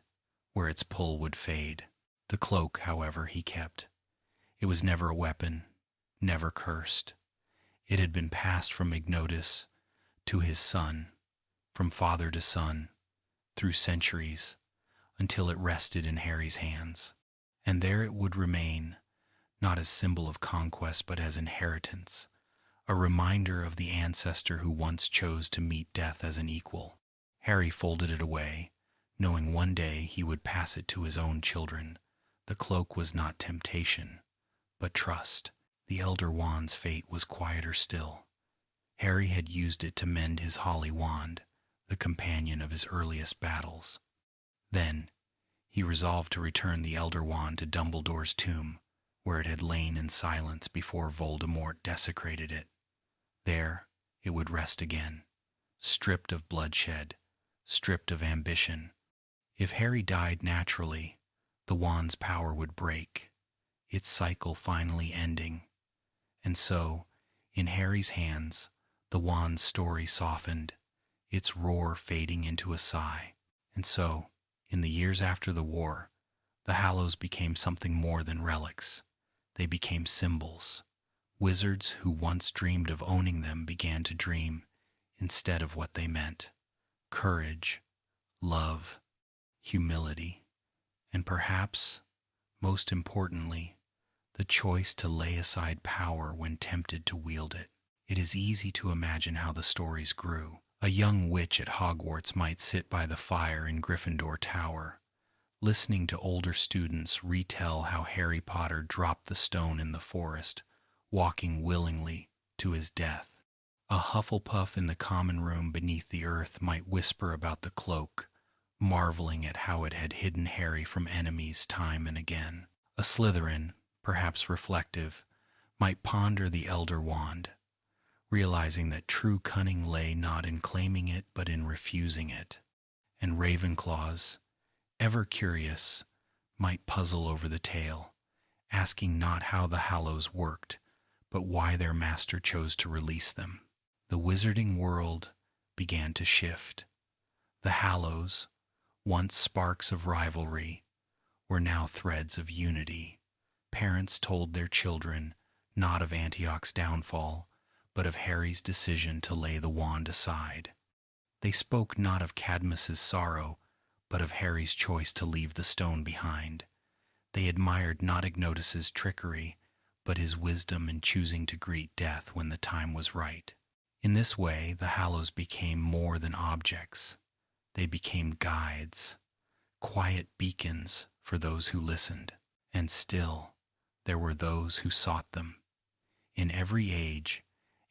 where its pull would fade. The cloak, however, he kept. It was never a weapon, never cursed. It had been passed from Ignotus to his son, from father to son, through centuries, until it rested in Harry's hands. And there it would remain, not as symbol of conquest but as inheritance, a reminder of the ancestor who once chose to meet death as an equal. Harry folded it away, knowing one day he would pass it to his own children. The cloak was not temptation, but trust. The Elder Wand's fate was quieter still. Harry had used it to mend his holly wand, the companion of his earliest battles. Then, he resolved to return the Elder Wand to Dumbledore's tomb, where it had lain in silence before Voldemort desecrated it. There, it would rest again, stripped of bloodshed, stripped of ambition. If Harry died naturally, the wand's power would break, its cycle finally ending. And so, in Harry's hands, the wand's story softened, its roar fading into a sigh. And so, in the years after the war, the Hallows became something more than relics. They became symbols. Wizards who once dreamed of owning them began to dream instead of what they meant. Courage, love, humility, and perhaps, most importantly, the choice to lay aside power when tempted to wield it. It is easy to imagine how the stories grew. A young witch at Hogwarts might sit by the fire in Gryffindor Tower, listening to older students retell how Harry Potter dropped the stone in the forest, walking willingly to his death. A Hufflepuff in the common room beneath the earth might whisper about the cloak, marveling at how it had hidden Harry from enemies time and again. A Slytherin, perhaps reflective, might ponder the Elder Wand, realizing that true cunning lay not in claiming it but in refusing it. And Ravenclaws, ever curious, might puzzle over the tale, asking not how the Hallows worked, but why their master chose to release them. The wizarding world began to shift. The Hallows, once sparks of rivalry, were now threads of unity. Parents told their children not of Antioch's downfall, but of Harry's decision to lay the wand aside. They spoke not of Cadmus's sorrow, but of Harry's choice to leave the stone behind. They admired not Ignotus's trickery, but his wisdom in choosing to greet death when the time was right. In this way, the Hallows became more than objects. They became guides, quiet beacons for those who listened. And still, there were those who sought them. In every age,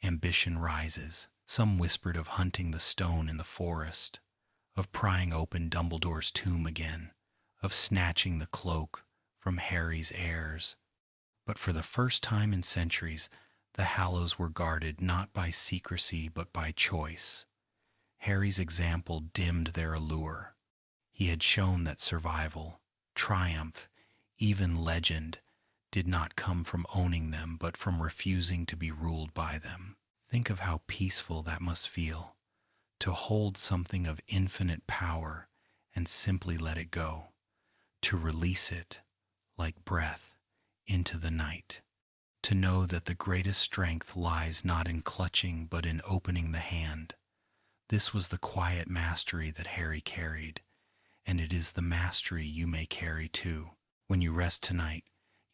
ambition rises. Some whispered of hunting the stone in the forest, of prying open Dumbledore's tomb again, of snatching the cloak from Harry's heirs. But for the first time in centuries, the Hallows were guarded not by secrecy but by choice. Harry's example dimmed their allure. He had shown that survival, triumph, even legend, did not come from owning them but from refusing to be ruled by them. Think of how peaceful that must feel, to hold something of infinite power and simply let it go, to release it, like breath, into the night, to know that the greatest strength lies not in clutching but in opening the hand. This was the quiet mastery that Harry carried, and it is the mastery you may carry too. When you rest tonight,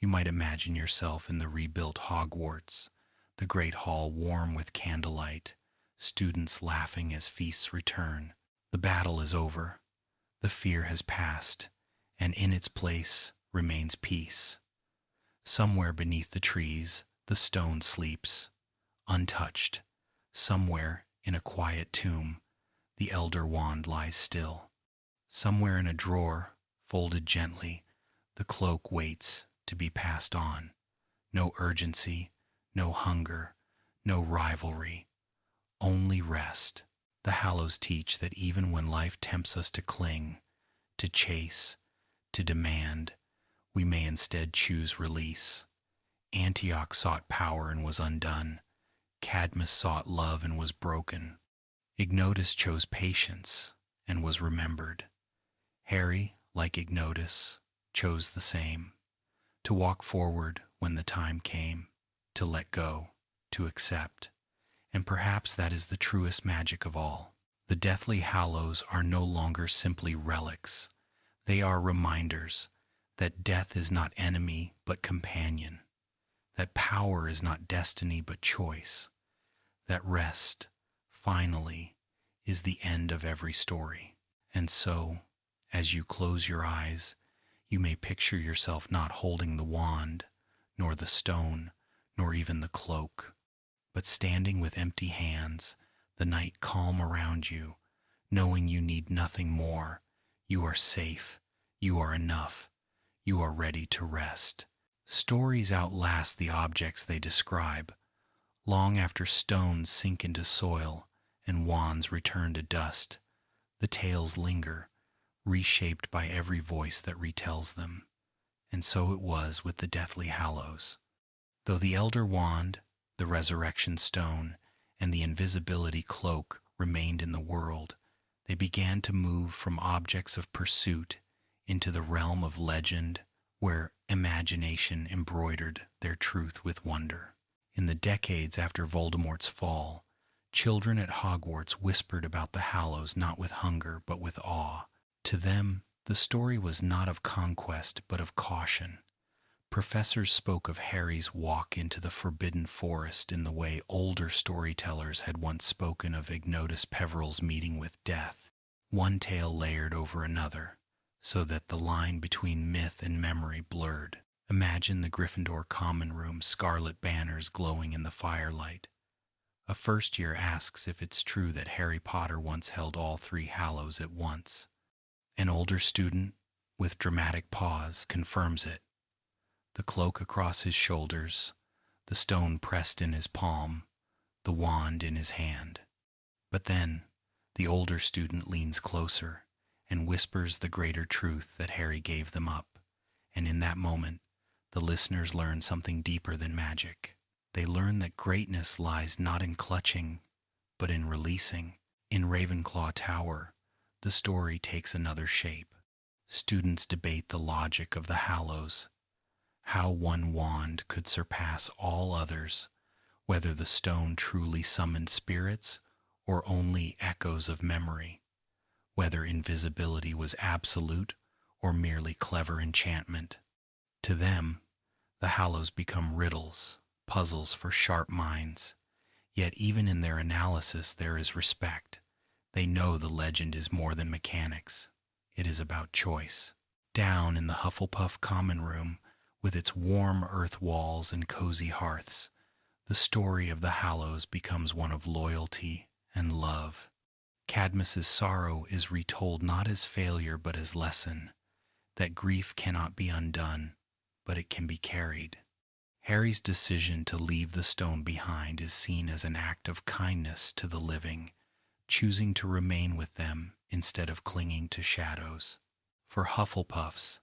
you might imagine yourself in the rebuilt Hogwarts, the great hall warm with candlelight, students laughing as feasts return. The battle is over, the fear has passed, and in its place remains peace. Somewhere beneath the trees, the stone sleeps, untouched. Somewhere in a quiet tomb, the Elder Wand lies still. Somewhere in a drawer, folded gently, the cloak waits to be passed on. No urgency, no hunger, no rivalry, only rest. The Hallows teach that even when life tempts us to cling, to chase, to demand, we may instead choose release. Antioch sought power and was undone. Cadmus sought love and was broken. Ignotus chose patience and was remembered. Harry, like Ignotus, chose the same, to walk forward when the time came, to let go, to accept. And perhaps that is the truest magic of all. The Deathly Hallows are no longer simply relics. They are reminders that death is not enemy but companion, that power is not destiny but choice, that rest, finally, is the end of every story. And so, as you close your eyes, you may picture yourself not holding the wand, nor the stone, nor even the cloak, but standing with empty hands, the night calm around you, knowing you need nothing more. You are safe, you are enough, you are ready to rest. Stories outlast the objects they describe. Long after stones sink into soil and wands return to dust, the tales linger, reshaped by every voice that retells them. And so it was with the Deathly Hallows. Though the Elder Wand, the Resurrection Stone, and the Invisibility Cloak remained in the world, they began to move from objects of pursuit into the realm of legend, where imagination embroidered their truth with wonder. In the decades after Voldemort's fall, children at Hogwarts whispered about the Hallows not with hunger but with awe. To them, the story was not of conquest but of caution. Professors spoke of Harry's walk into the forbidden forest in the way older storytellers had once spoken of Ignotus Peveril's meeting with death, one tale layered over another, so that the line between myth and memory blurred. Imagine the Gryffindor common room, scarlet banners glowing in the firelight. A first year asks if it's true that Harry Potter once held all three Hallows at once. An older student, with dramatic pause, confirms it. The cloak across his shoulders, the stone pressed in his palm, the wand in his hand. But then, the older student leans closer and whispers the greater truth that Harry gave them up, and in that moment, the listeners learn something deeper than magic. They learn that greatness lies not in clutching, but in releasing. In Ravenclaw Tower, the story takes another shape. Students debate the logic of the Hallows, how one wand could surpass all others, whether the stone truly summoned spirits or only echoes of memory, whether invisibility was absolute or merely clever enchantment. To them, the Hallows become riddles, puzzles for sharp minds. Yet even in their analysis there is respect. They know the legend is more than mechanics. It is about choice. Down in the Hufflepuff common room, with its warm earth walls and cozy hearths, the story of the Hallows becomes one of loyalty and love. Cadmus's sorrow is retold not as failure but as lesson, that grief cannot be undone, but it can be carried. Harry's decision to leave the stone behind is seen as an act of kindness to the living, choosing to remain with them instead of clinging to shadows. For Hufflepuffs,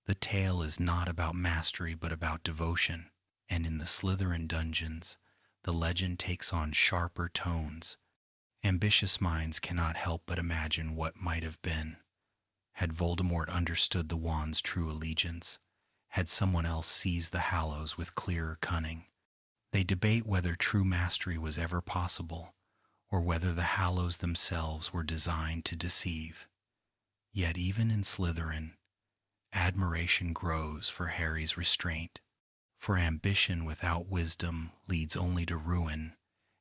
the tale is not about mastery but about devotion, and in the Slytherin dungeons, the legend takes on sharper tones. Ambitious minds cannot help but imagine what might have been. Had Voldemort understood the wand's true allegiance? Had someone else seized the Hallows with clearer cunning? They debate whether true mastery was ever possible, or whether the Hallows themselves were designed to deceive. Yet even in Slytherin, admiration grows for Harry's restraint, for ambition without wisdom leads only to ruin,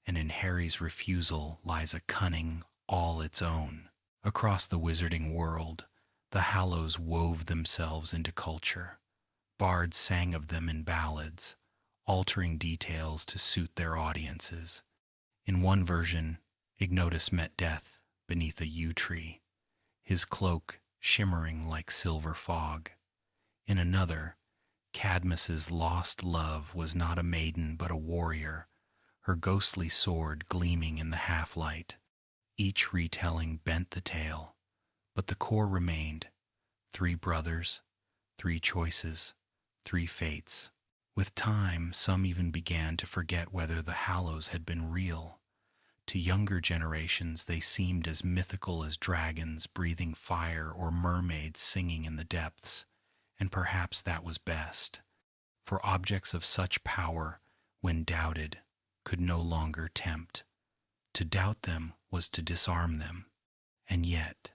and in Harry's refusal lies a cunning all its own. Across the wizarding world, the Hallows wove themselves into culture. Bards sang of them in ballads, altering details to suit their audiences. In one version, Ignotus met death beneath a yew tree, his cloak shimmering like silver fog. In another, Cadmus's lost love was not a maiden but a warrior, her ghostly sword gleaming in the half-light. Each retelling bent the tale, but the core remained: 3 brothers, 3 choices, 3 fates. With time, some even began to forget whether the Hallows had been real. To younger generations, they seemed as mythical as dragons breathing fire or mermaids singing in the depths, and perhaps that was best, for objects of such power, when doubted, could no longer tempt. To doubt them was to disarm them. And yet,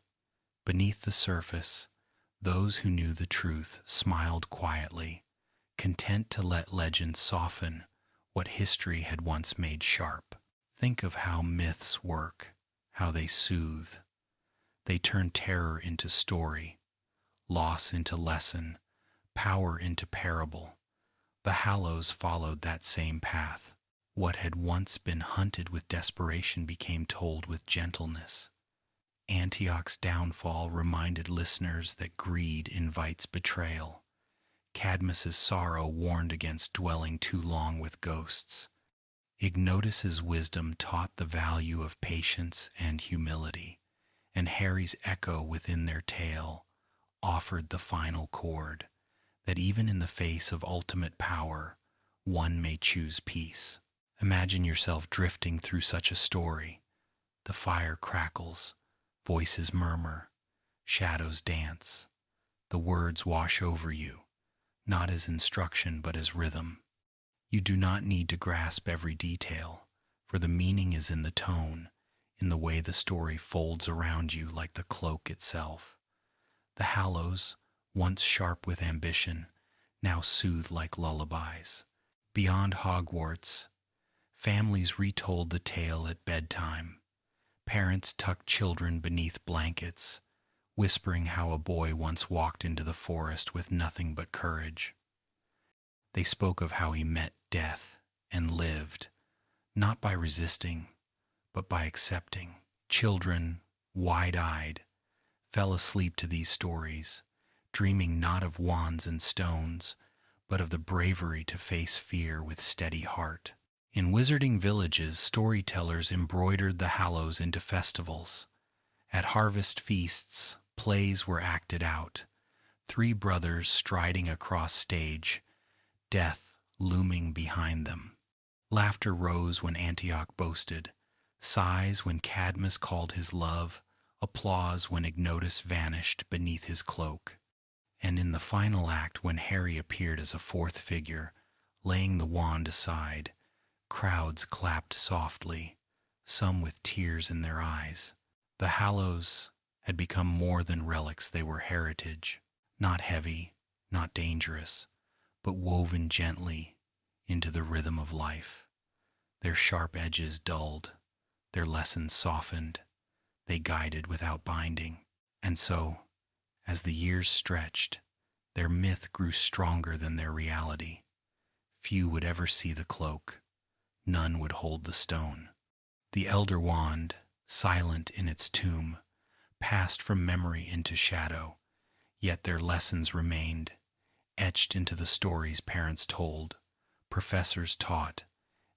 beneath the surface, those who knew the truth smiled quietly, content to let legend soften what history had once made sharp. Think of how myths work, how they soothe. They turn terror into story, loss into lesson, power into parable. The Hallows followed that same path. What had once been hunted with desperation became told with gentleness. Antioch's downfall reminded listeners that greed invites betrayal. Cadmus's sorrow warned against dwelling too long with ghosts. Ignotus's wisdom taught the value of patience and humility, and Harry's echo within their tale offered the final chord, that even in the face of ultimate power, one may choose peace. Imagine yourself drifting through such a story. The fire crackles, voices murmur, shadows dance. The words wash over you, not as instruction but as rhythm. You do not need to grasp every detail, for the meaning is in the tone, in the way the story folds around you like the cloak itself. The Hallows, once sharp with ambition, now soothe like lullabies. Beyond Hogwarts, families retold the tale at bedtime. Parents tucked children beneath blankets, whispering how a boy once walked into the forest with nothing but courage. They spoke of how he met death and lived, not by resisting, but by accepting. Children, wide-eyed, fell asleep to these stories, dreaming not of wands and stones, but of the bravery to face fear with steady heart. In wizarding villages, storytellers embroidered the Hallows into festivals. At harvest feasts, plays were acted out, three brothers striding across stage, death looming behind them. Laughter rose when Antioch boasted, sighs when Cadmus called his love, applause when Ignotus vanished beneath his cloak. And in the final act, when Harry appeared as a fourth figure, laying the wand aside, crowds clapped softly, some with tears in their eyes. The Hallows had become more than relics, they were heritage, not heavy, not dangerous, but woven gently into the rhythm of life. Their sharp edges dulled, their lessons softened, they guided without binding. And so, as the years stretched, their myth grew stronger than their reality. Few would ever see the cloak, none would hold the stone. The elder wand, silent in its tomb, passed from memory into shadow, yet their lessons remained, etched into the stories parents told, professors taught,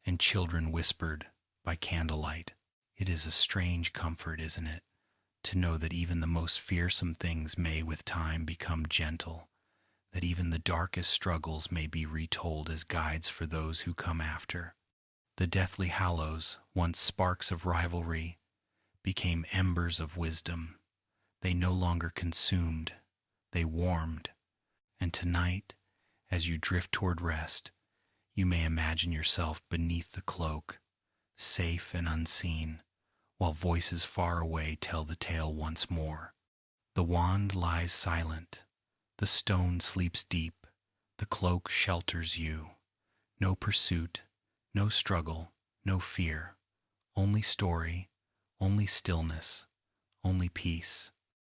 and children whispered by candlelight. It is a strange comfort, isn't it, to know that even the most fearsome things may with time become gentle, that even the darkest struggles may be retold as guides for those who come after. The Deathly Hallows, once sparks of rivalry, became embers of wisdom. They no longer consumed, they warmed. And tonight, as you drift toward rest, you may imagine yourself beneath the cloak, safe and unseen, while voices far away tell the tale once more. The wand lies silent, the stone sleeps deep, the cloak shelters you. No pursuit, no struggle, no fear, only story, only stillness, only peace.